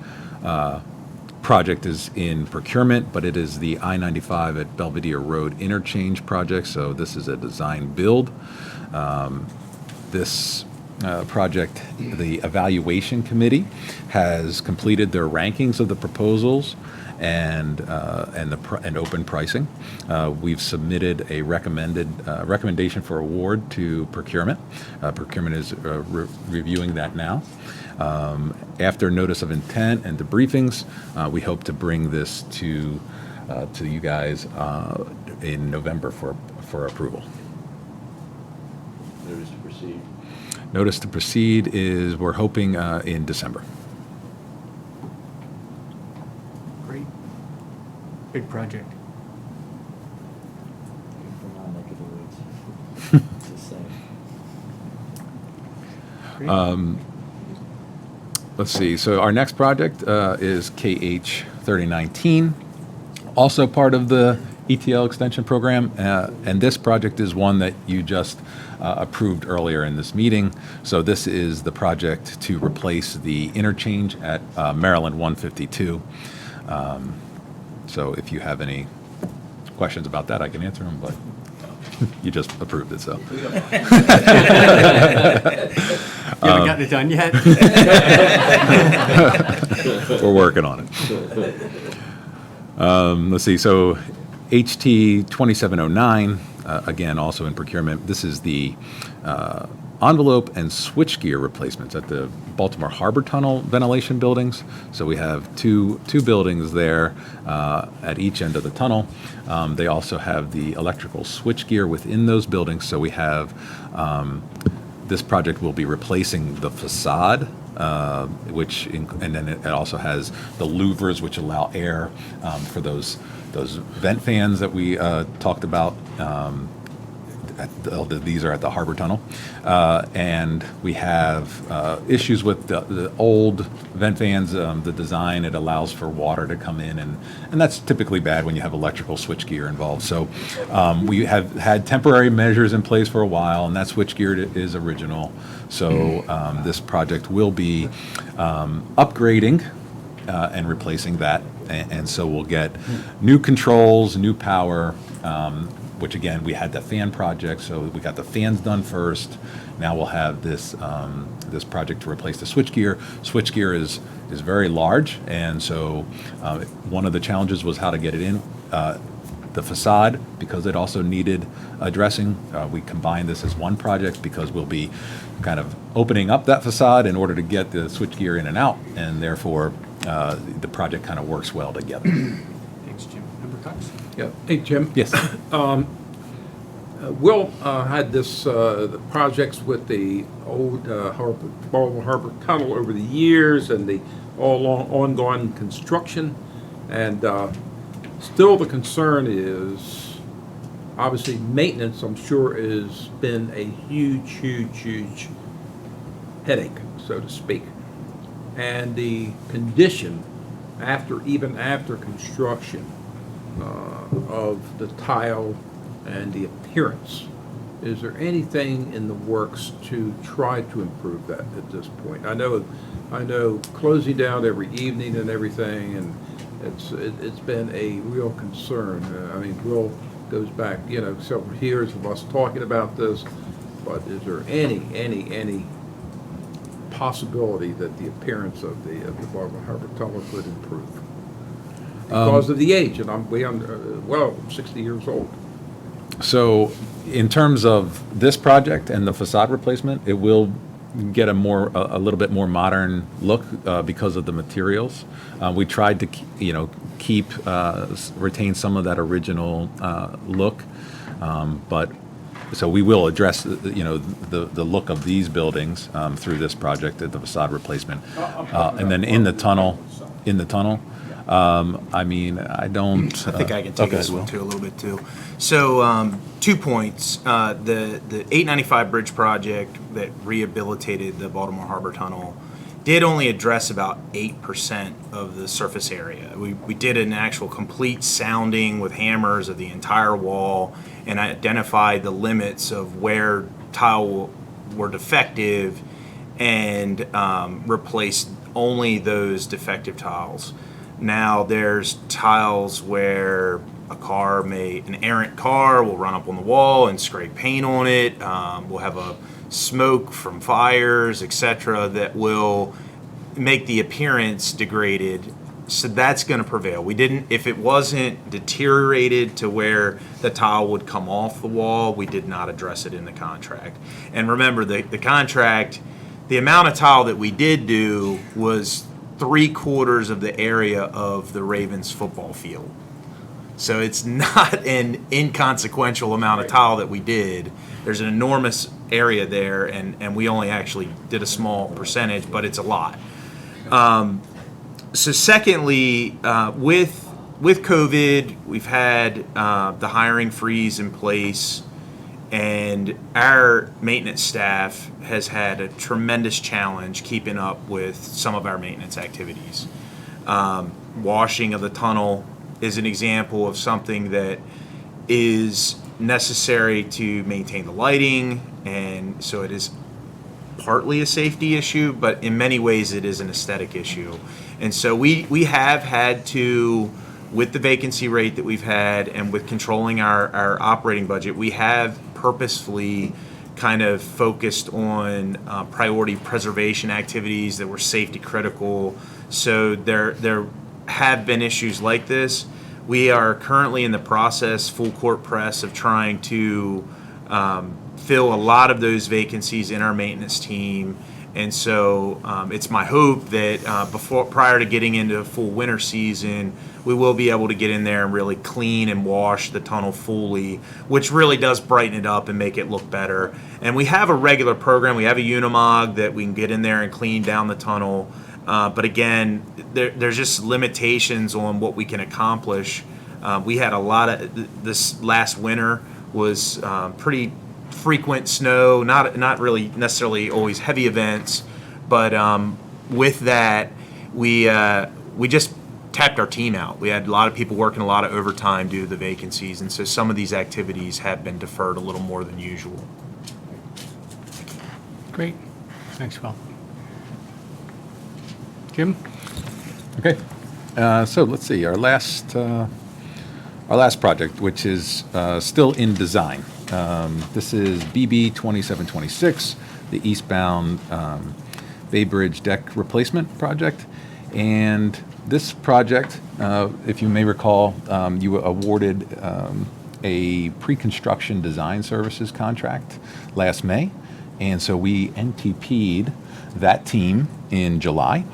project is in procurement, but it is the I-95 at Belvedere Road interchange project, so this is a design build. This project, the evaluation committee has completed their rankings of the proposals and open pricing. We've submitted a recommendation for award to procurement. Procurement is reviewing that now. After notice of intent and debriefings, we hope to bring this to you guys in November for approval. Notice to proceed. Notice to proceed is, we're hoping, in December. Great. Big project. From my neck of the woods. It's the same. Great. Let's see, so our next project is KH 3019, also part of the ETL extension program, and this project is one that you just approved earlier in this meeting. So this is the project to replace the interchange at Maryland 152. So if you have any questions about that, I can answer them, but you just approved it, so. You haven't gotten it done yet? We're working on it. Let's see, so HT 2709, again, also in procurement. This is the envelope and switchgear replacements at the Baltimore Harbor Tunnel ventilation buildings. So we have two buildings there at each end of the tunnel. They also have the electrical switchgear within those buildings. So we have, this project will be replacing the facade, and then it also has the louvers, which allow air for those vent fans that we talked about. These are at the Harbor Tunnel. And we have issues with the old vent fans, the design. It allows for water to come in, and that's typically bad when you have electrical switchgear involved. So we have had temporary measures in place for a while, and that switchgear is original. So this project will be upgrading and replacing that. And so we'll get new controls, new power, which again, we had the fan project, so we got the fans done first. Now we'll have this this project to replace the switchgear. Switchgear is very large, and so one of the challenges was how to get it in. the facade, because it also needed addressing. We combined this as one project because we'll be kind of opening up that facade in order to get the switchgear in and out, and therefore the project kind of works well together. Thanks, Jim. Member Cox? Yeah. Hey, Jim. Yes. Will had this the projects with the old Baltimore Harbor Tunnel over the years and the ongoing construction, and still the concern is obviously maintenance. I'm sure has been a huge headache, so to speak, and the condition even after construction of the tile and the appearance. Is there anything in the works to try to improve that at this point? I know closing down every evening and everything, and it's been a real concern. I mean, Will goes back, several years of us talking about this, but is there any possibility that the appearance of the Baltimore Harbor Tunnel could improve? Because of the age, and I'm 60 years old. So in terms of this project and the facade replacement, it will get a little bit more modern look because of the materials. We tried to retain some of that original look, but so we will address the look of these buildings through this project, the facade replacement, and then in the tunnel. I mean, I don't. I think I can take this one too a little bit too. So 2 points. The 895 bridge project that rehabilitated the Baltimore Harbor Tunnel did only address about 8% of the surface area. We did an actual complete sounding with hammers of the entire wall and identified the limits of where tile were defective and replaced only those defective tiles. Now there's tiles where an errant car will run up on the wall and scrape paint on it. We'll have a smoke from fires, etc., that will make the appearance degraded. So that's going to prevail. If it wasn't deteriorated to where the tile would come off the wall, we did not address it in the contract. And remember, the contract, the amount of tile that we did do was 3/4 of the area of the Ravens football field. So it's not an inconsequential amount of tile that we did. There's an enormous area there, and we only actually did a small percentage, but it's a lot. So secondly, with COVID, we've had the hiring freeze in place, and our maintenance staff has had a tremendous challenge keeping up with some of our maintenance activities. Washing of the tunnel is an example of something that is necessary to maintain the lighting, and so it is partly a safety issue, but in many ways it is an aesthetic issue. And so we have had to, with the vacancy rate that we've had and with controlling our operating budget, we have purposefully kind of focused on priority preservation activities that were safety critical. So there have been issues like this. We are currently in the process, full court press, of trying to fill a lot of those vacancies in our maintenance team. And so it's my hope that prior to getting into a full winter season, we will be able to get in there and really clean and wash the tunnel fully, which really does brighten it up and make it look better. And we have a regular program. We have a Unimog that we can get in there and clean down the tunnel. But again, there's just limitations on what we can accomplish. We had a lot of, this last winter was pretty frequent snow, not really necessarily always heavy events, but with that, we just tapped our team out. We had a lot of people working a lot of overtime due to the vacancies, and so some of these activities have been deferred a little more than usual. Great. Thanks, Will. Jim? Okay. So let's see, our last project, which is still in design. This is BB 2726, the eastbound Bay Bridge deck replacement project. And this project, if you may recall, you were awarded a pre-construction design services contract last May. And so we NTP'd that team in July.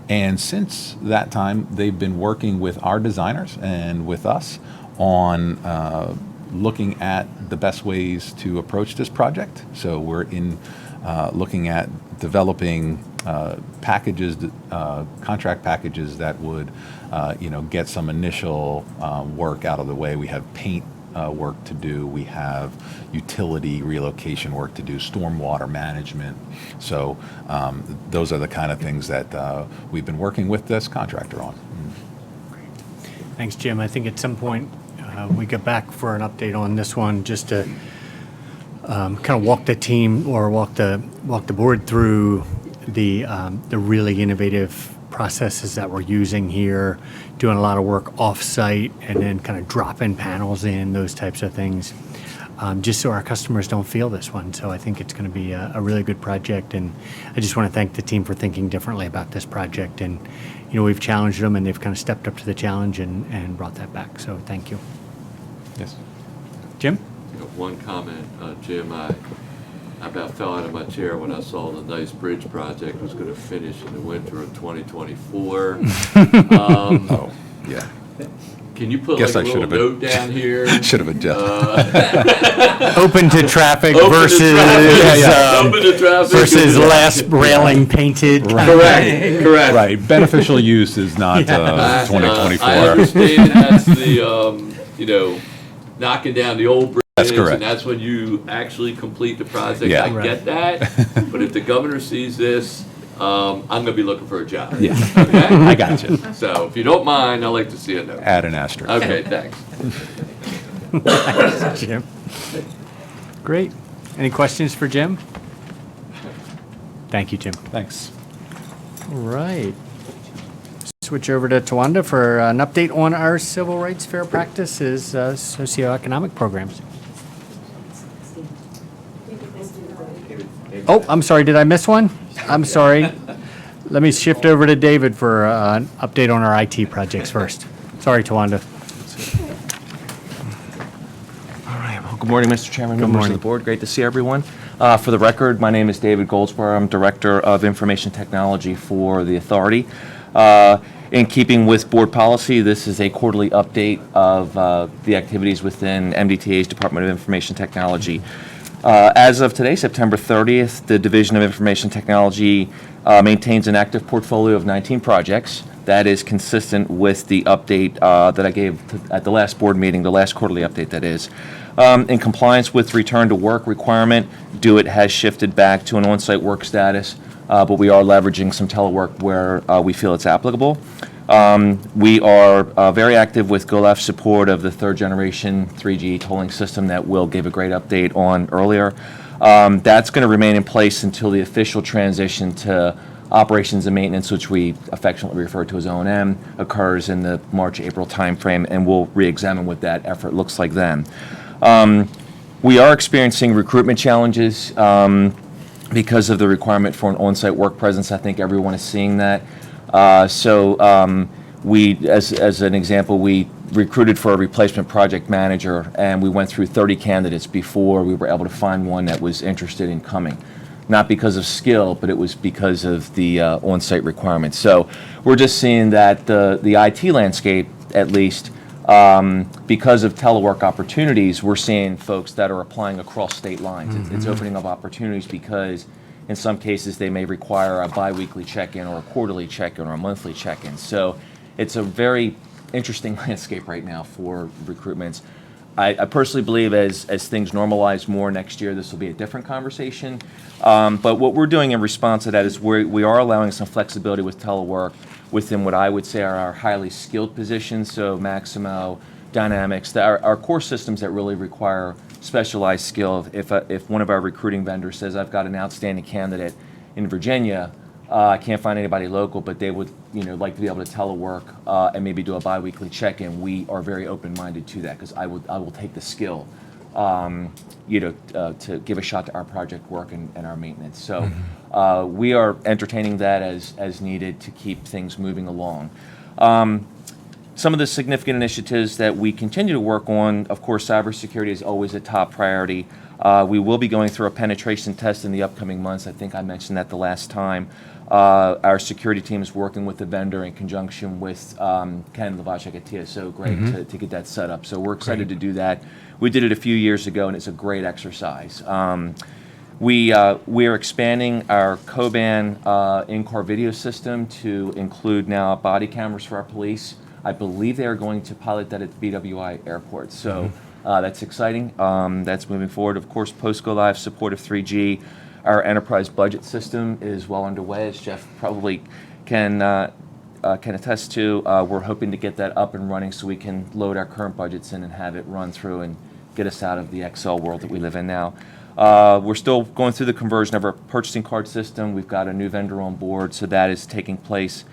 And since that time, they've been working with our designers and with us on looking at the best ways to approach this project. So we're in looking at developing packages, contract packages that would, get some initial work out of the way. We have paint work to do. We have utility relocation work to do, stormwater management. So those are the kind of things that we've been working with this contractor on. Thanks, Jim. I think at some point we get back for an update on this one, just to kind of walk the team or walk the board through the really innovative processes that we're using here, doing a lot of work off-site, and then kind of dropping panels in, those types of things, just so our customers don't feel this one. So I think it's going to be a really good project, and I just want to thank the team for thinking differently about this project. And we've challenged them, and they've kind of stepped up to the challenge and brought that back. So thank you. Yes. Jim? One comment, Jim, I about fell out of my chair when I saw the nice bridge project was going to finish in the winter of 2024. Oh, yeah. Can you put Guess like I a should little have note down here? Should have adjusted. Open to traffic Open to versus traffic. Open to traffic. versus last railing painted. Correct. Right. Beneficial use is not 2024. I understand that's the knocking down the old bridge. That's correct. And that's when you actually complete the project. Yeah. I get that. But if the governor sees this, I'm going to be looking for a job. Yeah. Okay? I got you. So if you don't mind, I'd like to see a note. Add an asterisk. Okay, thanks. Thanks, Jim. Great. Any questions for Jim? Thank you, Jim. Thanks. All right. Switch over to Tawanda for an update on our civil rights fair practices socioeconomic programs. Oh, I'm sorry. Did I miss one? I'm sorry. Let me shift over to David for an update on our IT projects first. Sorry, Tawanda. All right. Well, good morning, Mr. Chairman, members morning. of the board. Great to see everyone. For the record, my name is David Goldsborough. I'm Director of Information Technology for the Authority. In keeping with board policy, this is a quarterly update of the activities within MDTA's Department of Information Technology. As of today, September 30th, the Division of Information Technology maintains an active portfolio of 19 projects. That is consistent with the update that I gave at the last board meeting, the last quarterly update that is. In compliance with return to work requirement, DO-IT has shifted back to an on-site work status, but we are leveraging some telework where we feel it's applicable. We are very active with GoLF support of the third generation 3G tolling system that Will gave a great update on earlier. That's going to remain in place until the official transition to operations and maintenance, which we affectionately refer to as O&M, occurs in the March-April timeframe, and we'll re-examine what that effort looks like then. We are experiencing recruitment challenges because of the requirement for an on-site work presence. I think everyone is seeing that. We, as an example, we recruited for a replacement project manager, and we went through 30 candidates before we were able to find one that was interested in coming. Not because of skill, but it was because of the on-site requirements. So we're just seeing that the IT landscape, at least, because of telework opportunities, we're seeing folks that are applying across state lines. It's opening up opportunities because in some cases they may require a biweekly check-in or a quarterly check-in or a monthly check-in. So it's a very interesting landscape right now for recruitments. I personally believe as things normalize more next year, this will be a different conversation. But what we're doing in response to that is we are allowing some flexibility with telework within what I would say are our highly skilled positions, so Maximo, Dynamics, our core systems that really require specialized skill. If one of our recruiting vendors says, I've got an outstanding candidate in Virginia, I can't find anybody local, but they would like to be able to telework and maybe do a biweekly check-in, we are very open-minded to that because I will take the skill to give a shot to our project work and our maintenance. So we are entertaining that as needed to keep things moving along. Some of the significant initiatives that we continue to work on, of course, cybersecurity is always a top priority. We will be going through a penetration test in the upcoming months. I think I mentioned that the last time. Our security team is working with the vendor in conjunction with Ken Lavacek at TSO Greg to get that set up. So we're excited to do that. We did it a few years ago, and it's a great exercise. We are expanding our Coban in-car video system to include now body cameras for our police. I believe they are going to pilot that at the BWI airport. So that's exciting. That's moving forward. Of course, post-go live support of 3G. Our enterprise budget system is well underway, as Jeff probably can attest to. We're hoping to get that up and running so we can load our current budgets in and have it run through and get us out of the Excel world that we live in now. We're still going through the conversion of our purchasing card system. We've got a new vendor on board, so that is taking place.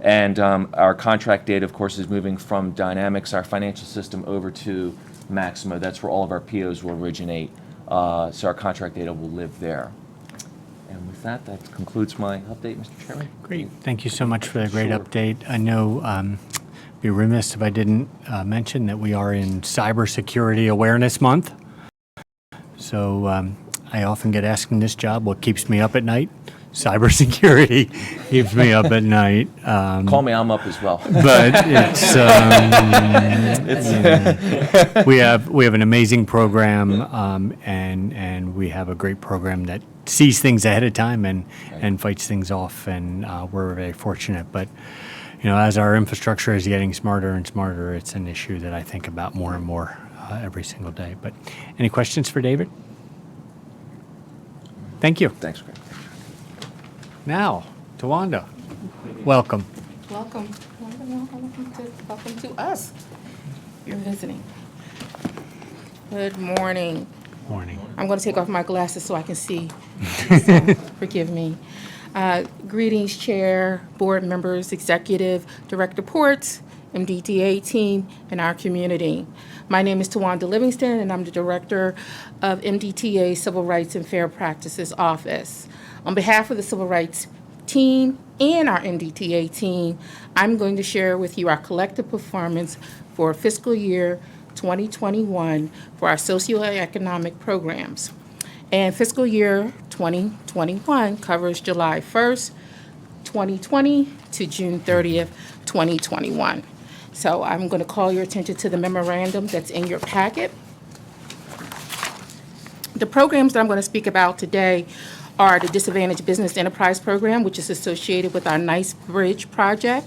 And our contract data, of course, is moving from Dynamics, our financial system, over to Maximo. That's where all of our POs will originate. So our contract data will live there. And with that, that concludes my update, Mr. Chairman. Great. Thank you so much for the great update. I know, be remiss if I didn't mention that we are in Cybersecurity Awareness Month. So I often get asked in this job what keeps me up at night. Cybersecurity keeps me up at night. Call me, I'm up as well. But it's we have an amazing program, and we have a great program that sees things ahead of time and fights things off, and we're very fortunate. But as our infrastructure is getting smarter and smarter, it's an issue that I think about more and more every single day. But any questions for David? Thank you. Thanks, Greg. Now, Tawanda, welcome. Welcome to us. You're visiting. Good morning. Morning. I'm going to take off my glasses so I can see. So forgive me. Greetings, Chair, board members, executive, direct reports, MDTA team, and our community. My name is Tawanda Livingston, and I'm the director of MDTA Civil Rights and Fair Practices Office. On behalf of the Civil Rights team and our MDTA team, I'm going to share with you our collective performance for fiscal year 2021 for our socioeconomic programs. And fiscal year 2021 covers July 1st, 2020 to June 30th, 2021. So I'm going to call your attention to the memorandum that's in your packet. The programs that I'm going to speak about today are the Disadvantaged Business Enterprise Program, which is associated with our Nice Bridge project.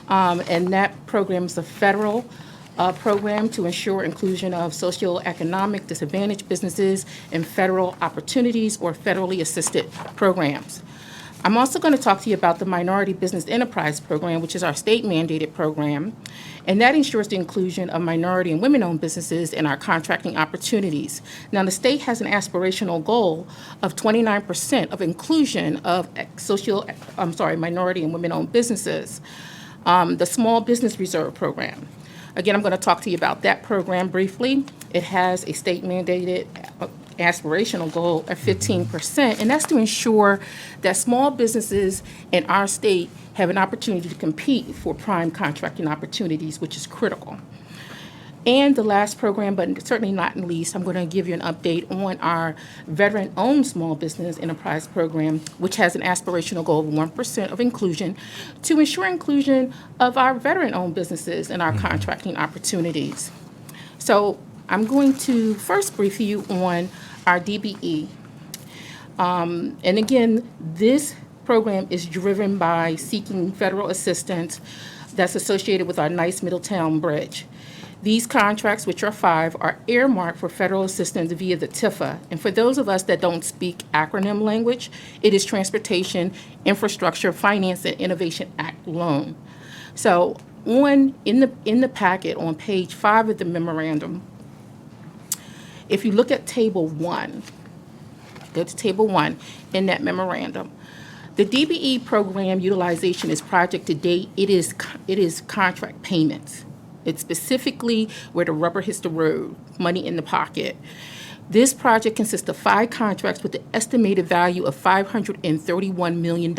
And that program is a federal program to ensure inclusion of socioeconomic disadvantaged businesses in federal opportunities or federally assisted programs. I'm also going to talk to you about the Minority Business Enterprise Program, which is our state-mandated program, and that ensures the inclusion of minority and women-owned businesses in our contracting opportunities. Now, the state has an aspirational goal of 29% of inclusion of minority and women-owned businesses. The Small Business Reserve Program. Again, I'm going to talk to you about that program briefly. It has a state-mandated aspirational goal of 15%, and that's to ensure that small businesses in our state have an opportunity to compete for prime contracting opportunities, which is critical. And the last program, but certainly not least, I'm going to give you an update on our veteran-owned small business enterprise program, which has an aspirational goal of 1% of inclusion to ensure inclusion of our veteran-owned businesses in our contracting opportunities. So I'm going to first brief you on our DBE. And again, this program is driven by seeking federal assistance that's associated with our Nice Middletown Bridge. These contracts, which are 5, are earmarked for federal assistance via the TIFA. And for those of us that don't speak acronym language, it is Transportation Infrastructure Finance and Innovation Act loan. So in the packet on page 5 of the memorandum, if you look at table 1, go to table 1 in that memorandum. The DBE program utilization is project to date. It is contract payments. It's specifically where the rubber hits the road, money in the pocket. This project consists of 5 contracts with an estimated value of $531 million.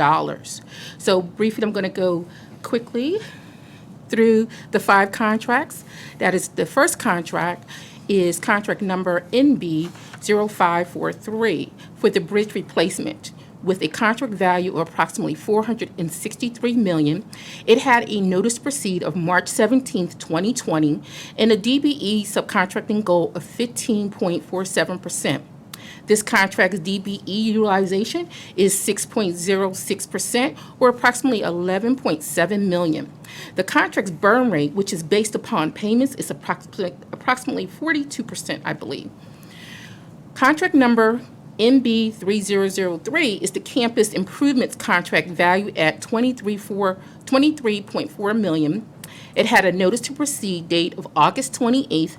So briefly, I'm going to go quickly through the 5 contracts. That is, the first contract is contract number NB 0543 for the bridge replacement with a contract value of approximately $463 million. It had a notice to proceed of March 17th, 2020, and a DBE subcontracting goal of 15.47%. This contract's DBE utilization is 6.06%, or approximately $11.7 million. The contract's burn rate, which is based upon payments, is approximately 42%, I believe. Contract number NB 3003 is the campus improvements contract valued at $23.4 million. It had a notice to proceed date of August 28th,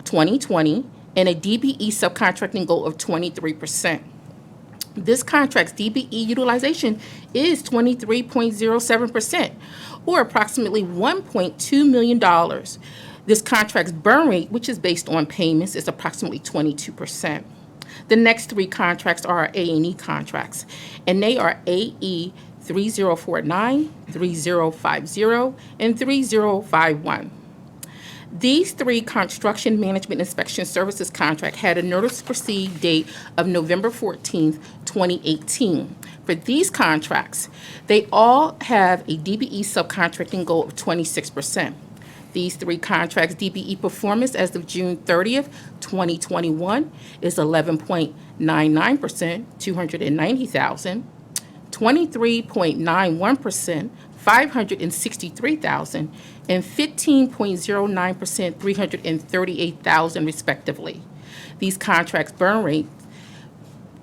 2020, and a DBE subcontracting goal of 23%. This contract's DBE utilization is 23.07%, or approximately $1.2 million. This contract's burn rate, which is based on payments, is approximately 22%. The next 3 contracts are our A&E contracts, and they are AE 3049, 3050, and 3051. These 3 construction management inspection services contract had a notice to proceed date of November 14th, 2018. For these contracts, they all have a DBE subcontracting goal of 26%. These 3 contracts' DBE performance as of June 30th, 2021 is 11.99%, $290,000, 23.91%, $563,000, and 15.09%, $338,000 respectively. These contracts' burn rate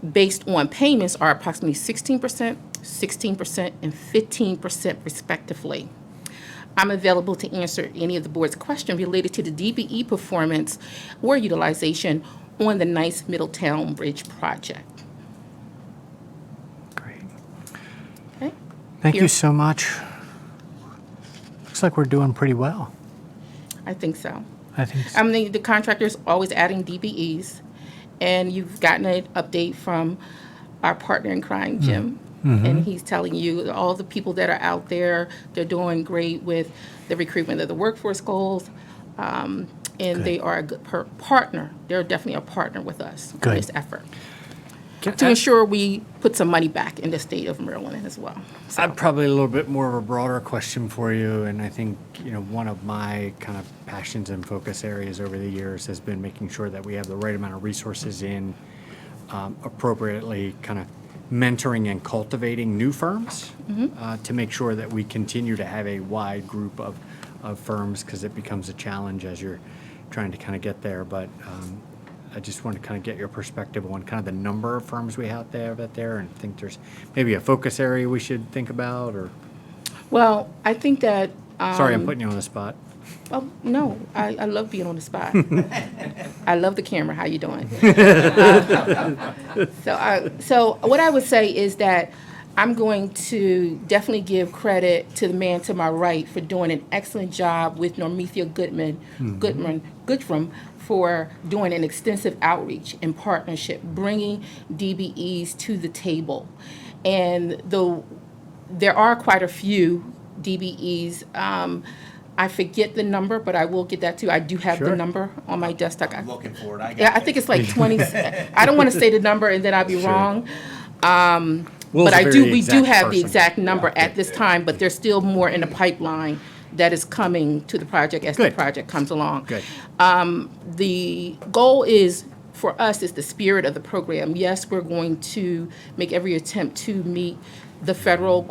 based on payments are approximately 16%, 16%, and 15% respectively. I'm available to answer any of the board's questions related to the DBE performance or utilization on the Nice Middletown Bridge project. Great. Okay. Thank Here. you so much. Looks like we're doing pretty well. I think so. I think so. I mean, the contractor's always adding DBEs, and you've gotten an update from our partner in crime, Jim. And he's telling you all the people that are out there, they're doing great with the recruitment of the workforce goals, and they are a good partner. They're definitely a partner with us in this effort to ensure we put some money back in the state of Maryland as well. So. I've probably a little bit more of a broader question for you, and I think one of my kind of passions and focus areas over the years has been making sure that we have the right amount of resources in appropriately kind of mentoring and cultivating new firms to make sure that we continue to have a wide group of firms, because it becomes a challenge as you're trying to kind of get there. But I just want to kind of get your perspective on kind of the number of firms we have there, and think there's maybe a focus area we should think about, or. Well, I think that. Sorry, I'm putting you on the spot. Oh, no, I love being on the spot. I love the camera. How you doing? So what I would say is that I'm going to definitely give credit to the man to my right for doing an excellent job with Normethia Goodrum for doing an extensive outreach and partnership, bringing DBEs to the table. And though there are quite a few DBEs, I forget the number, but I will get that too. I do have the number on my desktop. I'm looking for it. I think it's like 20. I don't want to say the number and then I'll be wrong. But we do have the exact number at this time, but there's still more in the pipeline that is coming to the project as the project comes along. Good. The goal is, for us, is the spirit of the program. Yes, we're going to make every attempt to meet the federal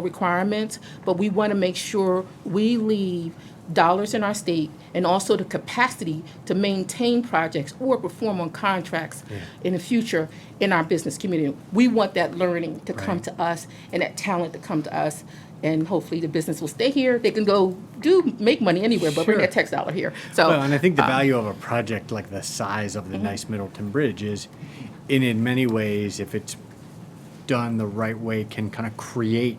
requirements, but we want to make sure we leave dollars in our state and also the capacity to maintain projects or perform on contracts in the future in our business community. We want that learning to come to us and that talent to come to us, and hopefully the business will stay here. They can go make money anywhere, but bring that tax dollar here. So, well, and I think the value of a project like the size of the Nice Middleton Bridge is, in many ways, if it's done the right way, can kind of create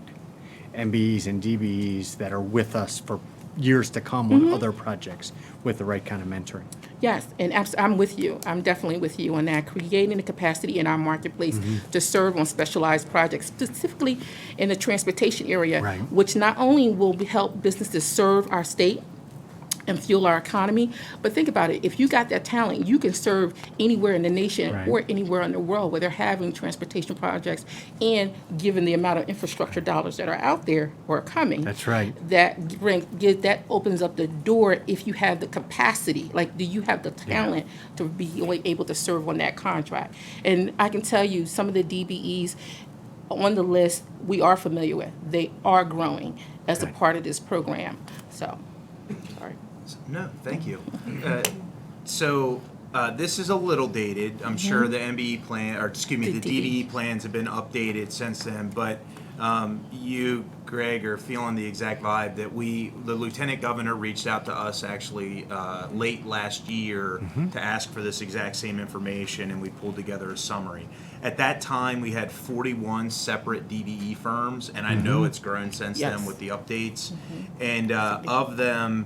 MBEs and DBEs that are with us for years to come on other projects with the right kind of mentoring. Yes, and I'm with you. I'm definitely with you on that. Creating the capacity in our marketplace to serve on specialized projects, specifically in the transportation area, Right. which not only will help businesses serve our state and fuel our economy, but think about it. If you got that talent, you can serve anywhere in the nation Right. or anywhere in the world where they're having transportation projects. And given the amount of infrastructure dollars that are out there or are coming, That's right. that opens up the door if you have the capacity. Like, do you have the talent to be able to serve on that contract? And I can tell you, some of the DBEs on the list we are familiar with. They are growing as a part of this program. So, sorry. No, thank you. This is a little dated. I'm sure the MBE plan, or excuse me, the DBE plans have been updated since then, but you, Greg, are feeling the exact vibe that the Lieutenant Governor reached out to us actually late last year to ask for this exact same information, and we pulled together a summary. At that time, we had 41 separate DBE firms, and I know it's grown since then with the updates. And of them,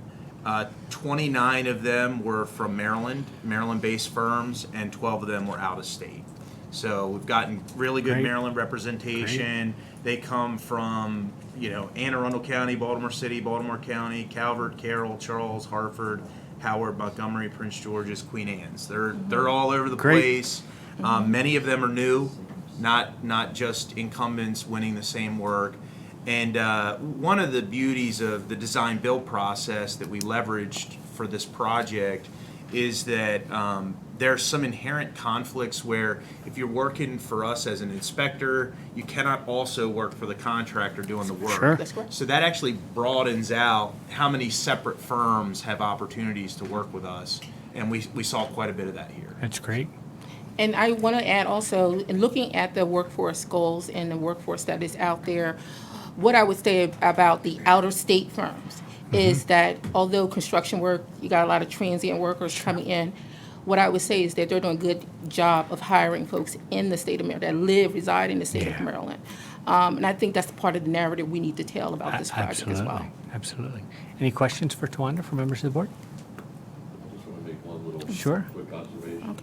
29 of them were from Maryland-based firms, and 12 of them were out of state. So we've gotten really good Great. Maryland representation. They come from, Anne Arundel County, Baltimore City, Baltimore County, Calvert, Carroll, Charles, Hartford, Howard, Montgomery, Prince George's, Queen Anne's. They're all over the Great. place. Many of them are new, not just incumbents winning the same work. And one of the beauties of the design build process that we leveraged for this project is that there's some inherent conflicts where if you're working for us as an inspector, you cannot also work for the contractor doing the work. Sure. That's correct. So that actually broadens out how many separate firms have opportunities to work with us. And we saw quite a bit of that here. That's great. And I want to add also, in looking at the workforce goals and the workforce that is out there, what I would say about the out-of-state firms is that although construction work, you got a lot of transient workers coming in, what I would say is that they're doing a good job of hiring folks in the state of Maryland, that reside in the state of Maryland. And I think that's part of the narrative we need to tell about this project as well. Absolutely. Any questions for Tawanda from members of the board? I just want to make one little Sure. quick observation.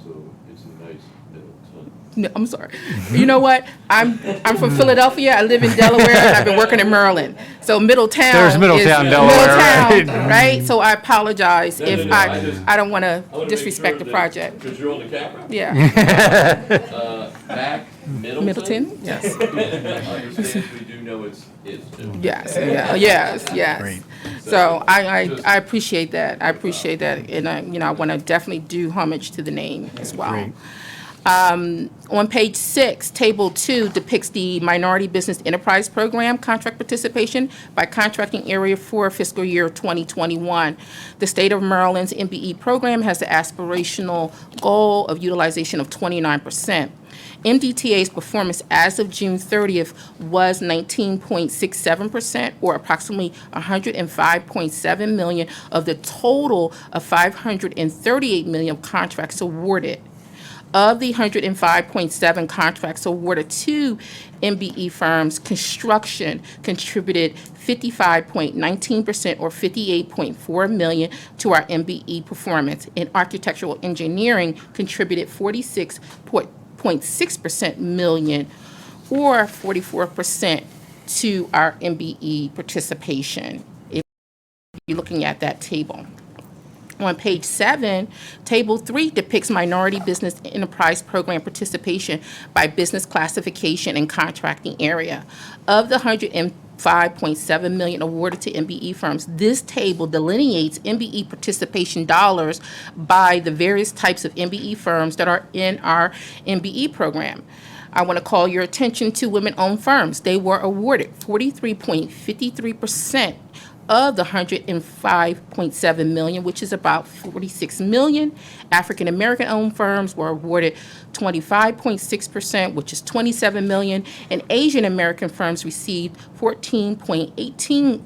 So it's a nice middle ton. No, I'm sorry. You know what? I'm from Philadelphia. I live in Delaware, and I've been working in Maryland. So Middletown. There's Middletown, is Delaware, Middletown, right? So I apologize if I don't want to disrespect the project. Because you're on the camera? Yeah. Back Middleton? Middleton, yes. Understand, we do know it's too. Yes, yes. Great. So I appreciate that. I appreciate that, and I want to definitely do homage to the name as well. Great. On page 6, table 2 depicts the Minority Business Enterprise Program contract participation by contracting area for fiscal year 2021. The state of Maryland's MBE program has the aspirational goal of utilization of 29%. MDTA's performance as of June 30th was 19.67%, or approximately $105.7 million of the total of $538 million of contracts awarded. Of the 105.7 contracts awarded to MBE firms, construction contributed 55.19%, or $58.4 million to our MBE performance, and architectural engineering contributed 46.6% million, or 44% to our MBE participation, if you're looking at that table. On page 7, table 3 depicts Minority Business Enterprise Program participation by business classification and contracting area. Of the $105.7 million awarded to MBE firms, this table delineates MBE participation dollars by the various types of MBE firms that are in our MBE program. I want to call your attention to women-owned firms. They were awarded 43.53% of the $105.7 million, which is about $46 million. African American owned firms were awarded 25.6%, which is $27 million, and Asian American firms received 14.18%,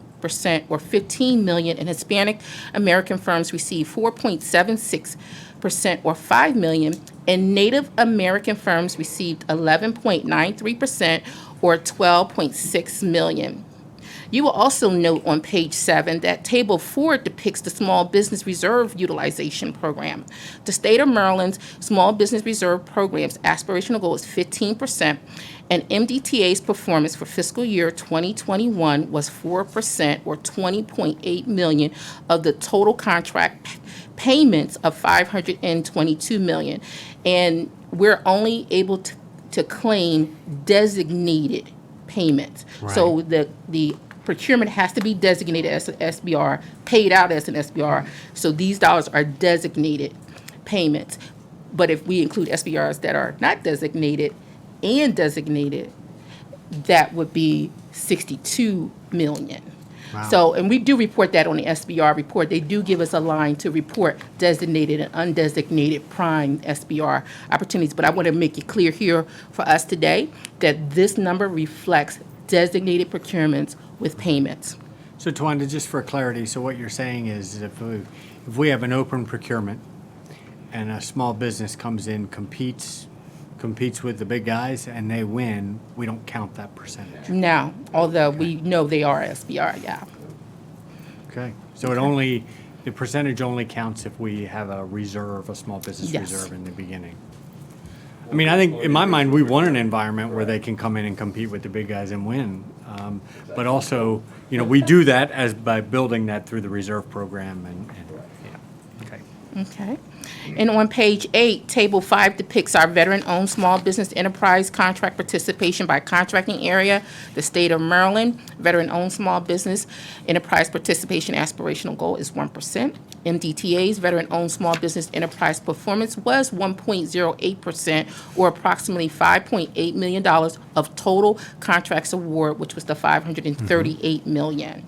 or $15 million, and Hispanic American firms received 4.76%, or $5 million, and Native American firms received 11.93%, or $12.6 million. You will also note on page 7 that Table 4 depicts the Small Business Reserve Utilization Program. The state of Maryland's Small Business Reserve Program's aspirational goal is 15%, and MDTA's performance for fiscal year 2021 was 4%, or $20.8 million of the total contract payments of $522 million. And we're only able to claim designated payments. So Right. the procurement has to be designated as an SBR, paid out as an SBR. So these dollars are designated payments. But if we include SBRs that are not designated and designated, that would be 62 million. Wow. So, and we do report that on the SBR report. They do give us a line to report designated and undesignated prime SBR opportunities. But I want to make it clear here for us today that this number reflects designated procurements with payments. So Tawanda, just for clarity, so what you're saying is if we have an open procurement and a small business comes in, competes with the big guys and they win, we don't count that percentage. Now, although we know they are SBR, yeah. Okay. So it only, the percentage only counts if we have a reserve, a small business Yes. reserve in the beginning. I mean, I think in my mind, we want an environment where they can come in and compete with the big guys and win. But also, you know, we do that as by building that through the reserve program and yeah. Okay. Okay. And on page 8, Table 5 depicts our veteran-owned small business enterprise contract participation by contracting area. The state of Maryland, veteran-owned small business enterprise participation aspirational goal is 1%. MDTA's veteran-owned small business enterprise performance was 1.08%, or approximately $5.8 million of total contracts award, which was the $538 million.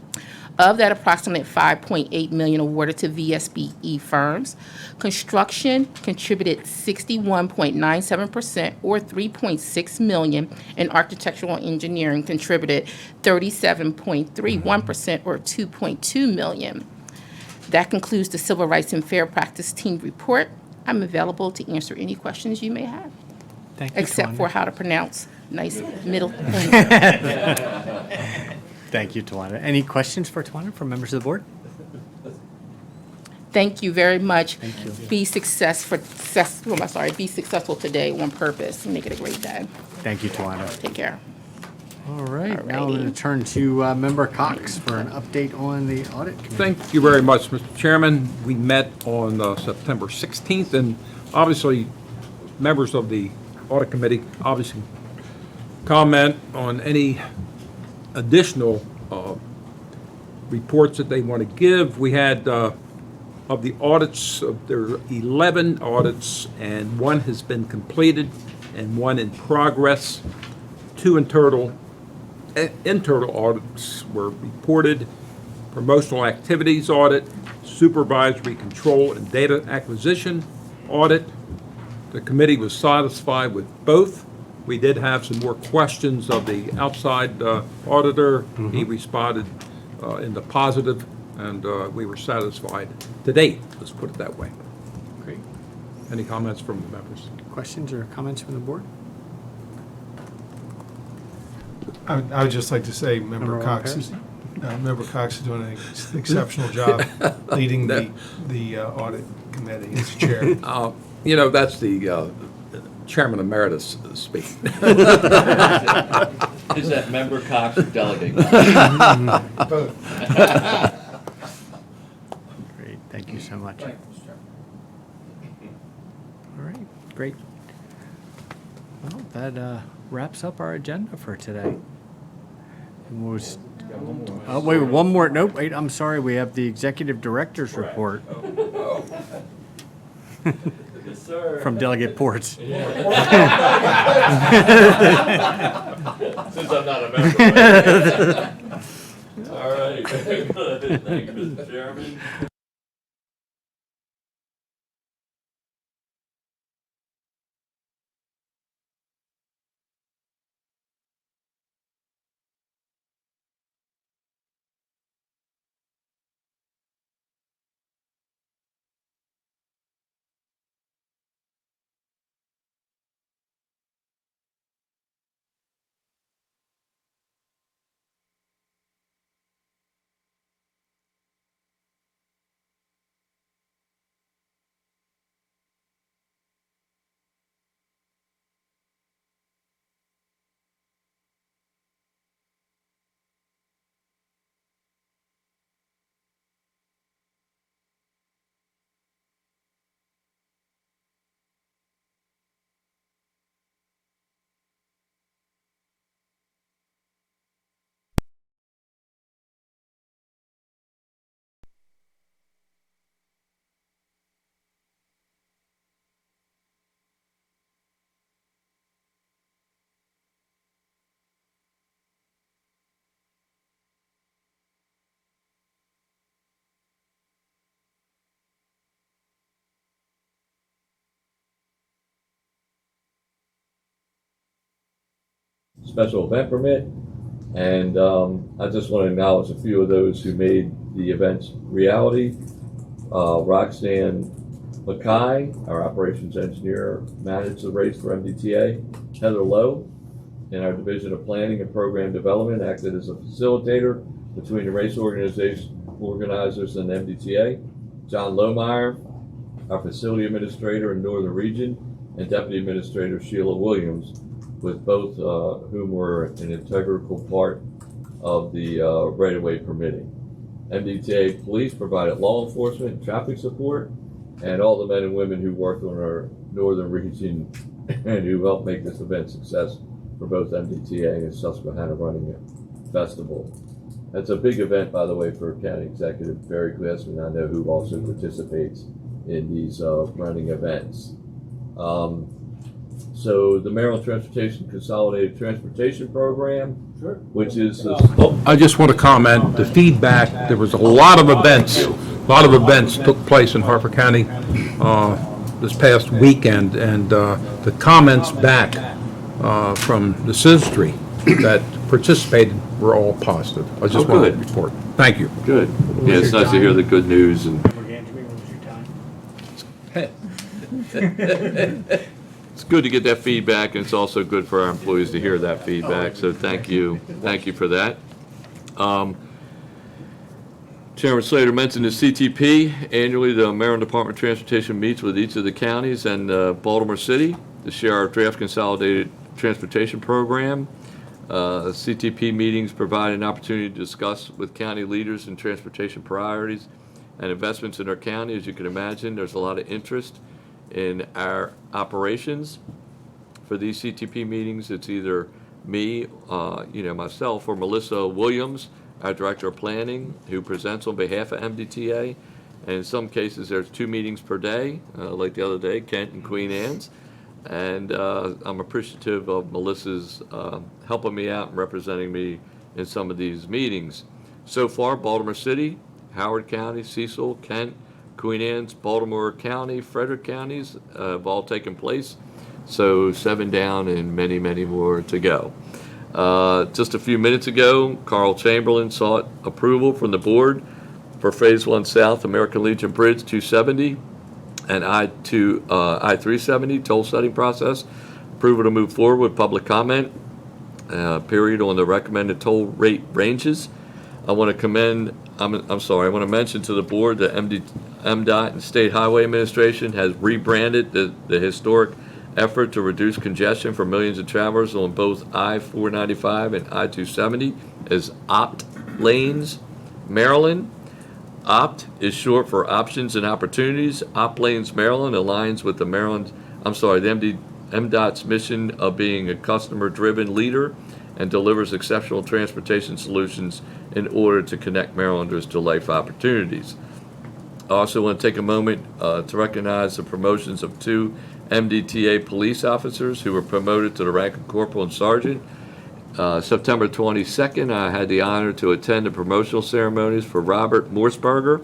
Of that approximate $5.8 million awarded to VSBE firms, construction contributed 61.97%, or $3.6 million, and architectural engineering contributed 37.31%, or $2.2 million. That concludes the Civil Rights and Fair Practice Team report. I'm available to answer any questions you may have, Thank you, except Tawanda. for how to pronounce nice middle. Thank you, Tawanda. Any questions for Tawanda from members of the board? Thank you very much. Thank you. Be successful today on purpose. Make it a great day. Thank you, Tawanda. Take care. All right, now I'm going to turn to Member Cox for an update on the audit committee. Thank you very much, Mr. Chairman. We met on September 16th, and obviously, members of the Audit Committee obviously comment on any additional reports that they want to give. We had, of the audits, there are 11 audits, and one has been completed and one in progress. Two internal audits were reported: promotional activities audit, supervisory control and data acquisition audit. The committee was satisfied with both. We did have some more questions of the outside auditor. He responded in the positive, and we were satisfied to date, let's put it that way. Great. Any comments from the members? Questions or comments from the board? I would just like to say Member Member Cox is doing an exceptional job leading the audit committee as chair. You know, that's the chairman emeritus speaking. Is that member Cox or delegate? Great, thank you so much. All right, great. Well, that wraps up our agenda for today. Wait, one more, nope, wait, I'm sorry, we have the executive director's report. Yes, sir. From Delegate Ports. Since I'm not a member. All right. Thank you, Mr. Chairman. special event permit. And I just want to acknowledge a few of those who made the events reality. Roxanne Mackay, our operations engineer, managed the race for MDTA. Heather Lowe, in our Division of Planning and Program Development, acted as a facilitator between the race organizers and MDTA. John Lohmeyer, our facility administrator in Northern Region, and Deputy Administrator Sheila Williams, with both whom were an integral part of the right-of-way permitting. MDTA Police provided law enforcement and traffic support, and all the men and women who worked on our Northern Region and who helped make this event a success for both MDTA and Susquehanna Running It Festival. That's a big event, by the way, for County Executive Barry Glassman, I know, who also participates in these running events. So the Maryland Transportation Consolidated Transportation Program, which is... I just want to comment, the feedback, there was a lot of events took place in Harper County this past weekend, and the comments back from the citizenry that participated were all positive. I just wanted to report. Thank you. Good. Yeah, it's nice to hear the good news. And it's good to get that feedback, and it's also good for our employees to hear that feedback. So thank you for that. Chairman Slater mentioned the CTP. Annually, the Maryland Department of Transportation meets with each of the counties and Baltimore City to share our draft consolidated transportation program. CTP meetings provide an opportunity to discuss with county leaders and transportation priorities and investments in our county. As you can imagine, there's a lot of interest in our operations. For these CTP meetings, it's either me, myself, or Melissa Williams, our Director of Planning, who presents on behalf of MDTA. And in some cases, there's 2 meetings per day, like the other day, Kent and Queen Anne's. And I'm appreciative of Melissa's helping me out and representing me in some of these meetings. So far, Baltimore City, Howard County, Cecil, Kent, Queen Anne's, Baltimore County, Frederick counties have all taken place. So 7 down and many, many more to go. Just a few minutes ago, Carl Chamberlain sought approval from the board for Phase 1 South American Legion Bridge 270 and I-370 toll setting process. Approval to move forward with public comment period on the recommended toll rate ranges. I want to mention to the board that MDOT and State Highway Administration has rebranded the historic effort to reduce congestion for millions of travelers on both I-495 and I-270 as OPT lanes. Maryland, OPT is short for Options and Opportunities. OPT Lanes Maryland aligns with the MDOT's mission of being a customer-driven leader and delivers exceptional transportation solutions in order to connect Marylanders to life opportunities. I also want to take a moment to recognize the promotions of 2 MDTA police officers who were promoted to the rank of corporal and sergeant. September 22nd, I had the honor to attend the promotional ceremonies for Robert Morseberger.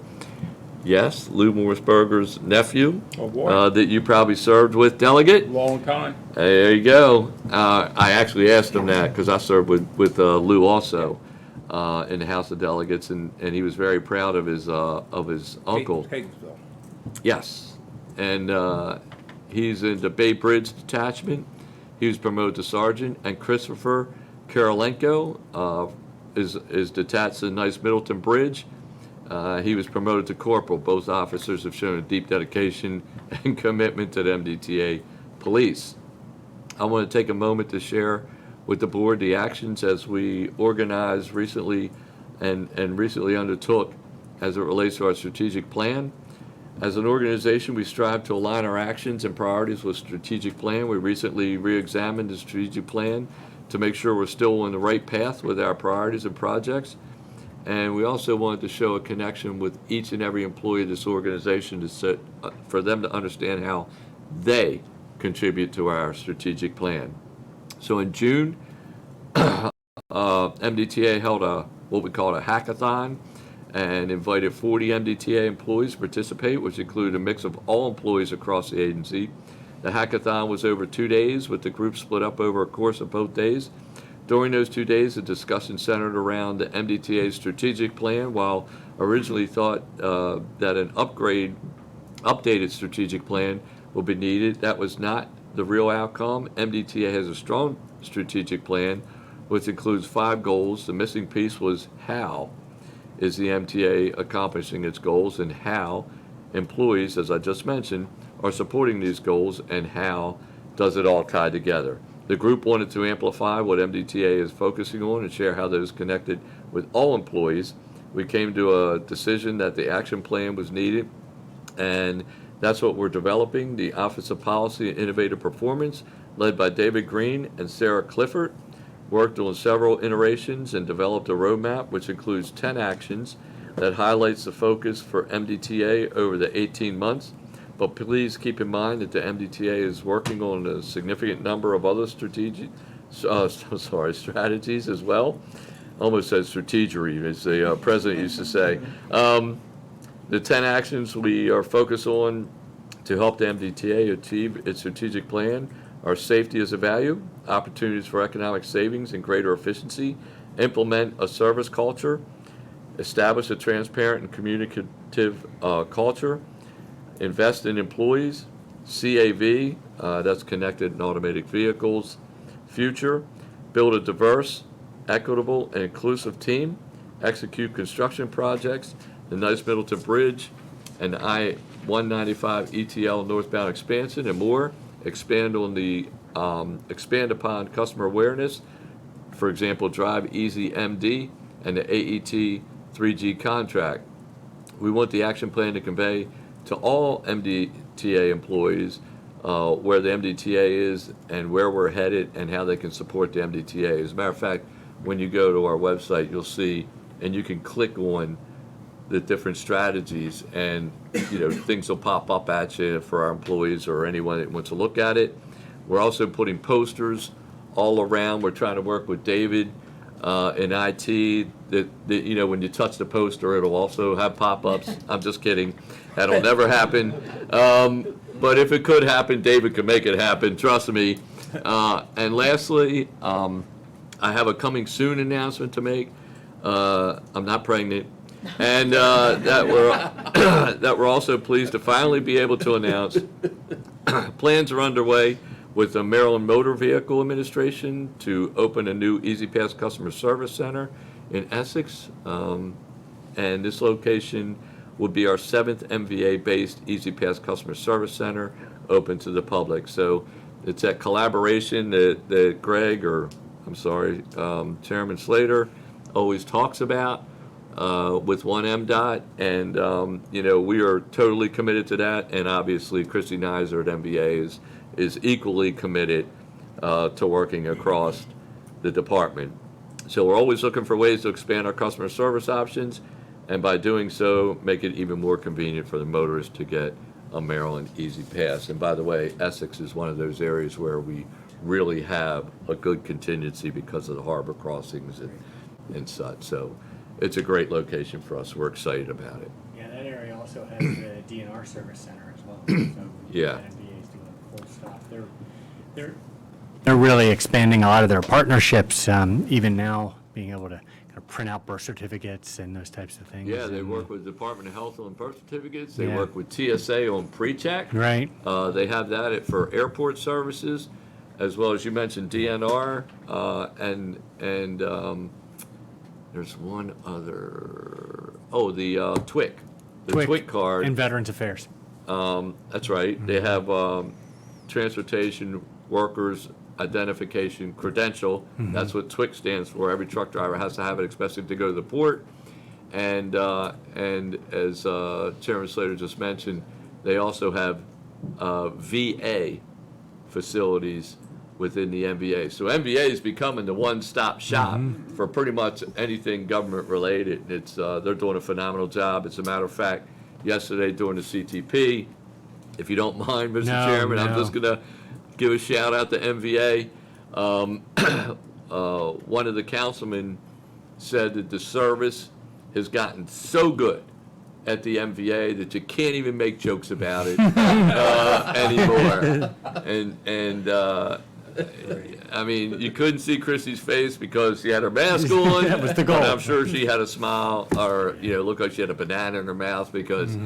Yes, Lou Morseberger's nephew. Oh, boy. That you probably served with, Delegate. Long time. There you go. I actually asked him that because I served with Lou also in the House of Delegates, and he was very proud of his uncle. Catonsville. Yes, and he's in the Bay Bridge Detachment. He was promoted to sergeant, and Christopher Karolenko is detached in Nice Middleton Bridge. He was promoted to corporal. Both officers have shown a deep dedication and commitment to the MDTA police. I want to take a moment to share with the board the actions as we organized recently and recently undertook as it relates to our strategic plan. As an organization, we strive to align our actions and priorities with strategic plan. We recently re-examined the strategic plan to make sure we're still on the right path with our priorities and projects. And we also wanted to show a connection with each and every employee of this organization for them to understand how they contribute to our strategic plan. So in June, MDTA held what we call a hackathon and invited 40 MDTA employees to participate, which included a mix of all employees across the agency. The hackathon was over 2 days, with the group split up over a course of both days. During those 2 days, the discussion centered around the MDTA strategic plan. While originally thought that an updated strategic plan will be needed, that was not the real outcome. MDTA has a strong strategic plan, which includes 5 goals. The missing piece was how is the MTA accomplishing its goals, and how employees, as I just mentioned, are supporting these goals, and how does it all tie together. The group wanted to amplify what MDTA is focusing on and share how those connected with all employees. We came to a decision that the action plan was needed, and that's what we're developing. The Office of Policy and Innovative Performance, led by David Green and Sarah Clifford, worked on several iterations and developed a roadmap which includes 10 actions that highlights the focus for MDTA over the 18 months. But please keep in mind that the MDTA is working on a significant number of other strategies as well. Almost said strategery, as the president used to say. The 10 actions we are focused on to help the MDTA achieve its strategic plan are: safety as a value, opportunities for economic savings and greater efficiency, implement a service culture, establish a transparent and communicative culture, invest in employees, CAV, that's connected and automated vehicles, future, build a diverse, equitable, and inclusive team, execute construction projects, the Nice Middleton Bridge, and the I-195 ETL northbound expansion, and more. Expand upon customer awareness, for example, Drive Easy MD and the AET 3G contract. We want the action plan to convey to all MDTA employees where the MDTA is and where we're headed and how they can support the MDTA. As a matter of fact, when you go to our website, you'll see, and you can click on the different strategies, and things will pop up at you for our employees or anyone that wants to look at it. We're also putting posters all around. We're trying to work with David in IT that when you touch the poster, it'll also have pop-ups. I'm just kidding. That'll never happen. But if it could happen, David could make it happen. Trust me. And lastly, I have a coming soon announcement to make. I'm not pregnant. And that we're also pleased to finally be able to announce plans are underway with the Maryland Motor Vehicle Administration to open a new EasyPass Customer Service Center in Essex. And this location will be our 7th MVA-based EasyPass Customer Service Center open to the public. So it's that collaboration that Greg, or I'm sorry, Chairman Slater always talks about. With one MDOT, and we are totally committed to that, and obviously Christy Nizer at MVA is equally committed to working across the department. So we're always looking for ways to expand our customer service options, and by doing so, make it even more convenient for the motorists to get a Maryland Easy Pass. And by the way, Essex is one of those areas where we really have a good contingency because of the harbor crossings and such. So it's a great location for us. We're excited about it. Yeah, that area also has the DNR service center as well. So Yeah. NBA is doing a full stop. They're really expanding a lot of their partnerships, even now being able to kind of print out birth certificates and those types of things. Yeah, they and, work with the Department of Health on birth certificates. They Yeah. work with TSA on pre-check. Right. They have that for airport services, as well as you mentioned DNR, and there's one other. Oh, the TWIC, the TWIC card. And Veterans Affairs. That's right. They have Transportation Workers Identification Credential. That's what TWIC stands for. Every truck driver has to have it, especially to go to the port. And as Chairman Slater just mentioned, they also have VA facilities within the MVA. So MVA is becoming the one-stop shop for pretty much anything government related. It's they're doing a phenomenal job. As a matter of fact, yesterday during the CTP, if you don't mind, Mr. Chairman, I'm just gonna give a shout out to MVA. One of the councilmen said that the service has gotten so good at the MVA that you can't even make jokes about it anymore. And I mean, you couldn't see Chrissy's face because she had her mask on. That was the goal. And I'm sure she had a smile, or, looked like she had a banana in her mouth because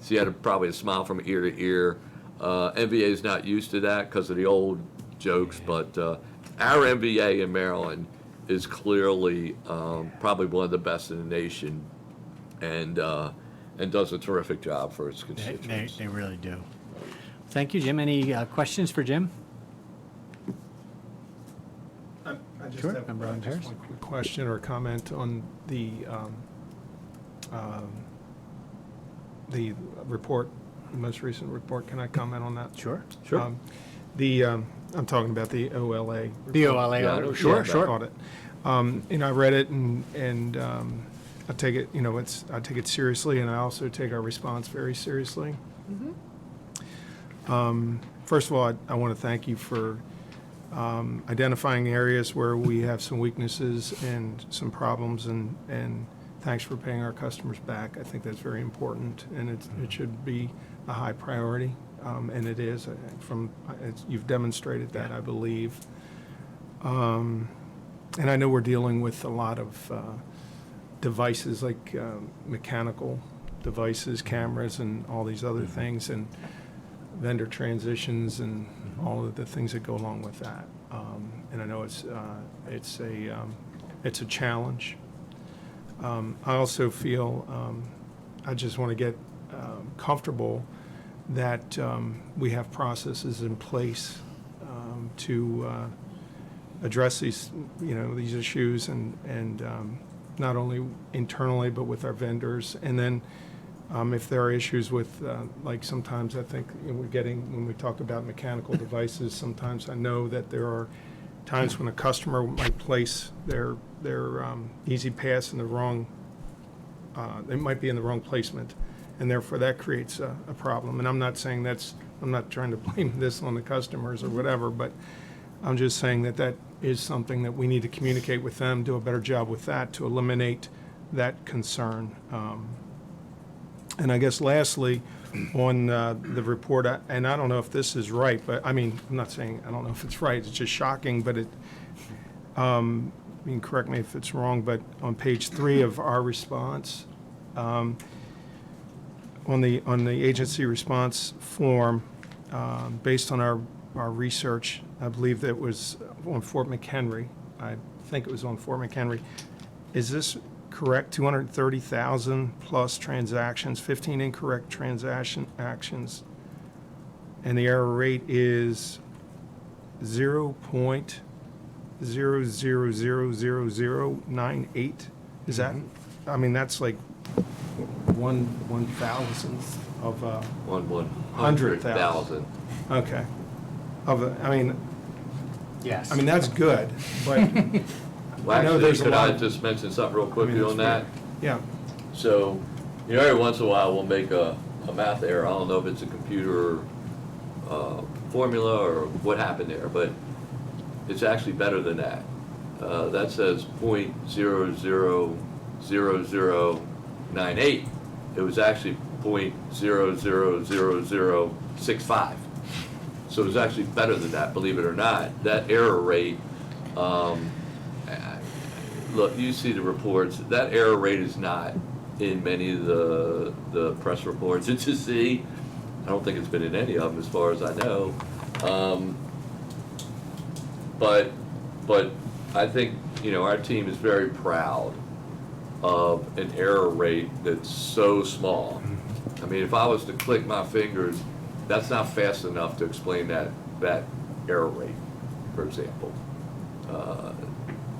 she had probably a smile from ear to ear. MVA is not used to that because of the old jokes, but our MVA in Maryland is clearly probably one of the best in the nation, and does a terrific job for its constituents. They really do. Thank you, Jim. Any questions for Jim? I just Sure, have Member just Harris. one quick question or comment on the report, the most recent report. Can I comment on that? Sure. I'm talking about the OLA. The OLA Yeah, audit. sure, Sure. Audit. I read it and I take it, I take it seriously, and I also take our response very seriously. First of all, I want to thank you for identifying areas where we have some weaknesses and some problems, and thanks for paying our customers back. I think that's very important, and it should be a high priority, and it is. You've demonstrated that, I believe. And I know we're dealing with a lot of devices like mechanical devices, cameras, and all these other things, and vendor transitions, and all of the things that go along with that. And I know it's a challenge. I also feel I just want to get comfortable that we have processes in place to address these issues, and not only internally but with our vendors. And then if there are issues with, like sometimes I think when we talk about mechanical devices, sometimes I know that there are times when a customer might place their Easy Pass in the wrong, it might be in the wrong placement, and therefore that creates a problem. And I'm not saying I'm not trying to blame this on the customers or whatever, but I'm just saying that is something that we need to communicate with them, do a better job with that to eliminate that concern. And I guess lastly, on the report, and I don't know if this is right, but I'm not saying I don't know if it's right, it's just shocking, but correct me if it's wrong, but on page 3 of our response, on the agency response form, based on our research, I believe that was on Fort McHenry. I think it was on Fort McHenry. Is this correct? 230,000 plus transactions, 15 incorrect transaction actions, and the error rate is 0.000098. Is that? That's like 1/1000th of 100,000. Okay. Yes. That's good, but Well, I know actually, there's a could lot I of- just mention something real quickly it's on that? yeah. So, every once in a while, we'll make a math error. I don't know if it's a computer formula or what happened there, but it's actually better than that. That says .000098. It was actually .000065. So it was actually better than that, believe it or not. That error rate, look, you see the reports, that error rate is not in many of the press reports that you see. I don't think it's been in any of them as far as I know. But I think, our team is very proud of an error rate that's so small. If I was to click my fingers, that's not fast enough to explain that error rate, for example.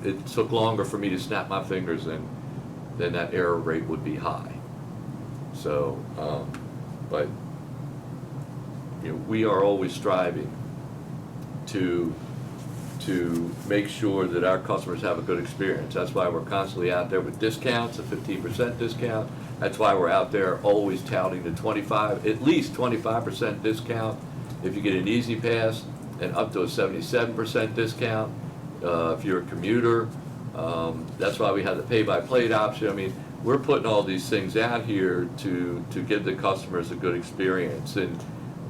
It took longer for me to snap my fingers than that error rate would be high. So, but we are always striving to make sure that our customers have a good experience. That's why we're constantly out there with discounts, a 15% discount. That's why we're out there always touting the at least 25% discount if you get an Easy Pass, and up to a 77% discount if you're a commuter. That's why we have the pay-by-plate option. We're putting all these things out here to give the customers a good experience. And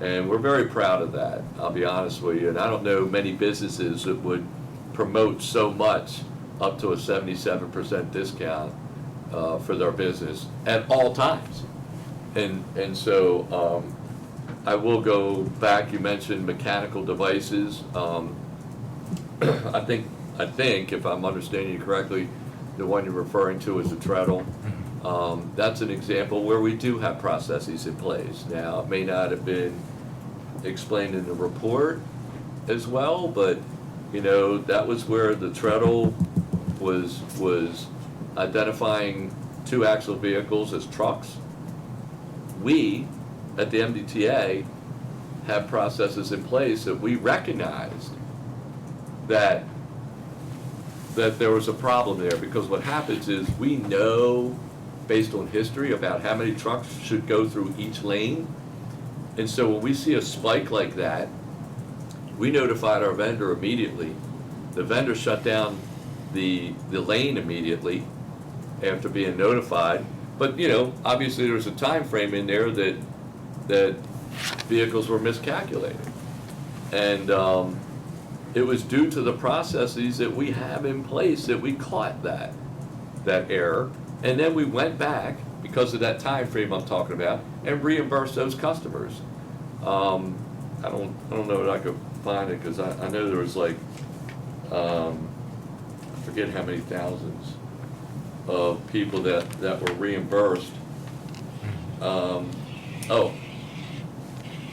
And we're very proud of that, I'll be honest with you. And I don't know many businesses that would promote so much up to a 77% discount for their business at all times. And so I will go back, you mentioned mechanical devices. I think, if I'm understanding you correctly, the one you're referring to is the treadle. That's an example where we do have processes in place. Now, it may not have been explained in the report as well, but, you know, that was where the treadle was identifying two axle vehicles as trucks. We, at the MDTA, have processes in place that we recognized that there was a problem there, because what happens is we know, based on history, about how many trucks should go through each lane. And so when we see a spike like that, we notified our vendor immediately. The vendor shut down the lane immediately after being notified. But, you know, obviously there was a time frame in there that vehicles were miscalculated. And it was due to the processes that we have in place that we caught that error. And then we went back, because of that time frame I'm talking about, and reimbursed those customers. I don't know if I could find it, because I know there was like, I forget how many thousands of people that were reimbursed.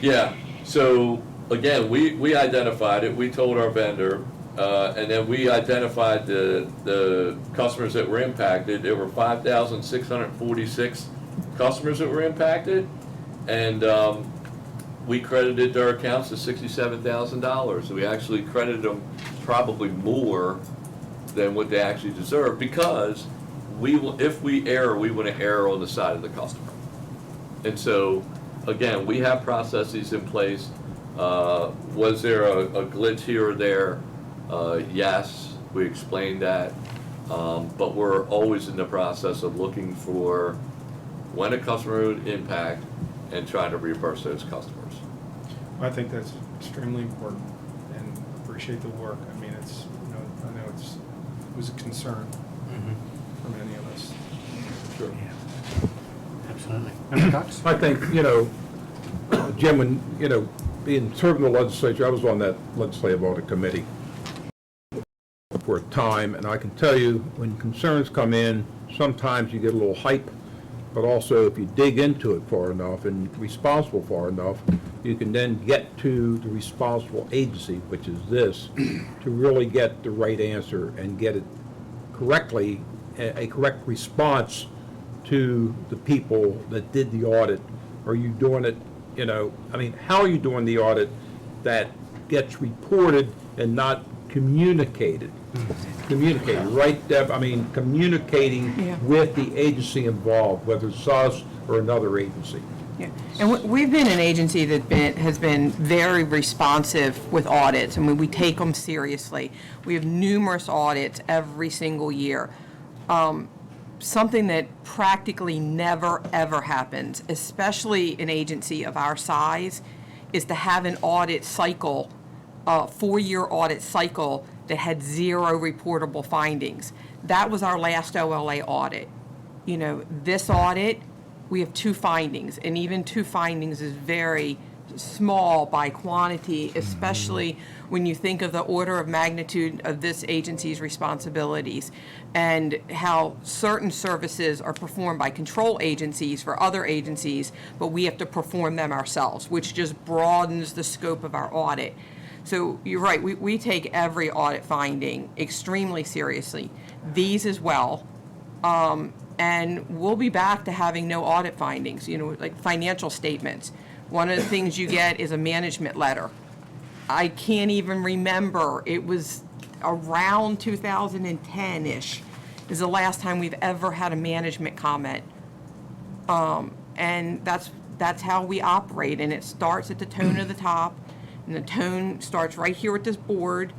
Yeah, so again, we identified it, we told our vendor, and then we identified the customers that were impacted. There were 5,646 customers that were impacted, and we credited their accounts to $67,000. So we actually credited them probably more than what they actually deserve, because if we err, we want to err on the side of the customer. And so, again, we have processes in place. Was there a glitch here or there? Yes, we explained that. But we're always in the process of looking for when a customer would impact and trying to reimburse those customers. I think that's extremely important, and appreciate the work. I mean, it's, you know, I know it was a concern for many of us. Sure. Absolutely. Member Cox? I think, you know, Jim, when, you know, being serving the legislature, I was on that legislative audit committee for a time, and I can tell you, when concerns come in, sometimes you get a little hype, but also if you dig into it far enough and responsible far enough, you can then get to the responsible agency, which is this, to really get the right answer and get it correctly, a correct response to the people that did the audit. Are you doing it, you know, I mean, how are you doing the audit that gets reported and not communicated? Communicated, right, Deb? I mean, communicating with the agency involved, whether it's us or another agency. Yeah, and we've been an agency that has been very responsive with audits. I mean, we take them seriously. We have numerous audits every single year. Something that practically never, ever happens, especially an agency of our size, is to have an audit cycle, a 4-year audit cycle that had 0 reportable findings. That was our last OLA audit. You know, this audit, we have 2 findings, and even 2 findings is very small by quantity, especially when you think of the order of magnitude of this agency's responsibilities and how certain services are performed by control agencies for other agencies, but we have to perform them ourselves, which just broadens the scope of our audit. So you're right, we take every audit finding extremely seriously, these as well. And we'll be back to having no audit findings, you know, like financial statements. One of the things you get is a management letter. I can't even remember, it was around 2010-ish is the last time we've ever had a management comment. And that's how we operate, and it starts at the tone of the top, and the tone starts right here with this board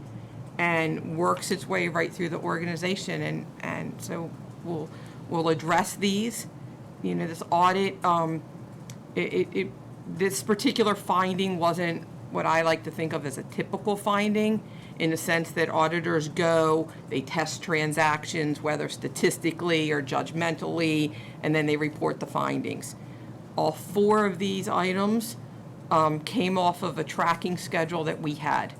and works its way right through the organization, and so we'll address these. You know, this audit, this particular finding wasn't what I like to think of as a typical finding, in the sense that auditors go, they test transactions, whether statistically or judgmentally, and then they report the findings. All 4 of these items came off of a tracking schedule that we had.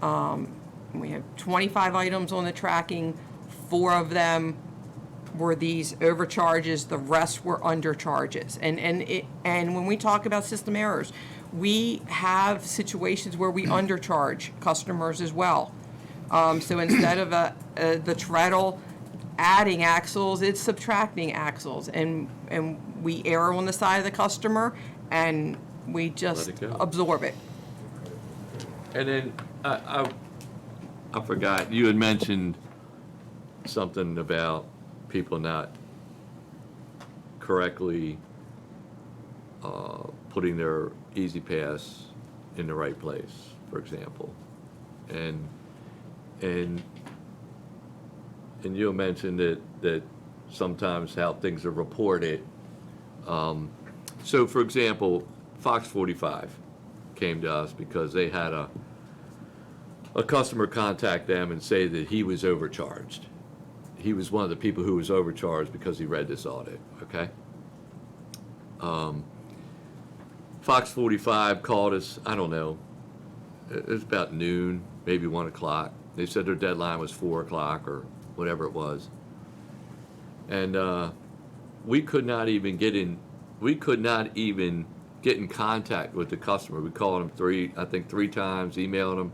We have 25 items on the tracking. 4 of them were these overcharges, the rest were undercharges. And when we talk about system errors, we have situations where we undercharge customers as well. So instead of the treadle adding axles, it's subtracting axles, and we err on the side of the customer, and we just absorb it. And then I forgot, you had mentioned something about people not correctly putting their Easy Pass in the right place, for example. And you mentioned that sometimes how things are reported. So, for example, Fox 45 came to us because they had a customer contact them and say that he was overcharged. He was one of the people who was overcharged because he read this audit, okay? Fox 45 called us, I don't know, it was about noon, maybe 1 o'clock. They said their deadline was 4 o'clock or whatever it was. And we could not even get in contact with the customer. We called them three times, emailed them.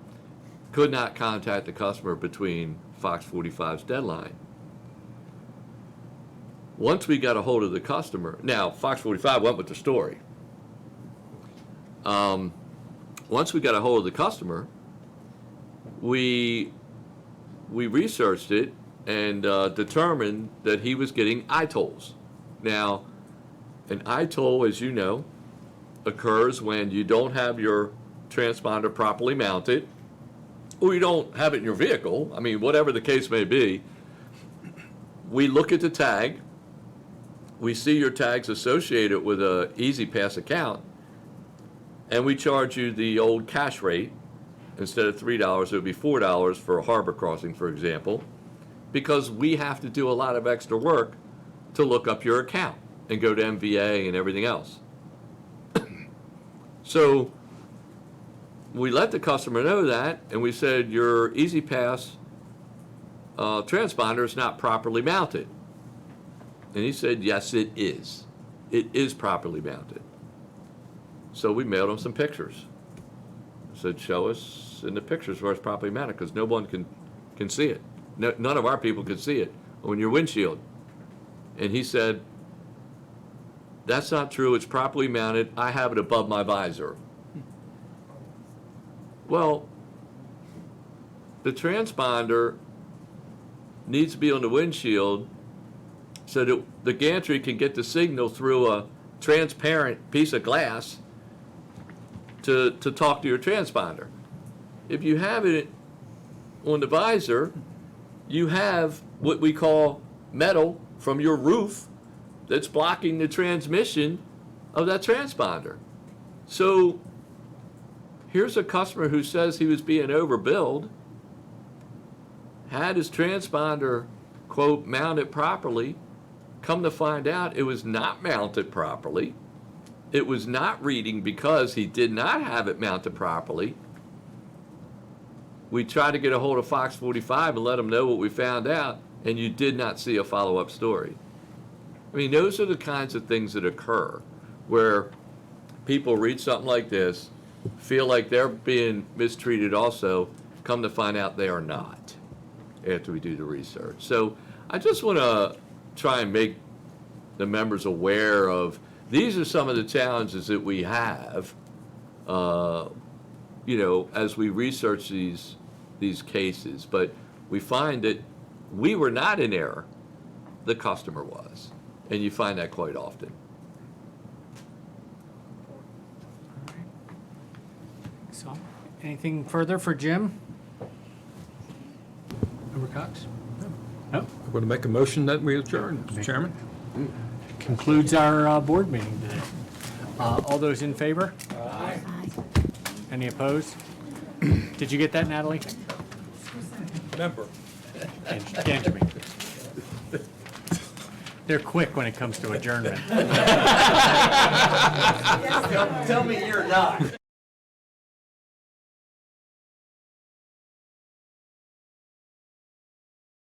Could not contact the customer between Fox 45's deadline. Once we got a hold of the customer, now Fox 45 went with the story. Once we got a hold of the customer, we researched it and determined that he was getting ITOLs. Now, an ITOL, as you know, occurs when you don't have your transponder properly mounted, or you don't have it in your vehicle. I mean, whatever the case may be, we look at the tag, we see your tags associated with a Easy Pass account, and we charge you the old cash rate. Instead of $3, it would be $4 for a harbor crossing, for example, because we have to do a lot of extra work to look up your account and go to MVA and everything else. So we let the customer know that, and we said, your Easy Pass transponder is not properly mounted. And he said, yes, it is. It is properly mounted. So we mailed him some pictures. Said, show us in the pictures where it's properly mounted, because no one can see it. None of our people could see it on your windshield. And he said, that's not true. It's properly mounted. I have it above my visor. Well, the transponder needs to be on the windshield so that the gantry can get the signal through a transparent piece of glass to talk to your transponder. If you have it on the visor, you have what we call metal from your roof that's blocking the transmission of that transponder. So here's a customer who says he was being overbilled, had his transponder, quote, mounted properly. Come to find out, it was not mounted properly. It was not reading because he did not have it mounted properly. We tried to get a hold of Fox 45 and let them know what we found out, and you did not see a follow-up story. I mean, those are the kinds of things that occur where people read something like this, feel like they're being mistreated also, come to find out they are not after we do the research. So I just want to try and make the members aware of these are some of the challenges that we have, as we research these cases. But we find that we were not in error, the customer was. And you find that quite often. So, anything further for Jim? Member Cox? No? I'm going to make a motion that we adjourn, Mr. Chairman. Concludes our board meeting today. All those in favor? Aye. Any opposed? Did you get that, Natalie? Member. Answer me. They're quick when it comes to adjournment. Tell me you're not.